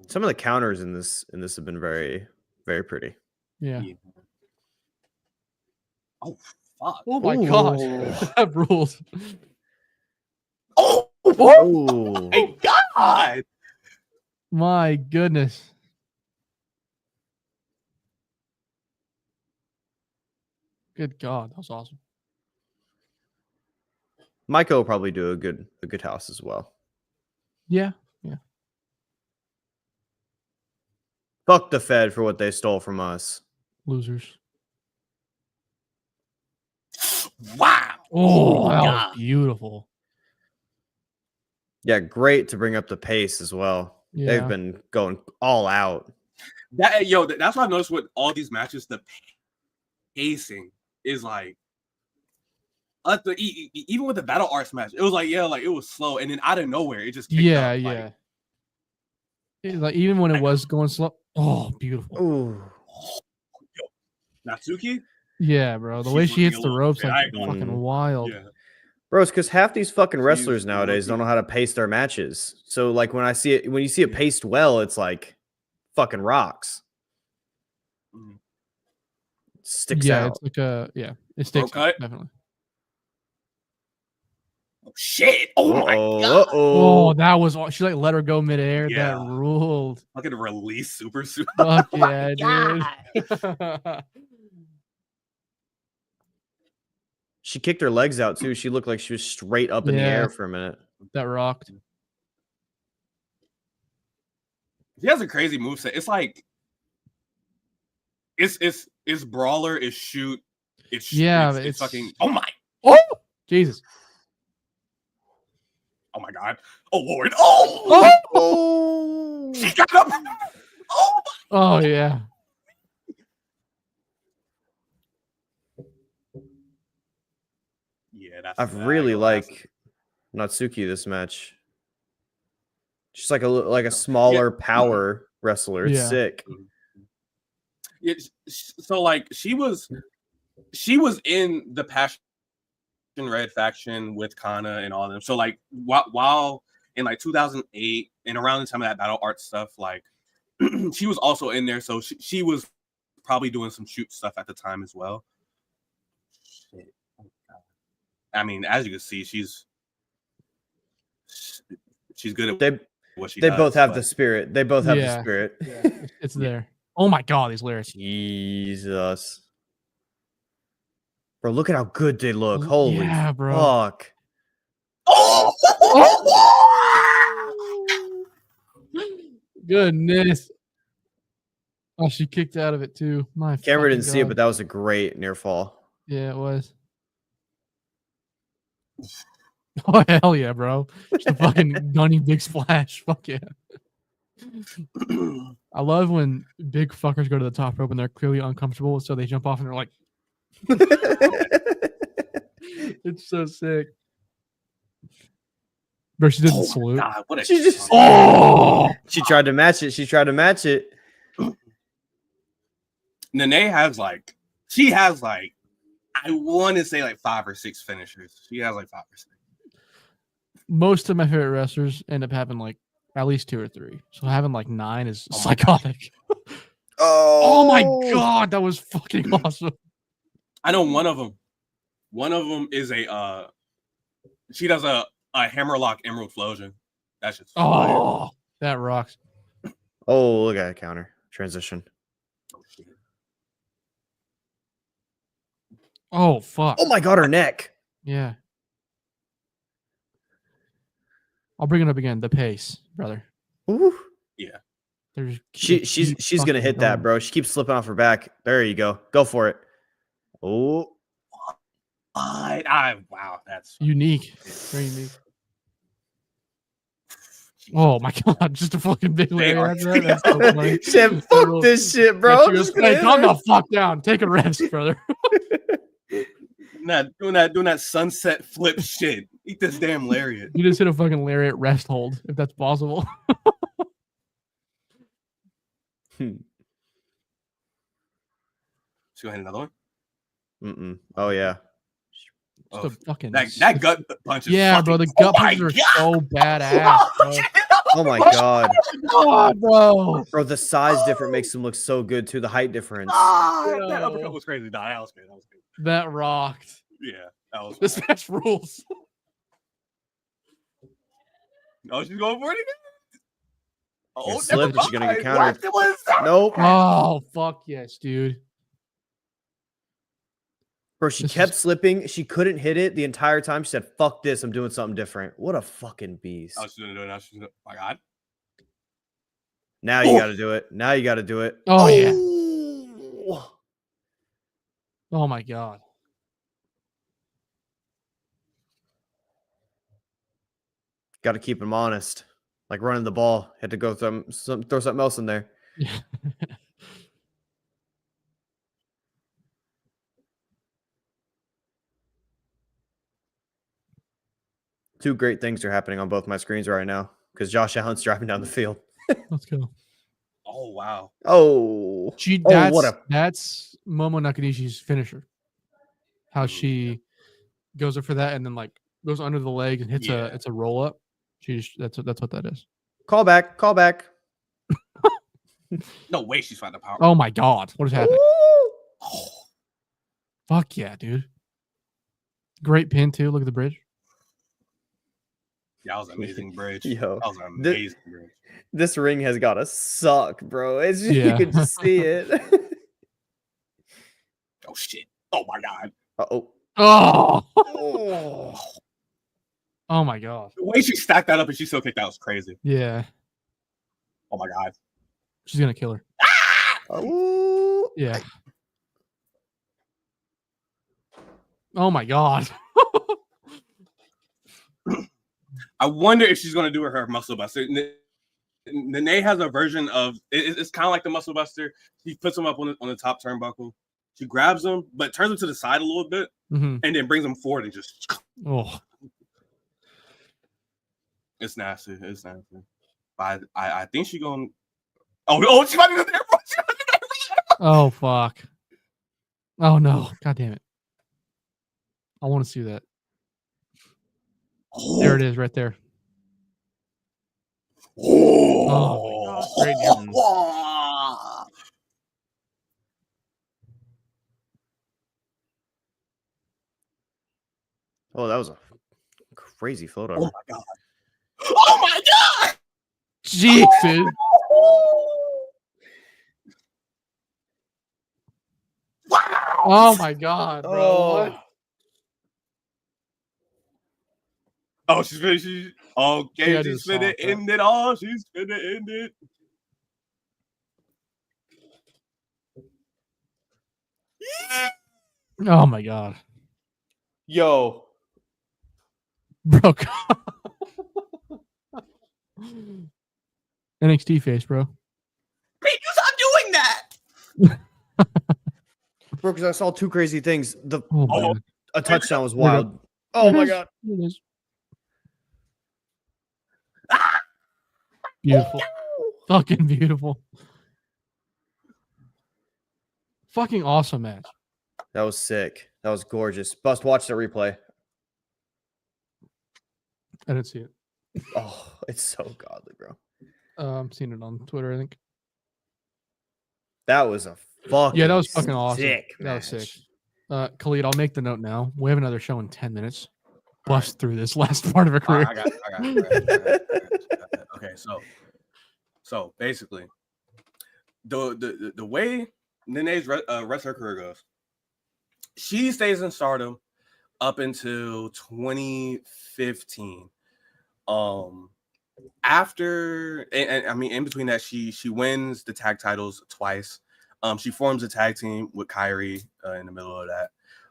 Some of the counters in this have been very, very pretty. Yeah. Oh fuck! Oh my god, that rules. Oh, Oh, my god! My goodness. Good God, that was awesome. Michael will probably do a good house as well. Yeah, yeah. Fuck the Fed for what they stole from us. Losers. Wow! Oh, that God. was beautiful. Yeah, great to bring up the pace as well. Yeah. They've been going all out. That's what I've noticed with all these matches. The pacing is like, even with the battle arts match, it was like it was slow, and then out of nowhere it just kicked Yeah, up, yeah. Like even when it was going slow. Oh, beautiful. Ooh. Natsuki. Yeah, bro. The She's way she hits looking a the little ropes, bit- like I ain't gonna- fucking wild. Yeah. Bro, it's because half these fucking She's wrestlers nowadays don't know how to pace their matches. So like when you see it paced well, it's like fucking rocks. Mhm. Sticks Yeah, out. it's like it sticks out, cut. definitely. Oh shit! Oh my god! Oh, that was she like let her go midair. Yeah. That ruled. Look at release super suit. Fuck Oh my yeah, dude. She kicked her legs out too. She looked like she was straight up in the Yeah. air for a minute. That rocked. He has a crazy moveset. It's like it's brawler, it's shoot, it's fucking oh my Jesus. oh my god. Oh lord. Oh she got up. Oh my Oh yeah. yeah, that's I've really like Natsuki this match. Just like a smaller power wrestler. It's Yeah. sick. So like she was in the Passion Red faction with Kana and all of them. So like while in like 2008 and around the time of that battle art stuff, like she was also in there. So she was probably doing some shoot stuff at the time as well. Shit. I mean, as you can see, she's good at what she does. They both have the spirit. They both have the spirit. Yeah, it's there. Oh my god, these lyrics. Jesus. Bro, look at how good they look. Holy bro. fuck. Oh! Goodness. Oh, she kicked out of it too. My Camera didn't see it, God. but that was a great near fall. Yeah, it was. Oh hell yeah, bro! Just a fucking gunny big splash. Fuck yeah! I love when big fuckers go to the top rope and they're clearly uncomfortable, so they jump off and they're like, "It's so sick." Bro, she did the salute. God, what a She just she tried to match it. She tried to match it. Nanae has like I want to say like 5 or 6 finishers. She has like 5 or 6. Most of my favorite wrestlers end up having like at least 2 or 3. So having like 9 is psychotic. Oh my god, that was fucking awesome. I know one of them. One of them is a she does a hammerlock emerald flosion. That's just fire. That rocks. Oh, look at that counter. Transition. Oh fuck. Oh my god, her neck. Yeah. I'll bring it up again. The pace, brother. Ooh. Yeah. She's gonna hit that, bro. She keeps slipping off her back. There you go. Go for it. Oh. Wow, that's unique. Very unique. Oh my god, just a fucking big layer. That's so funny. Shit, fuck this shit, bro. Yeah, hey, calm the fuck down. Take a rest, brother. doing that sunset flip shit. Eat this damn lariat. You just hit a fucking lariat rest hold, if that's possible. She gonna hit another one? Oh yeah. Just a fucking that gut punch is yeah, bro. The gut punches are so badass. Bro. Oh my god. God, bro. Bro, the size difference makes him look so good too. The height difference. That uppercut was crazy. Nah, that was good. That rocked. Yeah, that was. This match rules. Oh, she's going for it again. Oh, slipped. She's gonna get countered. What is that? Nope. Oh, fuck yes, dude. Bro, she kept slipping. She couldn't hit it the entire time. She said, "Fuck this! I'm doing something different." What a fucking beast! Oh, she's gonna do it now. She's gonna. My God. Now you got to do it. Now you got to do it. Oh yeah. Oh my god. Got to keep him honest. Like running the ball. Had to go throw something else in there. Yeah. Two great things are happening on both my screens right now because Josh Allen's driving down the field. Let's go. Oh wow. Oh, that's Momo Nakanishi's finisher. How she goes up for that and then like goes under the leg and hits it's a roll up. That's what that is. Call back. No way she's finding the power. Oh my god, what is happening? Oh. Fuck yeah, dude. Great pin too. Look at the bridge. Yeah, that was an amazing bridge. Yo, that was an amazing bridge. This ring has got to suck, bro. It's just, you can just see it. Oh shit! Oh my god! Oh. Oh my god! The way she stacked that up and she still kicked out was crazy. Yeah. Oh my god! She's gonna kill her. Oh yeah. Oh my god! I wonder if she's gonna do her muscle buster. Nanae has a version of it's kind of like the muscle buster. She puts him up on the top turnbuckle. She grabs him, but turns him to the side a little bit, and then brings him forward and just. Oh, it's nasty. It's nasty. But I think she's going. Oh, she might be there. Oh fuck! Oh no! God damn it! I want to see that. Oh. There it is, right there. Oh, great. Oh, that was a crazy photo. Oh my god! Oh my god! Jesus! Wow! Oh my god, bro! Oh. What? Oh, she's finna. Okay, she's finna end it all. She's finna end it. Oh my god. Yo. Bro. NXT face, bro. Pete, you stop doing that. Bro, because I saw two crazy things. A touchdown was wild. Oh my god. Beautiful. Fucking beautiful. Fucking awesome match. That was sick. That was gorgeous. Bust, watch the replay. I didn't see it. Oh, it's so godly, bro. I'm seeing it on Twitter, I think. That was a fucking that was fucking awesome. Sick that was sick. Khalid, I'll make the note now. We have another show in 10 minutes. Bust through this last part of her career. I got it. Okay, so basically, the way Nanae's rest of her career goes, she stays in Stardom up until 2015. After and I mean in between that, she wins the tag titles twice. She forms a tag team with Kyrie in the middle of that.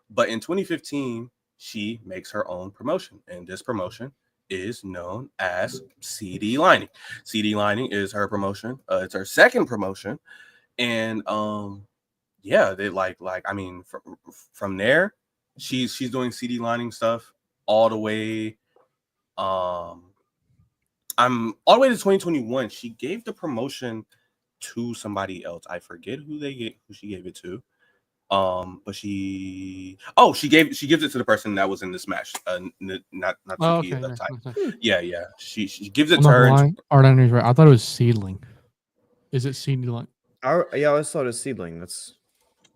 But in 2015, she makes her own promotion, and this promotion is known as CD Lining. CD Lining is her promotion. It's her second promotion, and they from there, she's doing CD Lining stuff all the way I'm all the way to 2021. She gave the promotion to somebody else. I forget who she gave it to. But she gives it to the person that was in this match. Not Okay. type. Yeah. She gives it I'm to not her. lying. Art right. I thought it was Seedling. Is it Seedling? Yeah, I always thought it was Seedling.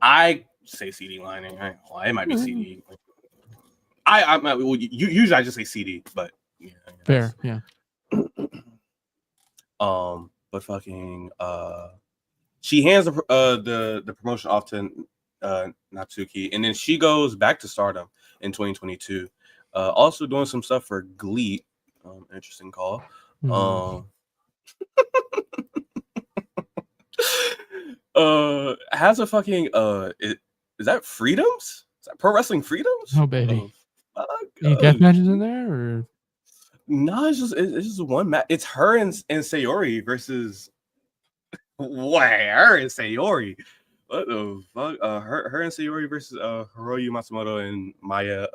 I say CD lining. It might be CD. I usually I just say CD, but yeah. Fair. Yeah. But fucking she hands the promotion off to Natsuki, and then she goes back to Stardom in 2022. Also doing some stuff for Glee. Interesting call. Has a fucking is that Freedoms? Is that Pro Wrestling Freedoms? Oh baby. Any death matches in there or? No, it's just one match. It's her and Sayori versus her and Sayori. What the fuck? Her and Sayori versus Hiroyu Matsumoto and Maya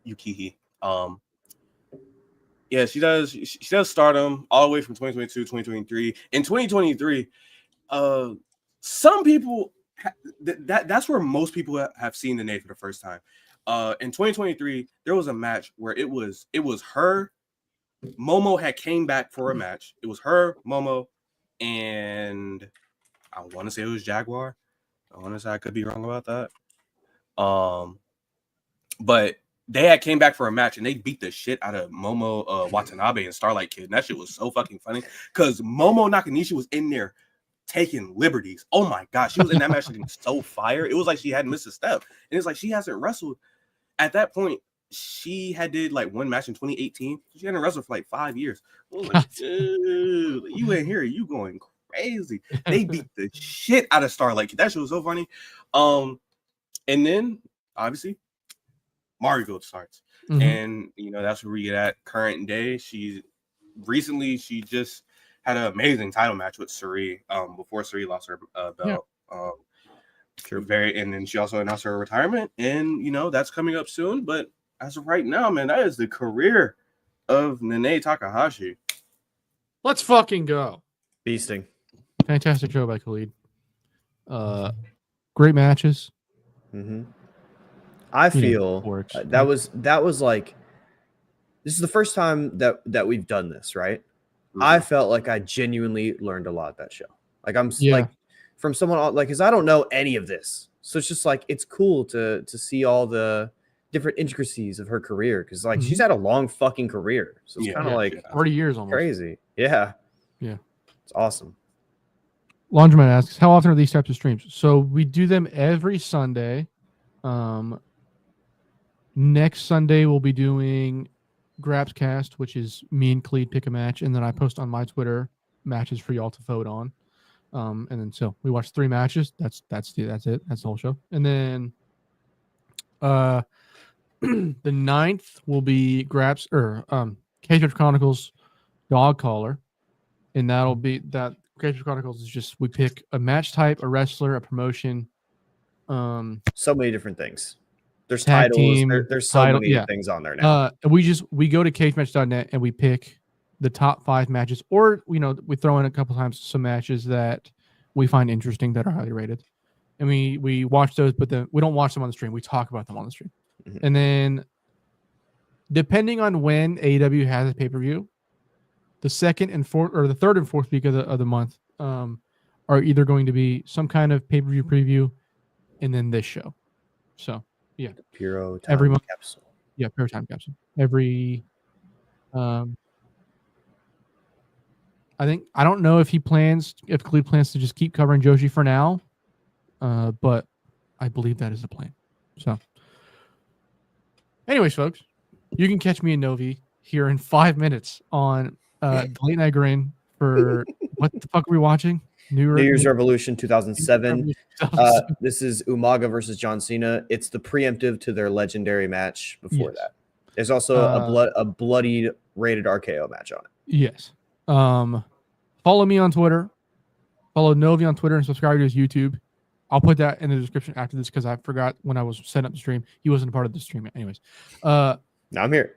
Yukihi. Yeah, she does Stardom all the way from 2022 2023. In 2023, some people that's where most people have seen the name for the first time. In 2023, there was a match where it was her. Momo had came back for a match. It was her, Momo, and I want to say it was Jaguar. I want to say I could be wrong about that. But they had came back for a match and they beat the shit out of Momo Watanabe and Starlight Kid. And that shit was so fucking funny because Momo Nakanishi was in there taking liberties. Oh my god, she was in that match looking so fire. It was like she hadn't missed a step, and it's like she hasn't wrestled at that point. She had did like one match in 2018. She hadn't wrestled for like 5 years. I was like, dude, you in here, you going crazy. They beat the shit out of Starlight. That shit was so funny. And then obviously Marigold starts, and that's where we get at current day. She just had an amazing title match with Suri before Suri lost her belt. And then she also announced her retirement, and that's coming up soon. But as of right now, man, that is the career of Nanae Takahashi. Let's fucking go. Beasting. Fantastic show by Khalid. Great matches. I feel that was like, this is the first time that we've done this, right? I felt like I genuinely learned a lot that show. Like like from someone like, because I don't know any of this, so it's just like it's cool to see all the different intricacies of her career, because like she's had a long fucking career, so it's kind of like 40 years almost. Crazy. Yeah, it's awesome. Laundromat asks, how often are these types of streams? So we do them every Sunday. Next Sunday we'll be doing Grapscast, which is me and Cleed pick a match, and then I post on my Twitter matches for y'all to vote on. And then so we watch 3 matches. That's it. That's the whole show. And then the 9th will be Cage Chronicles Dog Collar, and that'll be that. Cage Chronicles is just we pick a match type, a wrestler, a promotion. So many different things. There's tag titles. Team, there's so many things on there now. We go to cagematch.net and we pick the top 5 matches, or we throw in a couple times some matches that we find interesting that are highly rated, and we watch those, but then we don't watch them on the stream. We talk about them on the stream, and then depending on when AEW has a pay-per-view, the second and fourth, or the third and fourth week of the month, are either going to be some kind of pay-per-view preview, and then this show. So yeah, Puro time every month. Capsule. Yeah, Puro time capsule. Every I don't know if Khalid plans to just keep covering Joshi for now, but I believe that is the plan. So, anyways, folks, you can catch me and Novi here in 5 minutes on the Late Night Grin for what the fuck are we watching? New Year's Revolution 2007. This is Umaga versus John Cena. It's the preemptive to their legendary match before that. There's also a bloodied rated RKO match on it. Yes. Follow me on Twitter. Follow Novi on Twitter and subscribe to his YouTube. I'll put that in the description after this because I forgot when I was setting up the stream. He wasn't a part of the stream. Anyways. Now I'm here.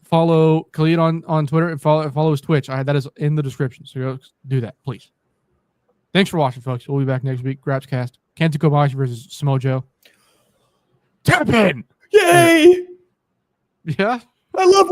Follow Khalid on Twitter and follow his Twitch. That is in the description. So go do that, please. Thanks for watching, folks. We'll be back next week. Grapscast. Kenta Kobayashi versus Smojo. Tap in! Yay! Yeah. I love